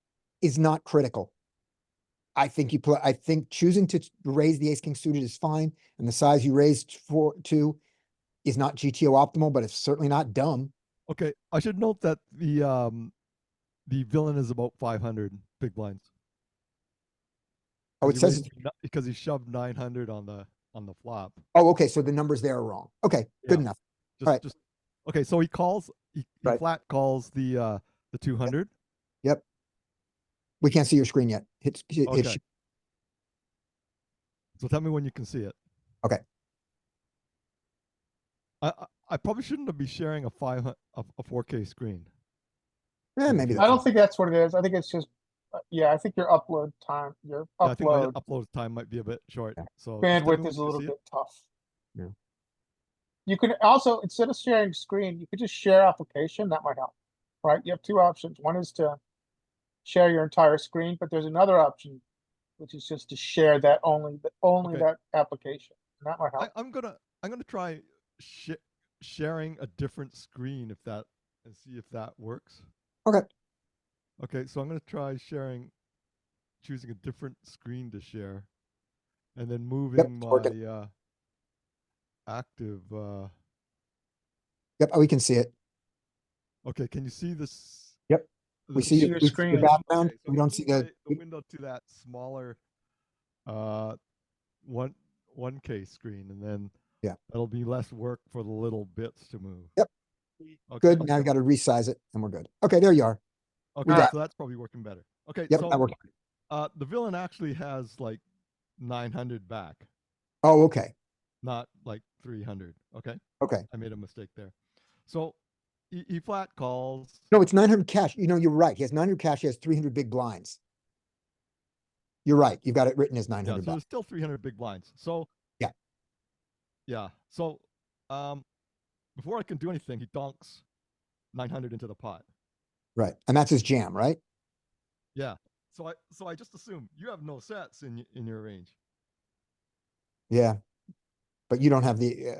is not critical. I think choosing to raise the ace king suited is fine, and the size you raised to is not GTO optimal, but it's certainly not dumb. Okay, I should note that the villain is about 500 big blinds. Oh, it says, Because he shoved 900 on the flop. oh, okay, so the numbers there are wrong. Okay, good Yeah. enough. Just, Right. okay. So he calls. He Right. flat calls the 200. Yep. We can't see your screen yet. Okay. So tell me when you can see it. Okay. I probably shouldn't be sharing a 4K screen. Maybe I don't think that's what it is. I think it's just, I think your upload time, your Yeah, I think my upload upload time might be a bit short. Yeah. So just tell me bandwidth when is a you little see it. bit tough. Yeah. You can also, instead of sharing screen, you could just share application. That might help, right? You have two options. One is to share your entire screen, but there's another option, which is just to share that only Okay. that application. And that might help. I'm gonna try sharing a different screen and see if that works. Okay. Okay, so I'm gonna try choosing a different screen to share, and then moving it's my working. active. Yep, we can see it. Okay, can you see this? Yep. the We see see your your we see screen. your background. Okay, so We don't see the window to that smaller 1K screen, and then Yeah. that'll be less work for the little bits to move. Yep. Okay. Good. Now we got to resize it and we're good. Okay, there you are. Okay, got so that's probably working better. Okay, Yep, so that worked. the villain actually has like 900 back, Oh, okay. not like 300. Okay, Okay. I made a mistake there. So he flat calls. No, it's 900 cash. You're right. He has 900 cash. He has 300 big blinds. You're right. You've got it written as Yeah, 900 so bucks. there's still 300 big blinds. So Yeah. yeah. So before I can do anything, he donks 900 into the pot. Right. And that's his jam, right? Yeah. So I just assume you have no sets in your range. Yeah. But you don't have the,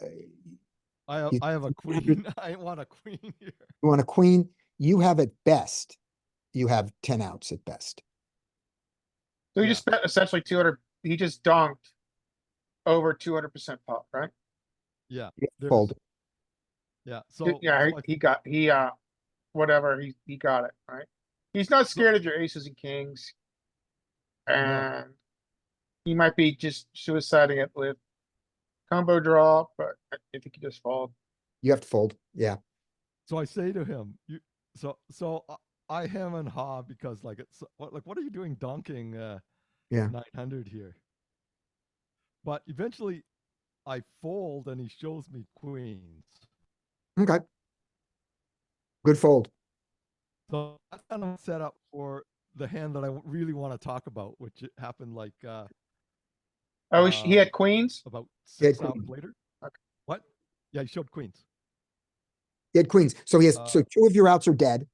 I have a queen. I want a queen here. you want a queen. You have at best, you have 10 outs at best. So you Yeah. just spent essentially 200, he just donked over 200% pop, right? Yeah. Fold. Yeah. So Yeah, so whatever, he got it, right? He's not scared of your aces and kings. And he might be just suiciding it with combo draw, but I think he just fold. You have to fold. Yeah. So I say to him, I hem and haw because like what are you doing donking Yeah. 900 here? But eventually I fold and he shows me queens. Okay. Good fold. So that's kind of set up for the hand that I really want to talk about, which it happened like Oh, he had queens? about He had 6 hours queens. later. Okay. What? Yeah, he showed queens. He had queens. So he has, so 2 of your outs are dead.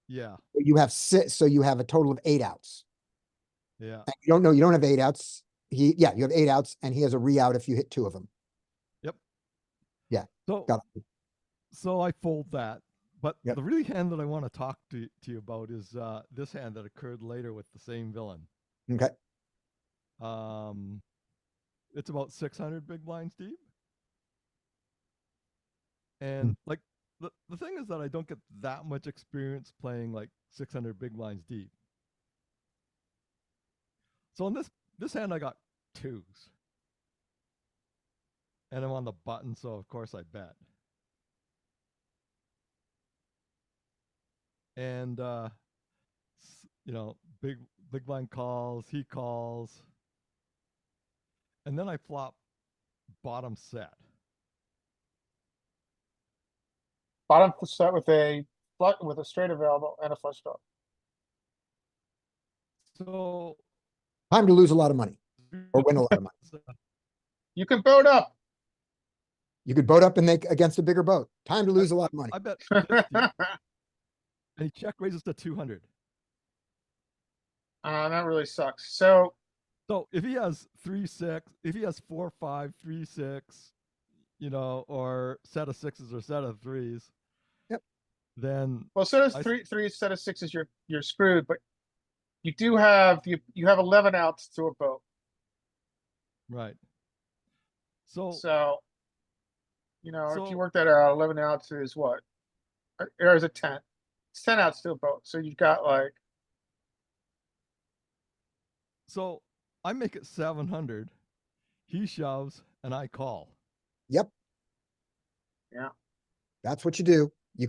Yeah, You have 6. So you have a total of 8 outs. yeah. And you don't have 8 outs. Yeah, you have 8 outs and he has a re-out if you hit 2 of them. Yep. Yeah, So got it. so I fold that. But Yep. the really hand that I want to talk to you about is this hand that occurred later with the same villain. Okay. It's about 600 big blinds deep. And like the thing is that I don't get that much experience playing like 600 big blinds deep. So in this hand I got 2s. And I'm on the button, so of course I bet. And you know, big blind calls, he calls. And then I flop bottom set. Bottom set with a straight available and a flush draw. So Time to lose a lot of money or win a lot of money. You can boat up. You could boat up and make against a bigger boat. Time to lose a lot of money. I bet 50, and he check raises to 200. That really sucks. So So if he has 3-6, if he has 4-5, 3-6, you know, or set of 6s or set of 3s, Yep. Then well, set of three set of 6s, you're screwed, but you do have you have 11 outs to a boat. right. So So, you know, if you So- work that out, 11 outs is what? Or is it 10? It's 10 outs to a boat. So you've got like, so I make it 700. He shoves and I call. Yep. Yeah. That's what you do. You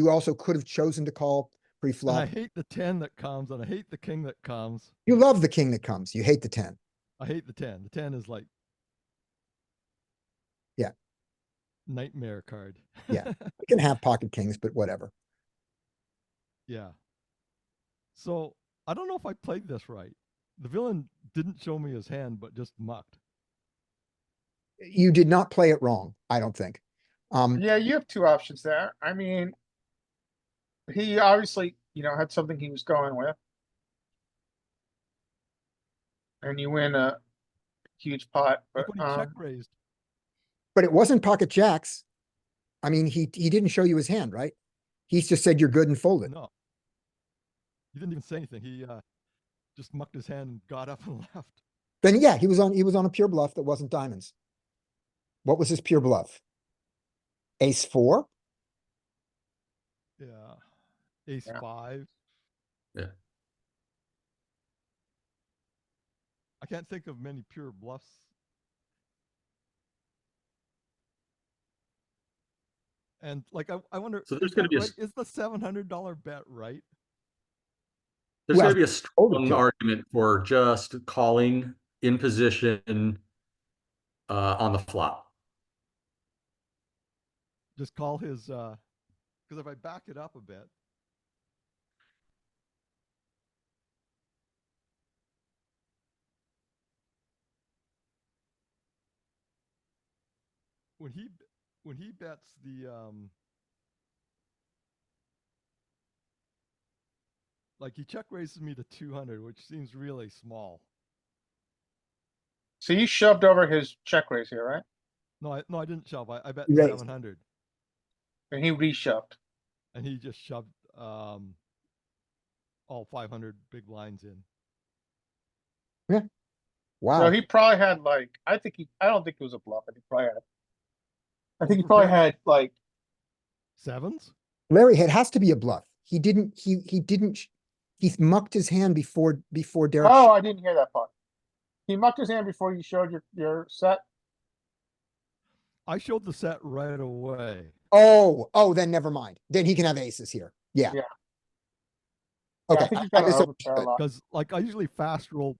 also could have chosen to call And pre-flop. I hate the 10 that comes, and I hate the king that comes. You love the king that comes. You hate the 10. I hate the 10. The 10 is like Yeah. Nightmare card. Yeah. You can have pocket kings, but whatever. Yeah. So I don't know if I played this right. The villain didn't show me his hand, but just mucked. You did not play it wrong, I don't think. yeah, you have two options there. I mean, he obviously, you know, had something he was going with. And you win a huge pot, but Like when he check raised. but it wasn't pocket jacks. I mean, he didn't show you his hand, right? He's just said you're good and folded. No. He didn't even say anything. He just mucked his hand and got up and left. Then yeah, he was on a pure bluff that wasn't diamonds. What was his pure bluff? Ace 4? Yeah. Ace Yeah. 5. Yeah. I can't think of many pure bluffs. And like I wonder, So there's is gonna that be a right? Is the $700 bet right? There's Well, gonna be a strong overkill. argument for just calling in position on the flop. Just call his because if I back it up a bit, when he bets the like he check raises me to 200, which seems really small. so you shoved over his check raise here, right? No, I didn't shove. I bet You raised. 700, And he reshoved. and he just shoved all 500 big blinds in. Wow. So he probably had like, I don't think it was a bluff. I think he probably had like, Sevens? Larry, it has to be a bluff. He mucked his hand before Derek. oh, I didn't hear that part. He mucked his hand before you showed your set. I showed the set right away. Oh, then never mind. Then he can have aces here. Yeah. Yeah. Okay. I think you've I got to misunderstood. overpair a lot. Because like I usually fast roll.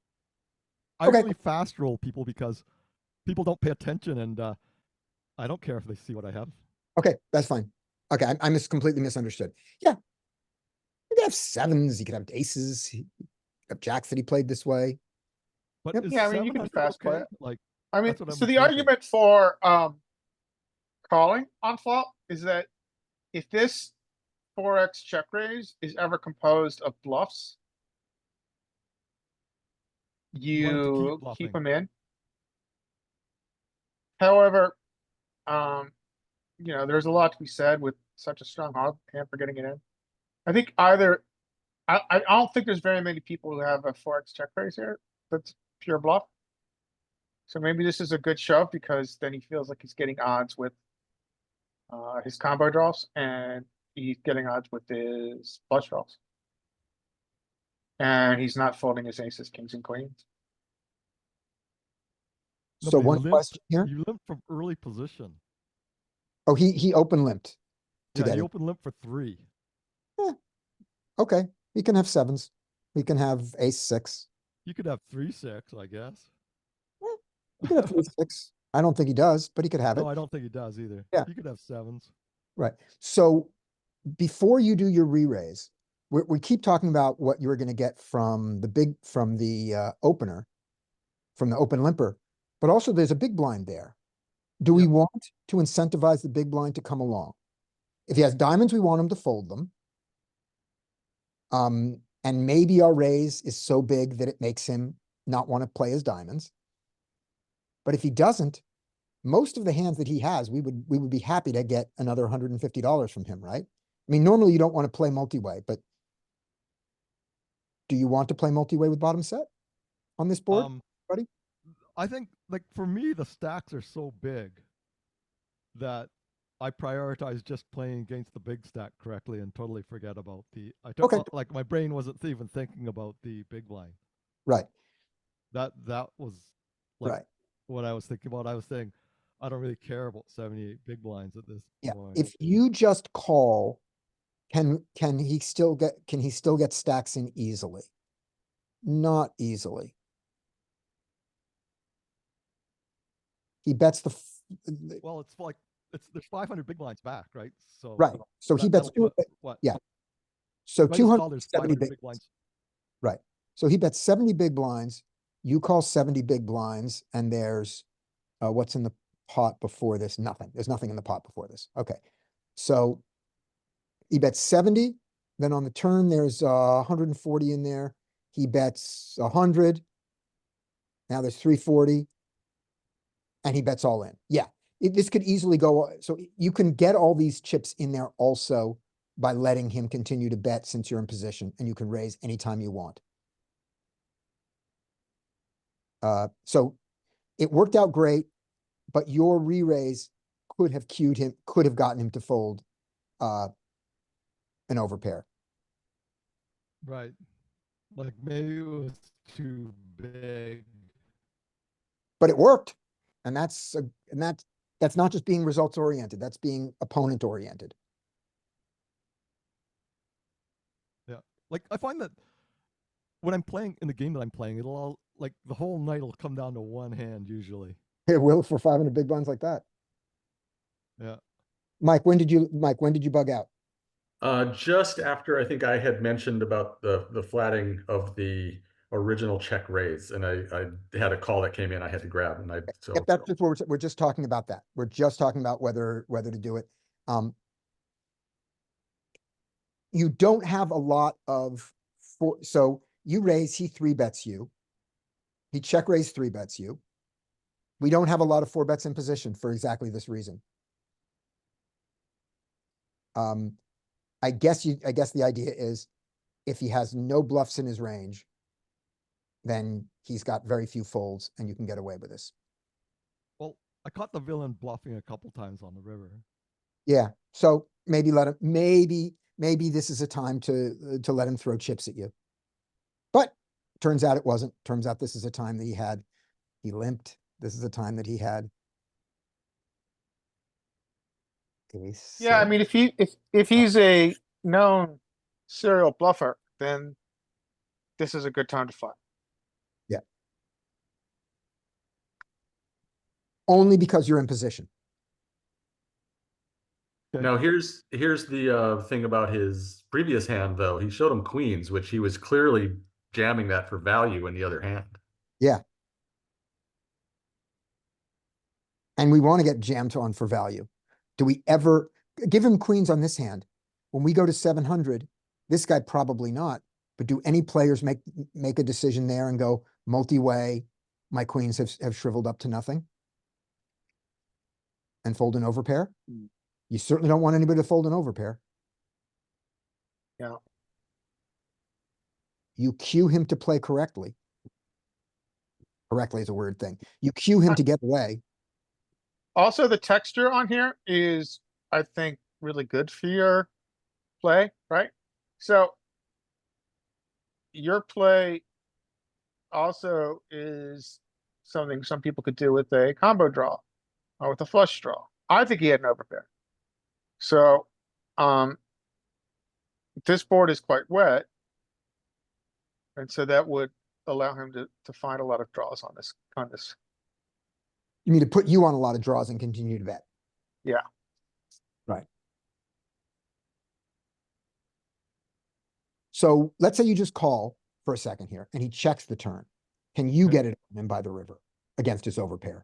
I Okay. usually fast roll people because people don't pay attention, and I don't care if they see what I have. Okay, that's fine. Okay, I completely misunderstood. Yeah. You could have sevens, you could have aces, you could have jacks that he played this way. But Yep. is Yeah, I mean, you can 700 fast play okay? it. Like I mean, That's what so I'm the thinking. argument for calling on flop is that if this 4x check raise is ever composed of bluffs, You want him to keep you keep bluffing. him in. However, there's a lot to be said with such a strong hand for getting it in. I think either, I don't think there's very many people who have a 4x check raise here. That's pure bluff. So maybe this is a good shove because then he feels like he's getting odds with his combo draws and he's getting odds with his flush draws. And he's not folding his aces, kings, and queens. No, So but he one limped- question here. You limped from early position. Oh, he open limped to Yeah, get he it. open limp for 3. Okay, he can have sevens. He can have ace six. You could have 3-6, I guess. He can have three six. I don't think he does, but he could have it. No, I don't think he does either. Yeah. You could have 7s. Right. So before you do your re-raise, we keep talking about what you're going to get from the opener, from the open limper, but also there's a big blind there. Do we Yep. want to incentivize the big blind to come along? If he has diamonds, we want him to fold them. And maybe our raise is so big that it makes him not want to play his diamonds. But if he doesn't, most of the hands that he has, we would be happy to get another $150 from him, right? I mean, normally you don't want to play multi-way, but do you want to play multi-way with bottom set on this board, buddy? I think, like, for me, the stacks are so big that I prioritize just playing against the big stack correctly and totally forget about Okay. Like, my brain wasn't even thinking about the big blind. Right, That was like right. what I was thinking about. I was saying, I don't really care about 78 big blinds at this Yeah, point. if you just call, can he still get stacks in easily? Not easily. He bets Well, it's like there's 500 big blinds back, right? So right. So he bets that'll two. put what? Yeah. So If I just call, 270 there's 500 big. big blinds. Right. So he bets 70 big blinds. You call 70 big blinds, and there's what's in the pot before this? Nothing. There's nothing in the pot before this. Okay. So he bets 70. Then on the turn, there's 140 in there. He bets 100. Now there's 340. And he bets all in. Yeah. This could easily go. So you can get all these chips in there also by letting him continue to bet since you're in position, and you can raise anytime you want. So it worked out great, but your re-raise could have cued him, could have gotten him to fold an overpair. Right. Like, maybe it was too big. But it worked. And that's not just being results oriented, that's being opponent oriented. Yeah. Like, I find that when I'm playing in the game that I'm playing, it'll all, like, the whole night will come down to one hand usually. It will for 500 big blinds like that. Yeah. Mike, when did you bug out? Just after I think I had mentioned about the flatting of the original check raise, and I had a call that came in I had to grab, and If that's just what we're just talking about that. We're just talking about whether to do it. You don't have a lot of so you raise, he 3-bets you. He check raise 3-bets you. We don't have a lot of 4-bets in position for exactly this reason. I guess the idea is if he has no bluffs in his range, then he's got very few folds and you can get away with this. Well, I caught the villain bluffing a couple times on the river. Yeah. So maybe let him, maybe this is a time to let him throw chips at you. But turns out it wasn't. Turns out this is a time that he limped. This is a time that he had. Yeah, I mean, if he's a known serial bluffer, then this is a good time to flat. Yeah. Only because you're in position. Okay. Now here's the thing about his previous hand, though. He showed him queens, which he was clearly jamming that for value in the other hand. Yeah. And we want to get jammed on for value. Do we ever give him queens on this hand? When we go to 700, this guy probably not, but do any players make a decision there and go, multi-way, my queens have shriveled up to nothing and fold an overpair. You certainly don't want anybody to fold an overpair. Yeah. You cue him to play correctly. Correctly is a weird thing. You cue him to get away. Also, the texture on here is, I think, really good for your play, right? So your play also is something some people could do with a combo draw or with a flush draw. I think he had an overpair. So, this board is quite wet. And so that would allow him to find a lot of draws on this. You mean to put you on a lot of draws and continue to bet? Yeah. Right. So let's say you just call for a second here and he checks the turn. Can you get it on him by the river against his overpair?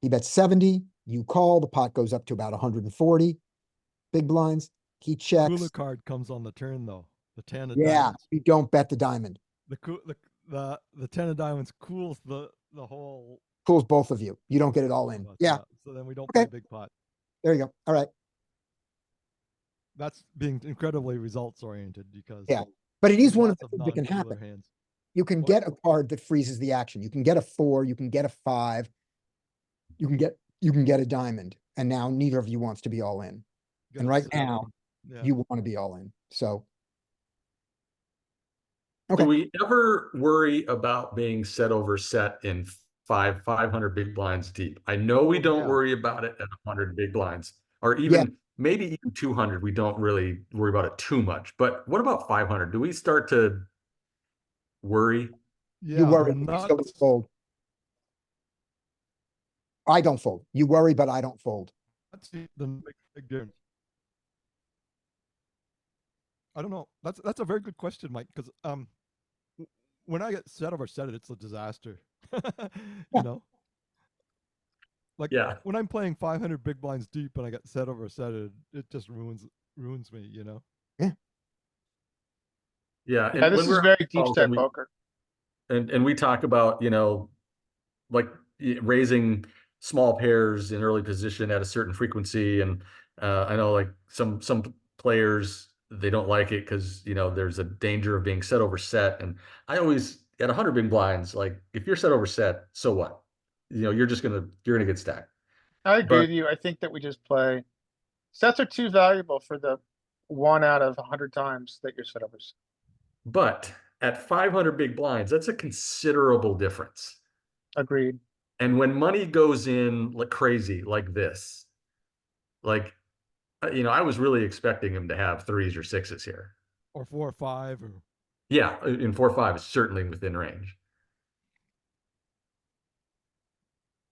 He bets 70, you call, the pot goes up to about 140 big blinds. He checks. Cooler card comes on the turn though. The 10 of Yeah, diamonds. you don't bet the diamond. The 10 of diamonds cools the whole. Cools both of you. You don't get it all in. Yeah. So then we don't Okay. play big pot. There you go. All right. That's being incredibly results oriented because Yeah. But it is one of lots the things that can non-cooler happen. hands. You can What? get a card that freezes the action. You can get a 4, you can get a 5, you can get a diamond, and now neither of you wants to be all in. Get And a right 7. now, Yeah. you want to be all in. So Do okay. we ever worry about being set over set in 500 big blinds deep? I know we Oh, don't yeah. worry about it at 100 big blinds, or even maybe even 200. We don't really worry about it too much. But what about 500? Do we start to worry? Yeah, You worry, they're but you not. still don't fold. I don't fold. You worry, but I don't fold. That's the big difference. I don't know. That's a very good question, Mike. Because when I get set over set, it's a disaster. Yeah. You know, like Yeah. when I'm playing 500 big blinds deep and I get set over set, it just ruins me. You know. Yeah. Yeah, And this when is we're very deep calls, stack poker. and we talk about, like raising small pairs in early position at a certain frequency. And I know like some players, they don't like it because, there's a danger of being set over set. And I always, at 100 big blinds, like if you're set over set, so what? You're gonna get stacked. I agree But with you. I think that we just play. Sets are too valuable for the 1 out of 100 times that you're set over. but at 500 big blinds, that's a considerable difference. Agreed. And when money goes in like crazy like this, like, I was really expecting him to have 3s or 6s here. Or 4 or 5 or. Yeah, in 4-5 is certainly within range.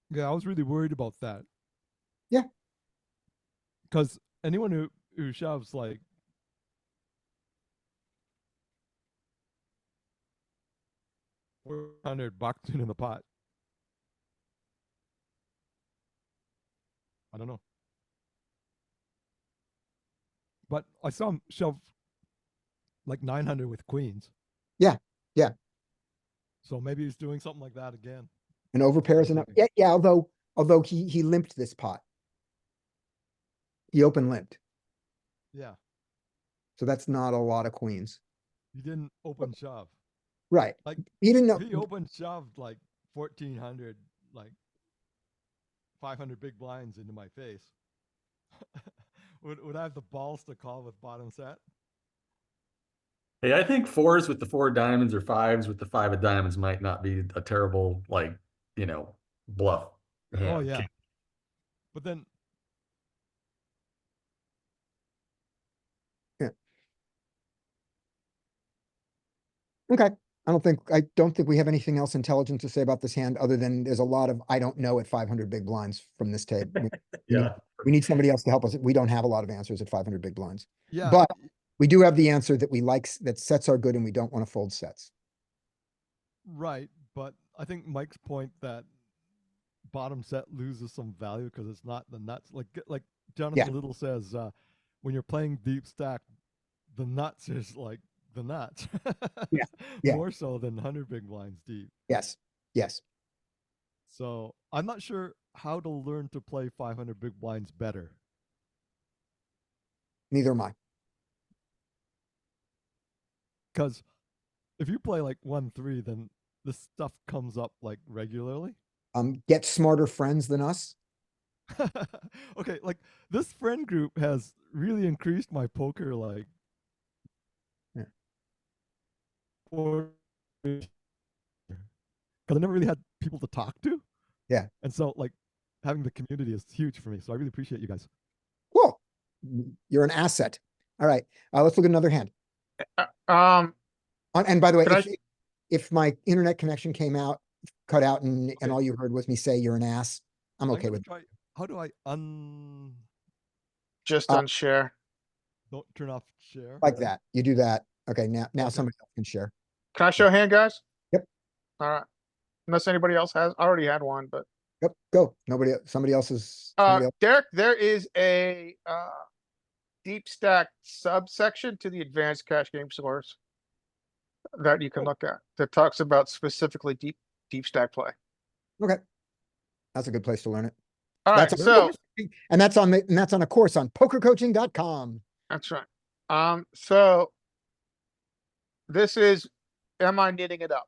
Yeah, I was really worried about that. Yeah. Because anyone who shoves like $400 in the pot. I don't know. But I saw him shove like 900 with queens. Yeah. Yeah. So maybe he's doing something like that again. And overpairs enough. Yeah, yeah, although he limped this pot. He open limped. Yeah. So that's not a lot of queens. He didn't open shove. Right. Like He didn't know. if he open shoved like 1400, like 500 big blinds into my face. Would I have the balls to call with bottom set? Hey, I think 4s with the 4 diamonds or 5s with the 5 of diamonds might not be a terrible, like, bluff. Oh yeah. But then Okay. I don't think we have anything else intelligent to say about this hand other than there's a lot of I don't know at 500 big blinds from this tape. Yeah. We need somebody else to help us. We don't have a lot of answers at 500 big blinds. yeah. But we do have the answer that we like, that sets are good and we don't want to fold sets. Right, but I think Mike's point that bottom set loses some value because it's not the nuts. Like Jonathan Little says, when you're playing deep stack, the nuts is like than that. Yeah, yeah. More so than 100 big blinds deep. Yes, yes. So I'm not sure how to learn to play 500 big blinds better. Neither am I. Because if you play like 1-3, then this stuff comes up like regularly. Get smarter friends than us. Okay, like this friend group has really increased my poker like. Yeah. Or because I never really had people to talk to. Yeah. And so like having the community is huge for me. So I really appreciate you guys. Cool. You're an asset. All right. Let's look at another hand. And by the way, Could if my internet connection cut out and all you heard was me say you're an ass, I'm okay gonna with it. try. How do I just Uh, unshare. don't turn off share? Like that. You do that. Okay, now Okay. somebody else can share. Can I show a hand, guys? Yep. All right. Unless anybody else has, I already had one, but Yep, go. Somebody else. Derek, there is a deep stack subsection to the advanced cash game source that you can look at that talks about specifically deep stack play. Okay. That's a good place to learn it. All right, That's so and that's on a course on pokercoaching.com. that's right. So this is, am I knitting it up?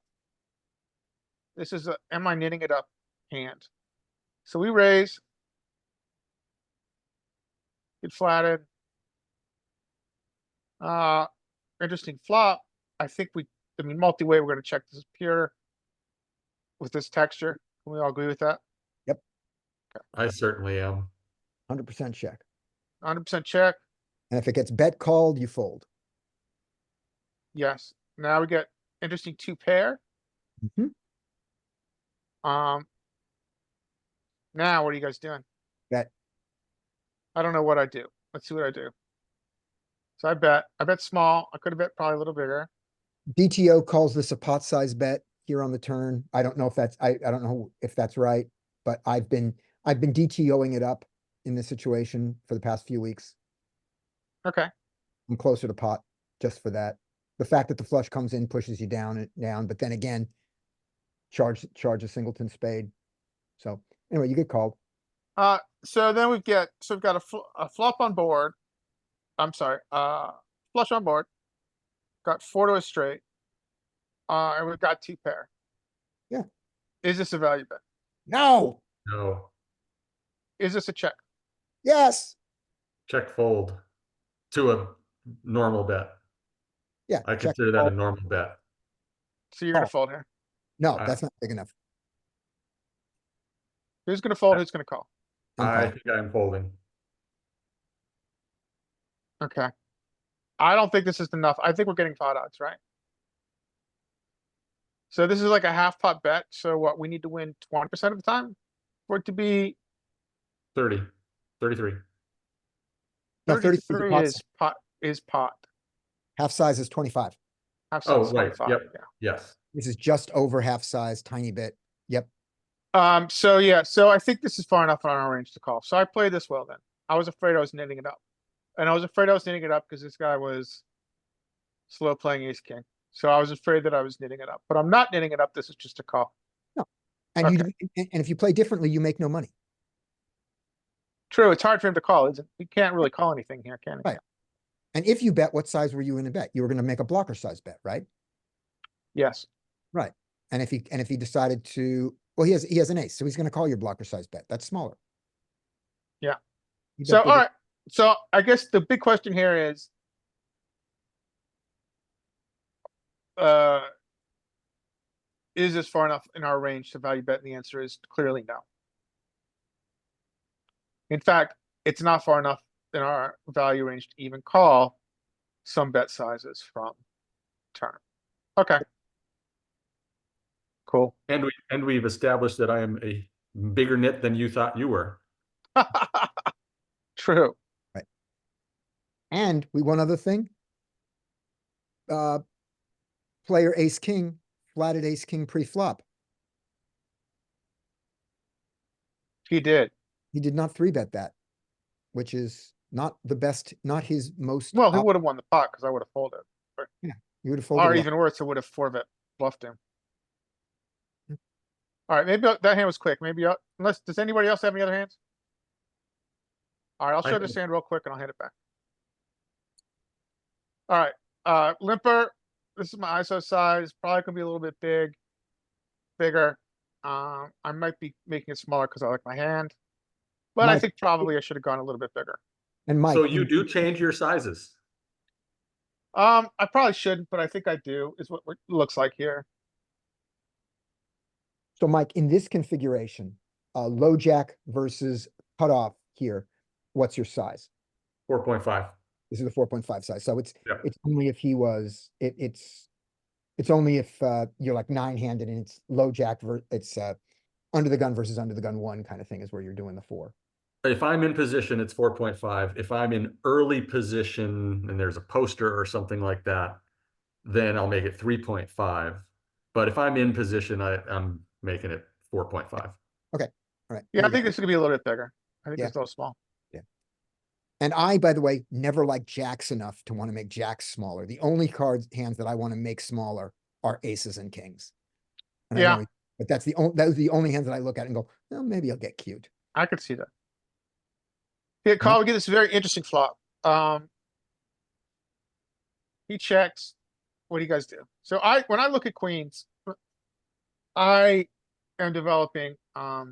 This is a, am I knitting it up hand? So we raise. Get flatted. Interesting flop. I mean, multi-way, we're gonna check this is pure with this texture. Can we all agree with that? I certainly am. 100% check. 100% check. And if it gets bet called, you fold. Yes. Now we get interesting two pair. Mhm. Now what are you guys doing? Bet. I don't know what I do. Let's see what I do. So I bet small. I could have bet probably a little bigger. DTO calls this a pot size bet here on the turn. I don't know if that's I don't know if that's right, but I've been DTOing it up in this situation for the past few weeks. Okay. I'm closer to pot just for that. The fact that the flush comes in pushes you down, but then again, charge a singleton spade. So anyway, you get called. So then we've got a flop on board. I'm sorry, flush on board. Got 4 to a straight. And we've got 2 pair. Yeah. Is this a value bet? No. No. Is this a check? Yes. Check fold to a normal bet. Yeah. I check consider that a fold. normal bet. So you're gonna Oh. fold here. No, Uh, that's not big enough. Who's gonna fold? Who's gonna call? I'm I calling. think I'm folding. Okay. I don't think this is enough. I think we're getting pot odds, right? So this is like a half pot bet. So what, we need to win 20% of the time for it to be 30, 33. No, 30 is 33 pot. is pot. Half size is 25. Half Oh, size right. 25, Yep. yeah. Yes. This is just over half size, tiny bit. Yep. So yeah, so I think this is far enough on our range to call. So I played this well then. I was afraid I was knitting it up. And I was afraid I was knitting it up because this guy was slow playing ace king. So I was afraid that I was knitting it up, but I'm not knitting it up. This is just a call. And Okay. and if you play differently, you make no money. True, it's hard for him to call, isn't it? He can't really call anything here, can he? Right. And if you bet, what size were you in a bet? You were going to make a blocker size bet, right? Yes. Right. And if he decided to, well, he has an ace, so he's going to call your blocker size bet. That's smaller. Yeah. You bet So, bigger. all right. So I guess the big question here is, is this far enough in our range to value bet? And the answer is clearly no. In fact, it's not far enough in our value range to even call some bet sizes from turn. Okay. Cool. And we've established that I am a bigger nit than you thought you were. True. Right. And one other thing. Player ace king flatted ace king pre-flop. He did. He did not 3-bet that, which is not the best, not his most. Well, he would have won the pot because I would have folded. Yeah. You would have folded. Or a lot. even worse, it would have 4-bet bluffed him. Hmm. Alright, maybe that hand was quick. Maybe, unless, does anybody else have any other hands? Alright, I'll I show think- this hand real quick and I'll hand it back. Alright, limper, this is my ISO size, probably gonna be a little bit bigger. I might be making it smaller because I like my hand. But I Mike- think probably I should have gone a little bit bigger. And Mike, So you do change your sizes. I probably shouldn't, but I think I do, is what it looks like here. so Mike, in this configuration, low jack versus cutoff here, what's your size? 4.5. This is the 4.5 size. So it's Yeah. it's only if he was it's only if you're like 9-handed and it's low jack it's under the gun versus under the gun 1 kind of thing is where you're doing the 4. If I'm in position, it's 4.5. If I'm in early position and there's a poster or something like that, then I'll make it 3.5. But if I'm in position, I'm making it 4.5. All right. Yeah, there I you think go. this is gonna be a little bit bigger. I think Yeah. it's a little small. And I, by the way, never like jacks enough to want to make jacks smaller. The only hands that I want to make smaller are aces and kings. And I Yeah. know, but that was the only hands that I look at and go, well, maybe I'll get cute. I could see that. Yeah, Carl, we get this very interesting flop. He checks. What do you guys do? So when I look at queens, I am developing, I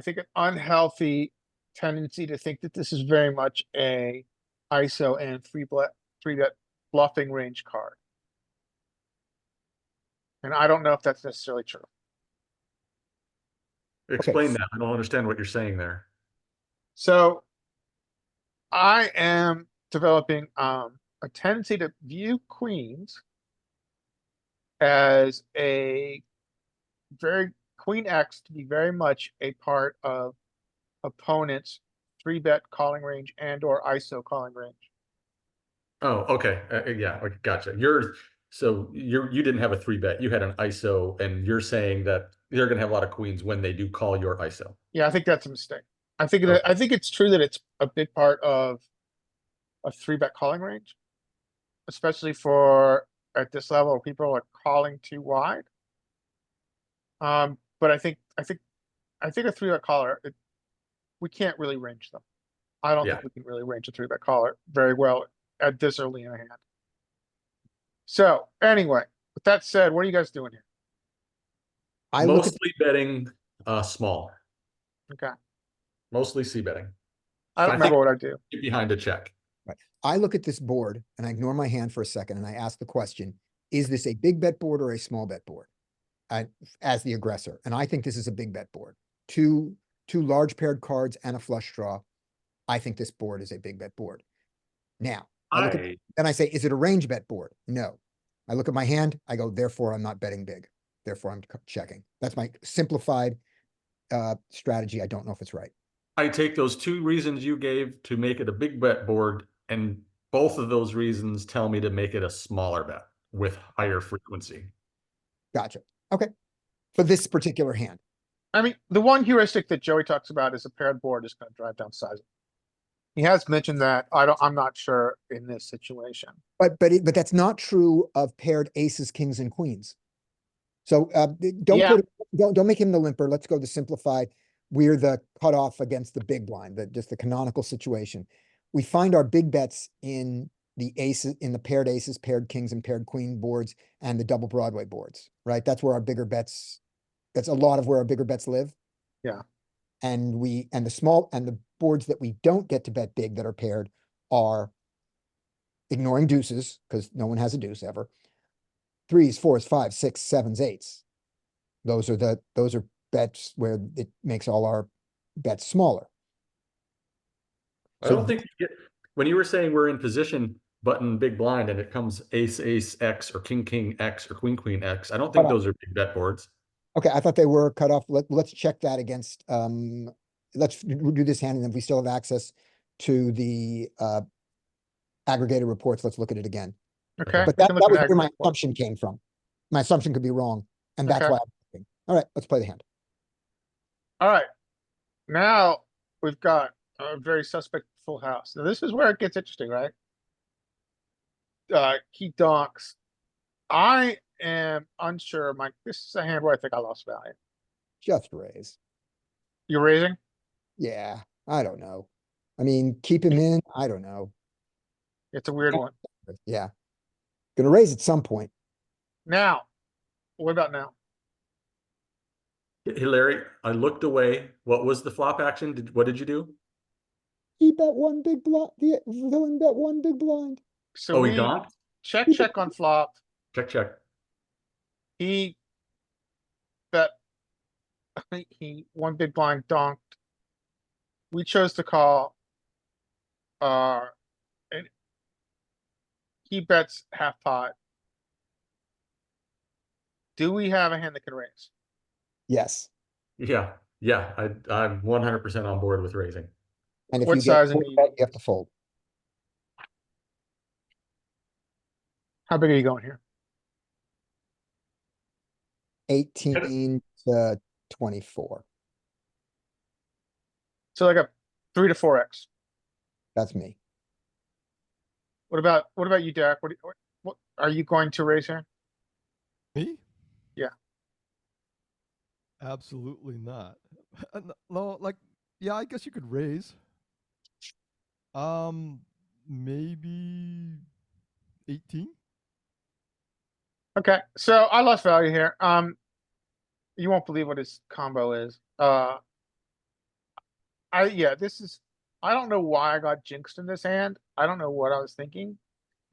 think an unhealthy tendency to think that this is very much a ISO and three-bet bluffing range card. And I don't know if that's necessarily true. Explain that. I don't understand what you're saying there. So I am developing a tendency to view queens as Queen X to be very much a part of opponent's 3-bet calling range and or ISO calling range. Oh, okay. Yeah, okay, gotcha. You didn't have a 3-bet. You had an ISO, and you're saying that they're going to have a lot of queens when they do call your ISO. Yeah, I think that's a mistake. I think Okay. I think it's true that it's a big part of a 3-bet calling range, especially for at this level, people are calling too wide. But I think a 3-bet caller, we can't really range them. I don't Yeah. think we can really range a 3-bet caller very well at this early in a hand. So anyway, with that said, what are you guys doing here? I look at Mostly betting small. Okay, Mostly c betting. I don't I remember think- what I do. Get behind a check. I look at this board and I ignore my hand for a second and I ask the question, is this a big bet board or a small bet board? As the aggressor. And I think this is a big bet board. Two large paired cards and a flush draw. I think this board is a big bet board. Now, then I say, is it a range bet board? No. I look at my hand, I go, therefore I'm not betting big. Therefore I'm checking. That's my simplified strategy. I don't know if it's right. I take those 2 reasons you gave to make it a big bet board, and both of those reasons tell me to make it a smaller bet with higher frequency. Gotcha. Okay. For this particular hand. I mean, the one heuristic that Joey talks about is a paired board is going to drive down sizing. He has mentioned that. I'm not sure in this situation. But that's not true of paired aces, kings, and queens. So Yeah. don't make him the limper. Let's go the simplified. We're the cutoff against the big blind, just the canonical situation. We find our big bets in the aces, in the paired aces, paired kings, and paired queen boards, and the double Broadway boards, right? That's where our bigger bets, that's a lot of where our bigger bets live. Yeah. And the boards that we don't get to bet big that are paired are ignoring deuces, because no one has a deuce ever. 3s, 4s, 5s, 6s, 7s, 8s. Those are bets where it makes all our bets smaller. I don't think when you were saying we're in position button big blind and it comes ace ace X or king king X or queen queen X, I don't think those are big bet boards. Okay, I thought they were cut off. Let's check that against, let's do this hand, and if we still have access to the aggregated reports, let's look at it again. Okay. But we that can look was at where my aggregate. assumption came from. My assumption could be wrong, and that's Okay. why I'm thinking. All right, let's play the hand. All right. Now we've got a very suspect full house. Now this is where it gets interesting, right? he donks. I am unsure, Mike. This is a hand where I think I lost value. Just raise. You're raising? Yeah, I don't know. I mean, keep him in. I don't know. It's a weird one. Yeah. Gonna raise at some point. Now, what about now? Hey, Larry, I looked away. What was the flop action? What did you do? He bet one big blind. The villain bet one big blind. So Oh, he we donked? check on flop. Check, check. He bet, he one big blind donked. We chose to call. And he bets half pot. Do we have a hand that can raise? Yes. Yeah, yeah, I'm 100% on board with raising. And if What you get size and full do you bet, use? you have to fold. How big are you going here? 18 to 24. So like a 3 to 4x. That's me. What about you, Derek? What are you going to raise here? Me? Yeah. Absolutely not. No, like, yeah, I guess you could raise. Maybe 18. Okay, so I lost value here. You won't believe what his combo is. I don't know why I got jinxed in this hand. I don't know what I was thinking.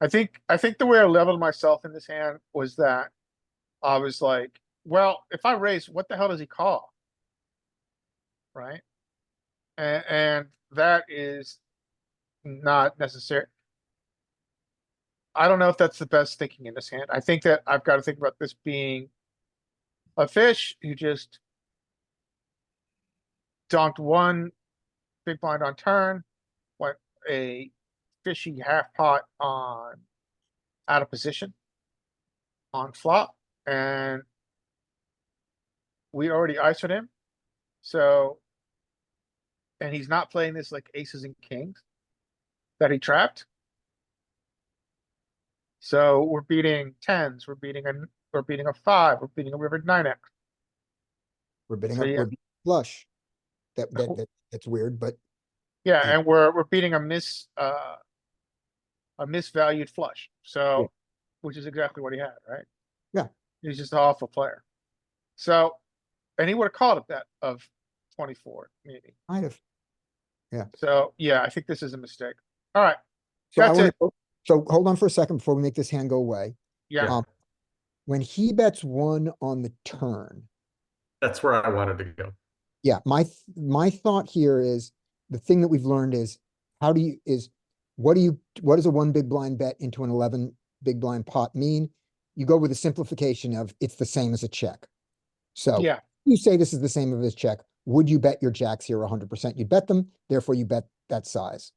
I think the way I leveled myself in this hand was that I was like, well, if I raise, what the hell does he call? Right? And that is not necessary. I don't know if that's the best thinking in this hand. I think that I've got to think about this being a fish who just donked one big blind on turn, went a fishy half pot on out of position on flop, and we already ISO'd him. So, and he's not playing this like aces and kings that he trapped. So we're beating tens, we're beating a 5, we're beating a river 9x. We're bidding So up, yeah. we're bidding flush. That's weird, but Yeah, Yeah. and we're beating a misvalued flush. So, Yeah. which is exactly what he had, right? Yeah. He's just an awful player. So, and he would have called a bet of 24, maybe. kind of. So, yeah, I think this is a mistake. All right, So I That's want it. to, so hold on for a second before we make this hand go away. yeah, Yeah. When he bets one on the turn, That's where I wanted to go. yeah, my thought here is the thing that we've learned is what does a one big blind bet into an 11 big blind pot mean? You go with a simplification of it's the same as a check. So yeah. you say this is the same as a check. Would you bet your jacks here 100%? You bet them, therefore you bet that size.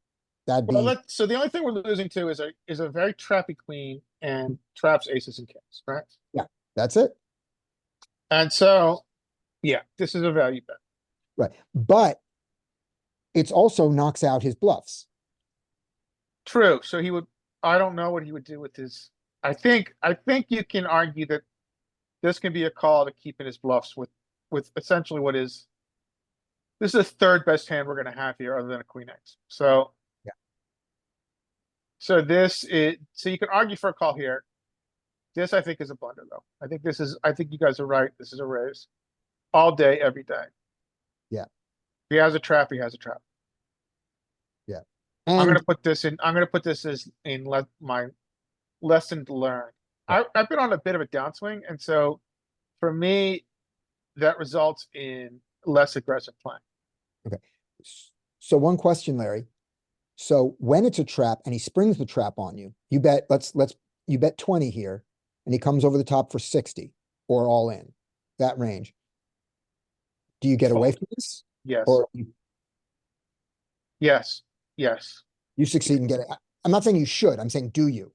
That'd Well, be, so the only thing we're losing to is a very trappy queen and traps aces and kings, right? that's it. And so, yeah, this is a value bet. Right. But it's also knocks out his bluffs. True. So I don't know what he would do with his. I think you can argue that this can be a call to keep in his bluffs with essentially what is. This is the third best hand we're gonna have here, other than a queen X. So. Yeah. So so you can argue for a call here. This I think is a blunder though. I think you guys are right. This is a raise. All day, every day. Yeah. If he has a trap, he has a trap. I'm And gonna put this as my lesson learned. I've been on a bit of a downswing, and so for me, that results in less aggressive playing. so one question, Larry. So when it's a trap and he springs the trap on you, you bet, you bet 20 here and he comes over the top for 60 or all in that range. Do you get away Fold. from this? Yes, Or yes, yes. you succeed and get it? I'm not saying you should. I'm saying, do you?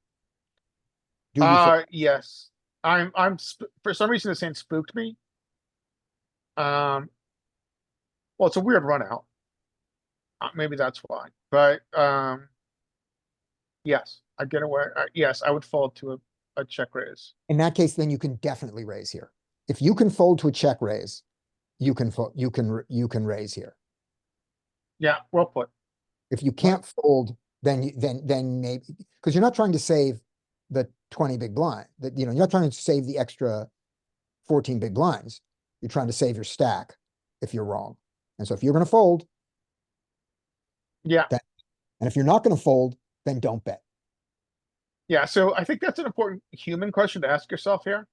Do you? Yes. For some reason this hand spooked me. Well, it's a weird run out. Maybe that's why, but yes, I get away. Yes, I would fold to a check raise. In that case, then you can definitely raise here. If you can fold to a check raise, you can raise here. Yeah, well put. If you can't fold, then maybe, because you're not trying to save the 20 big blind, that, you're not trying to save the extra 14 big blinds. You're trying to save your stack if you're wrong. And so if you're going to fold, Yeah, and if you're not going to fold, then don't bet. yeah. So I think that's an important human question to ask yourself here.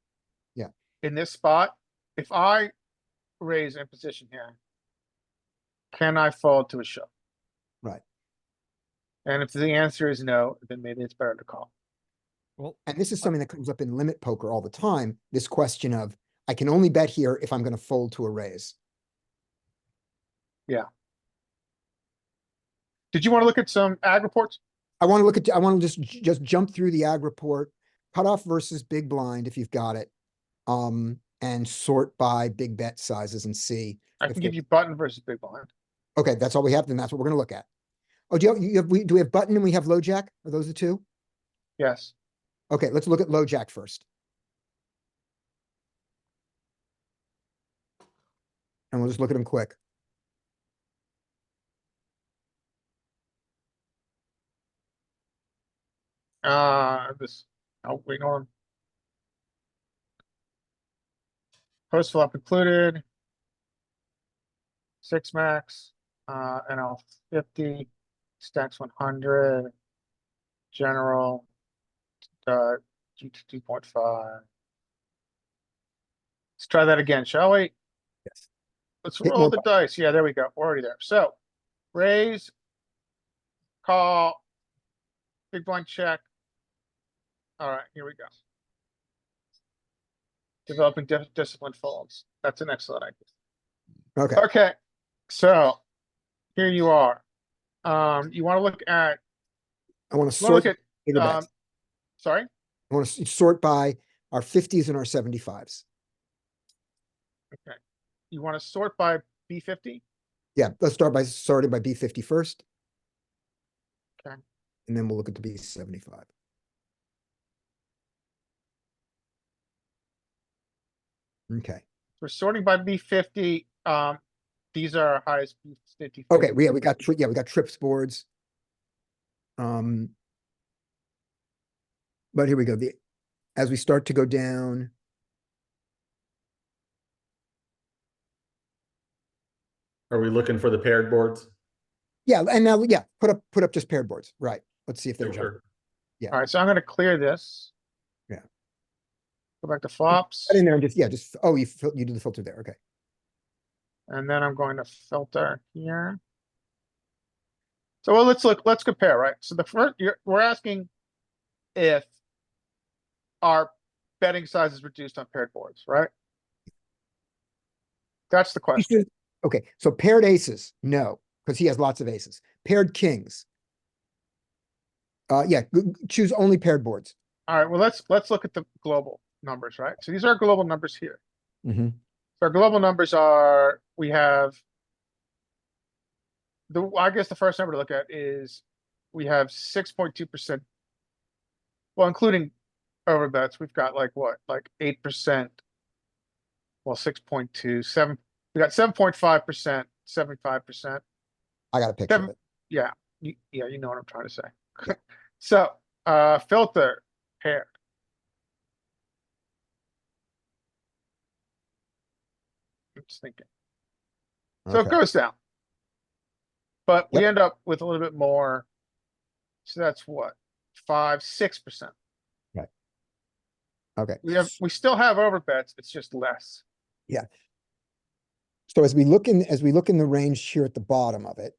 Yeah. In this spot, if I raise in position here, can I fold to a shove? Right. And if the answer is no, then maybe it's better to call. Well, And this is something that comes up in limit poker all the time. This question of, I can only bet here if I'm going to fold to a raise. Did you want to look at some ag reports? I want to just jump through the ag report, cutoff versus big blind if you've got it. And sort by big bet sizes and see. I if can give they- you button versus big blind. Okay, that's all we have, then that's what we're gonna look at. Oh, do we have button and we have low jack? Are those the two? Yes. Okay, let's look at low jack first. And we'll just look at them quick. Wait on. Post flop included. 6 max, NL 50, stacks 100, general, G 2.5. Let's try that again, shall we? Yes. Let's Hit roll more the dice. Yeah, there we go. We're already there. So raise, call, big blind check. All right, here we go. Developing disciplined folds. That's an excellent idea. Okay, Okay, so here you are. You want to look at, I want to you want to sort look bigger at, bets. sorry? I want to sort by our 50s and our 75s. Okay. You want to sort by B50? Yeah, let's start by sorting by B50 first. Okay. And then we'll look at the B75. Okay. We're sorting by B50. These are our highest B50. Okay, we got trips boards. But here we go. As we start to go down. Are we looking for the paired boards? Yeah, and now, yeah, put up just paired boards, right? Let's see if they're jumping. Sure. All right, so I'm gonna clear this. Yeah. Go back to flops, Get in there and oh, you did the filter there, okay. and then I'm going to filter here. So well, let's compare, right? So the first, we're asking if our betting size is reduced on paired boards, right? That's the question. Okay, so paired aces, no, because he has lots of aces. Paired kings. Yeah, choose only paired boards. All right, well, let's look at the global numbers, right? So these are our global numbers here. Mm-hmm. So our global numbers are, we have I guess the first number to look at is we have 6.2%. Well, including overbets, we've got like what, like 8%. Well, 6.2, 7, we got 7.5%, 75%. I got a picture of it. Yeah, you know what I'm trying to say. So, filter paired. I'm just thinking. So it Okay. goes down. But we Yep. end up with a little bit more. So that's what, 5-6%. Okay. We still have overbets, it's just less. So as we look in the range here at the bottom of it,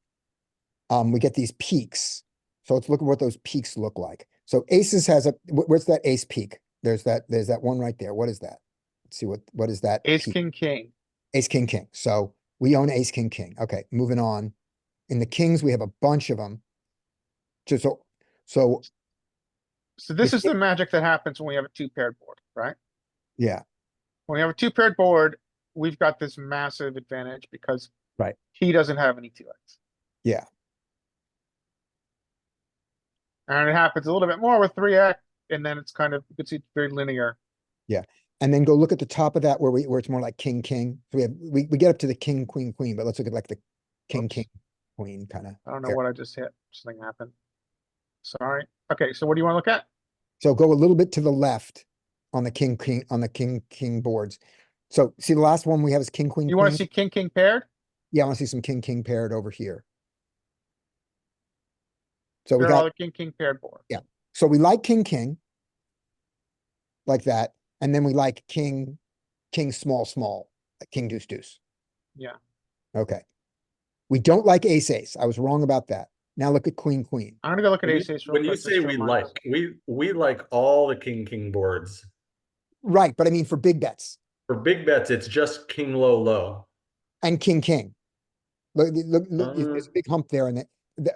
we get these peaks. So let's look at what those peaks look like. So aces has where's that ace peak? There's that one right there. What is that? Let's see what is that? Ace, peak? king, king. Ace, king, king. So we own ace, king, king. Okay, moving on. In the kings, we have a bunch of them. So So this is the magic that happens when we have a two paired board, right? yeah, When we have a two paired board, we've got this massive advantage because Right. he doesn't have any 2x. yeah. And it happens a little bit more with 3x, and then it's kind of, you can see it's very linear. And then go look at the top of that where it's more like king, king. So we get up to the king, queen, queen, but let's look at like the king, Oops. king, queen kind of. I don't know what I just hit. Something happened. Sorry. Okay, so what do you want to look at? So go a little bit to the left on the king, king, on the king, king boards. So see the last one we have is king, queen, You want queen. to see king, king paired? Yeah, I want to see some king, king paired over here. So we Here are all got, the king, king paired board. so we like king, king. Like that. And then we like king, king, small, small, like king, deuce, deuce. Yeah. Okay. We don't like ace, ace. I was wrong about that. Now look at queen, queen. I'm gonna go look at When ace you, ace real when you quick. say just to we remind us. like, we like all the king boards. Right, but I mean for big bets For big bets, it's just king low low. and king, king. Look, there's a big hump there and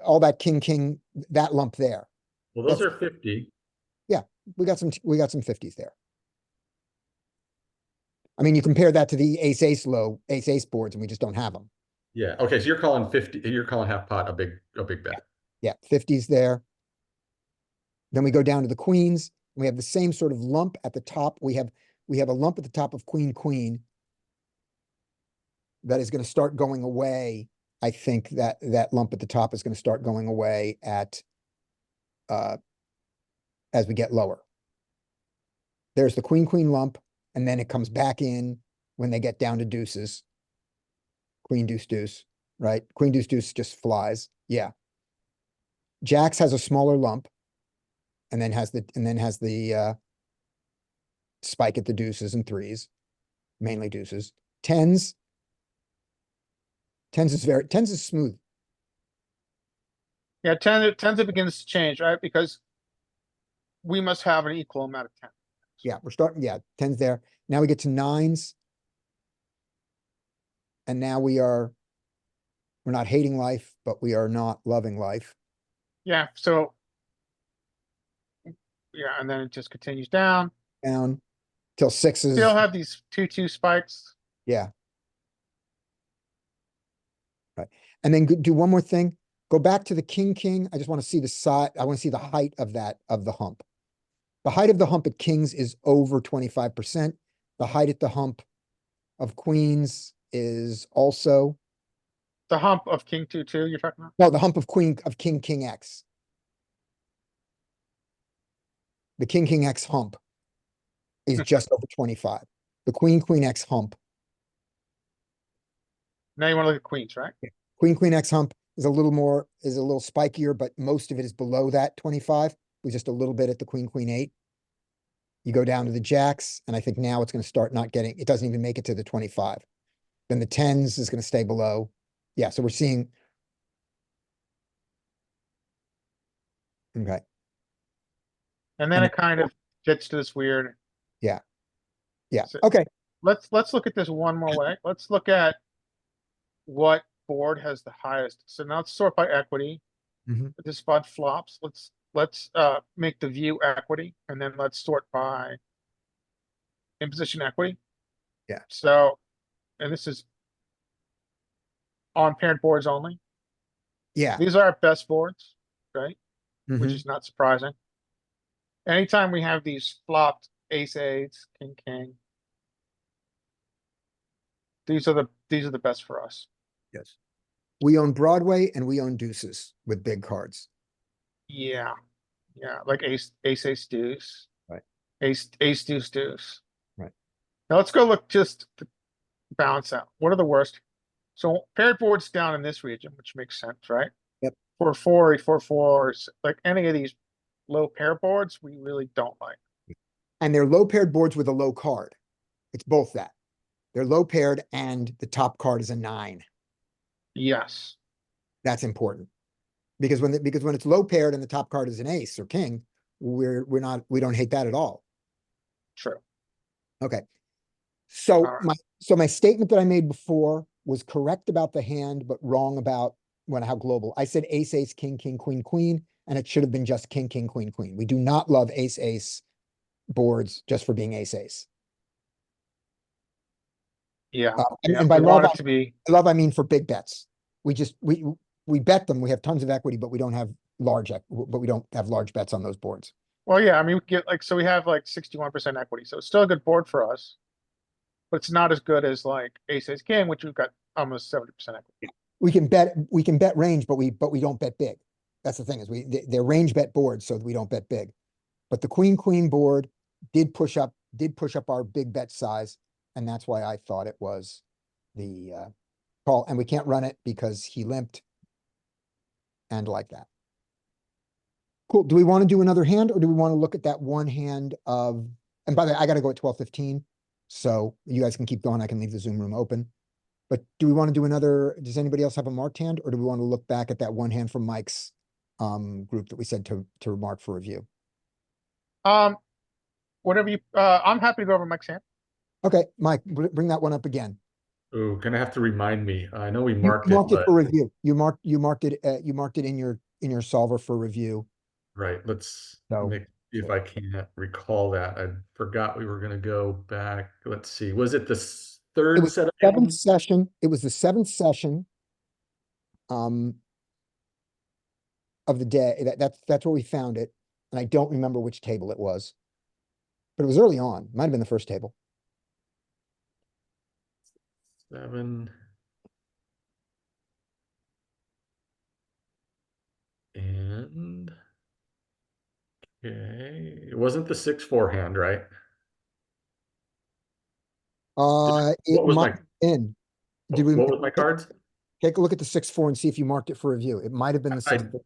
all that king, king, that lump there. Well, those That's- are 50. We got some 50s there. I mean, you compare that to the ace, ace low, ace, ace boards, and we just don't have them. Yeah. Okay. So you're calling 50, you're calling half pot a big bet. Yeah, 50s there. Then we go down to the queens. We have the same sort of lump at the top. We have a lump at the top of queen, queen. That is going to start going away. I think that lump at the top is going to start going away at as we get lower. There's the queen, queen lump, and then it comes back in when they get down to deuces. Queen, deuce, deuce, right? Queen, deuce, deuce just flies. Yeah. Jacks has a smaller lump and then has the spike at the deuces and threes, mainly deuces. Tens is smooth. Yeah, tens it begins to change, right? Because we must have an equal amount of 10. Yeah, we're starting, yeah, tens there. Now we get to nines. And now we're not hating life, but we are not loving life. Yeah, so. Yeah, and then it just continues down. Down till sixes. Still have these 2-2 spikes. Yeah. Right. And then do one more thing. Go back to the king, king. I just want to see the side. I want to see the height of the hump. The height of the hump at kings is over 25%. The height at the hump of queens is also, The hump of king 2-2 you're talking about? no, the hump of king, king X. The king, king X hump is just over 25. The queen, queen X hump. Now you want to look at queens, right? Queen, queen X hump is a little spikier, but most of it is below that 25 with just a little bit at the queen, queen 8. You go down to the jacks, and I think now it's going to start not getting, it doesn't even make it to the 25. Then the tens is going to stay below. Yeah, so we're seeing. Okay, And then And- it kind of gets to this weird. yeah, So- okay. Let's look at this one more way. Let's look at what board has the highest. So now let's sort by equity. Mhm. This spot flops. Let's make the view equity, and then let's sort by imposition equity. Yeah. So, and this is on paired boards only. Yeah. These are our best boards, right? Which Mhm. is not surprising. Anytime we have these flopped ace eights, king, king. These are the best for us. Yes. We own Broadway and we own deuces with big cards. Yeah. Yeah, like ace deuce. Right. Ace deuce deuce. Right. Now let's go look just to balance out. What are the worst? So paired boards down in this region, which makes sense, right? Yep. 4-4, 8-4-4, like any of these low pair boards, we really don't like. And they're low paired boards with a low card. It's both that. They're low paired and the top card is a 9. Yes. That's important. Because when it's low paired and the top card is an ace or king, we don't hate that at all. True. Okay. So Alright. my statement that I made before was correct about the hand, but wrong about how global. I said ace, ace, king, king, queen, queen, and it should have been just king, king, queen, queen. We do not love ace, ace boards just for being ace, ace. Yeah. And, Yeah, and by we love, want it to be, I mean for big bets. We bet them. We have tons of equity, but we don't have but we don't have large bets on those boards. Well, yeah, I mean, we get like, so we have like 61% equity, so it's still a good board for us. But it's not as good as like ace king, which we've got almost 70% equity. We can bet range, but we don't bet big. That's the thing is they're range bet boards, so we don't bet big. But the queen board did push up our big bet size, and that's why I thought it was the call. And we can't run it because he limped and like that. Cool. Do we want to do another hand, or do we want to look at that one hand of? And by the way, I got to go at 12:15, so you guys can keep going. I can leave the Zoom room open. But do we want to do another? Does anybody else have a marked hand, or do we want to look back at that one hand from Mike's group that we said to mark for review? Whatever you, I'm happy to go over Mike's hand. Okay, Mike, bring that one up again. Ooh, gonna have to remind me. I know we You marked marked it, it but for review. You marked it in your solver for review. right. Let's So- see if I can't recall that. I forgot we were gonna go back. Let's see. Was it the third It was set of seventh hands? session. It was the seventh session. Of the day. That's where we found it, and I don't remember which table it was, but it was early on. Might have been the first table. 7. And okay, it wasn't the 6-4 hand, right? It What was might my have been. Did we what was my cards? take a look at the 6-4 and see if you marked it for review? It might have been the 6-4.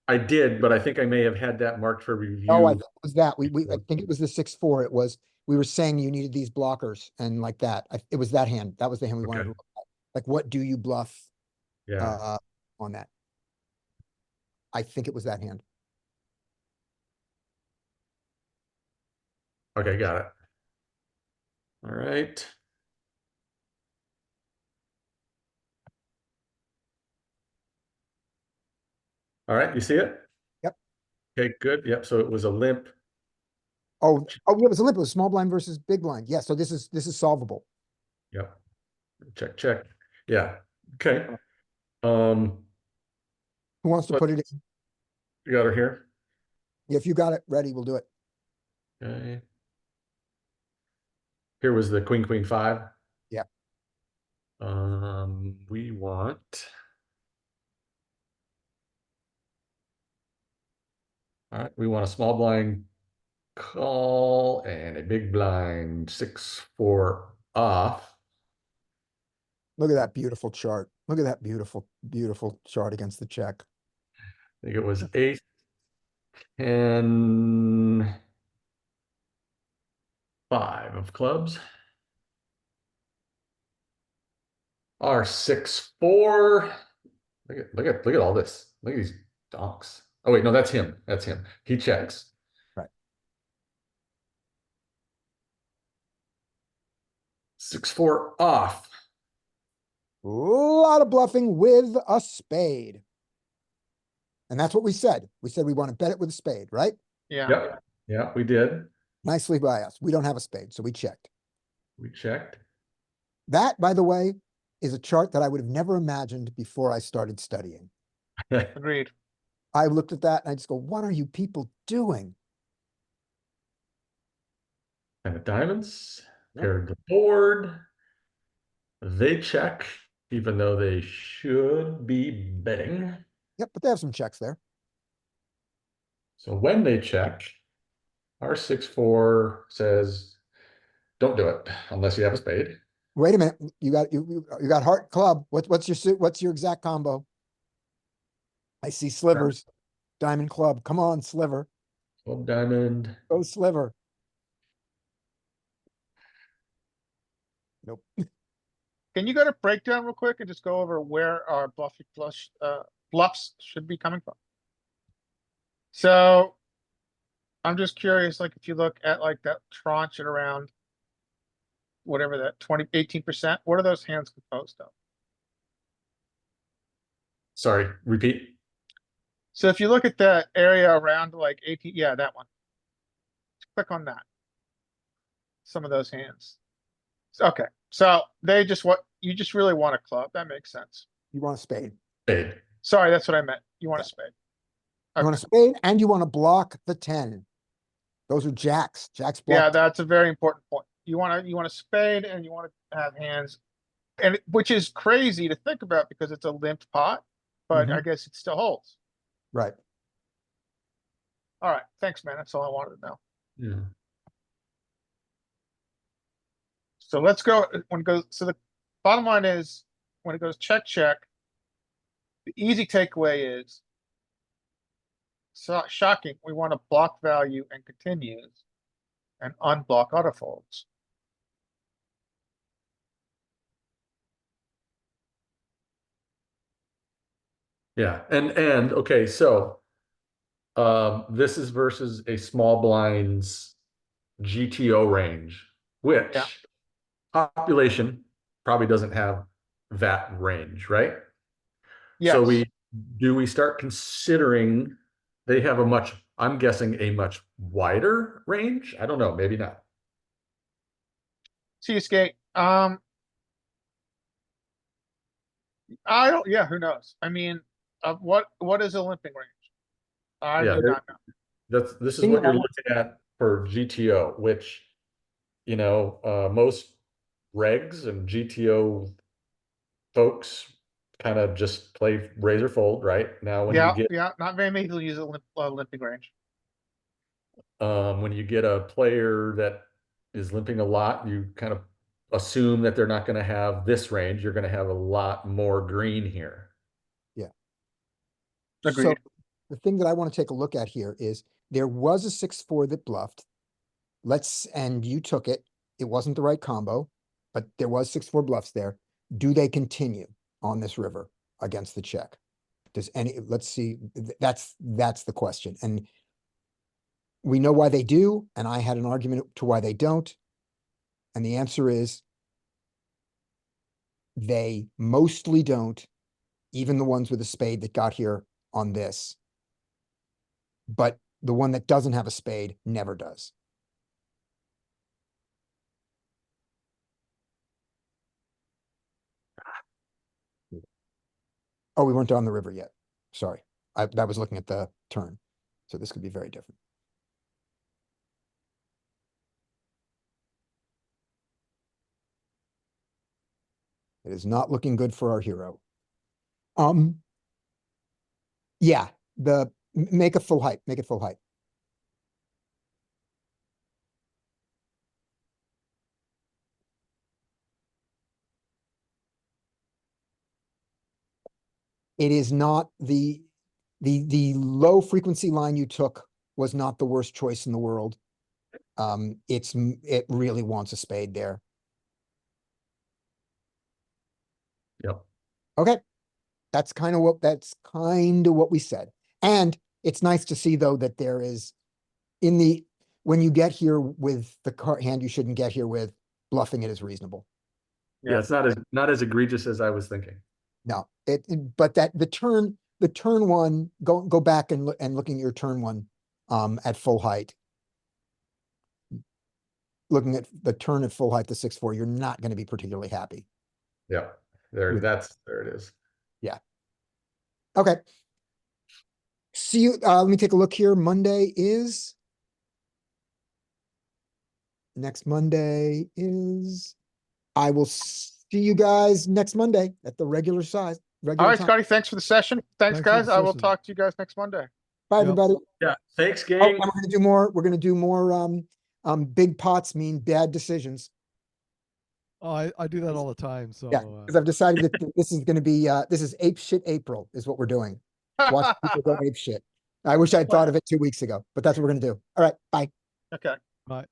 I did, but I think I may have had that marked for No, review. I think it was that. I think it was the 6-4. It was, we were saying you needed these blockers and like that. It was that hand. That was the hand we wanted Okay. to look at. Like, what do you bluff Yeah. on that? I think it was that hand. Okay, got it. All right. All right, you see it? Yep. Okay, good. Yep. So it was a limp. Oh, yeah, it was a limp. It was small blind versus big blind. Yeah, so this is solvable. Yep. Check. Yeah. Okay. Um, Who wants to But- put it in? you got her here. If you got it ready, we'll do it. Okay. Here was the queen 5. Yeah. We want. All right, we want a small blind call and a big blind 6-4 off. Look at that beautiful chart. Look at that beautiful chart against the check. I think it was ace and 5 of clubs. Our 6-4. Look at all this. Look at these donks. Oh wait, no, that's him. That's him. He checks. Right. 6-4 off. A lot of bluffing with a spade. And that's what we said. We said we want to bet it with a spade, right? Yeah. Yep. Yeah, we did. Nicely by us. We don't have a spade, so we checked. We checked. That, by the way, is a chart that I would have never imagined before I started studying. Agreed. I looked at that and I just go, what are you people doing? And the diamonds Yep. paired the board. They check, even though they should be betting. Yep, but they have some checks there. So when they check, our 6-4 says, don't do it unless you have a spade. Wait a minute. You got heart club. What's your suit? What's your exact combo? I see slivers. Diamond club. Come on, sliver. Club diamond. Go sliver. Nope. Can you go to breakdown real quick and just go over where our bluffs should be coming from? So I'm just curious, like if you look at like that tranche at around whatever that 18%, what are those hands composed of? Sorry, repeat. So if you look at that area around like 18, yeah, that one. Click on that. Some of those hands. Okay, so they just you just really want a club. That makes sense. You want a spade. Spade. Sorry, that's what I meant. You want a spade. You want a Okay. spade and you want to block the 10. Those are jacks. Jacks Yeah, block. that's a very important point. You want a spade and you want to have hands, which is crazy to think about because it's a limped pot, but I Mhm. guess it still holds. Right. All right, thanks, man. That's all I wanted to know. Yeah. So let's go when it goes. So the bottom line is when it goes check, check, the easy takeaway is so shocking. We want to block value and continues and unblock autofolds. Yeah, and okay, so this is versus a small blinds GTO range, Yeah. which population probably doesn't have that range, right? So Yes. we start considering they have a much, I'm guessing a much wider range? I don't know, maybe not. Cheesecake. I don't. Yeah. Who knows? I mean, what is a limping range? I Yeah, do not know. this is Thing what that I you're want- looking at for GTO, which most regs and GTO folks kind of just play razor fold, right? Now when you Yeah. get Yeah. Not very many people use a limping range. when you get a player that is limping a lot, you kind of assume that they're not going to have this range. You're going to have a lot more green here. So Agreed. the thing that I want to take a look at here is there was a 6-4 that bluffed. And you took it. It wasn't the right combo, but there was 6-4 bluffs there. Do they continue on this river against the check? Let's see. That's the question. And we know why they do, and I had an argument to why they don't. And the answer is they mostly don't, even the ones with a spade that got here on this. But the one that doesn't have a spade never does. Oh, we weren't on the river yet. Sorry. I was looking at the turn. So this could be very different. It is not looking good for our hero. Yeah, make a full height, make it full height. It is not the low frequency line you took was not the worst choice in the world. It really wants a spade there. Yep. Okay. That's kind of what we said. And it's nice to see though that there is when you get here with the hand you shouldn't get here with, bluffing it is reasonable. Yeah, it's not as egregious as I was thinking. No, but that the turn one, go back and looking at your turn one at full height. Looking at the turn at full height, the 6-4, you're not going to be particularly happy. Yeah, there With- there it is. Okay. See you. Let me take a look here. Next Monday is, I will see you guys next Monday at the regular All regular right, time. Scotty. Thanks for the session. Thanks, Thanks for guys. the I will session. talk to you guys next Monday. Bye, Yep. everybody. Yeah, thanks, Oh, gang. and we're gonna do more, big pots mean bad decisions. Oh, I do that all the time. So Yeah, because I've decided that this is gonna be, this is ape shit April is what we're doing. Watch people go ape shit. I wish I'd thought of it 2 weeks ago, but that's what we're gonna do. All right, bye. Okay. bye.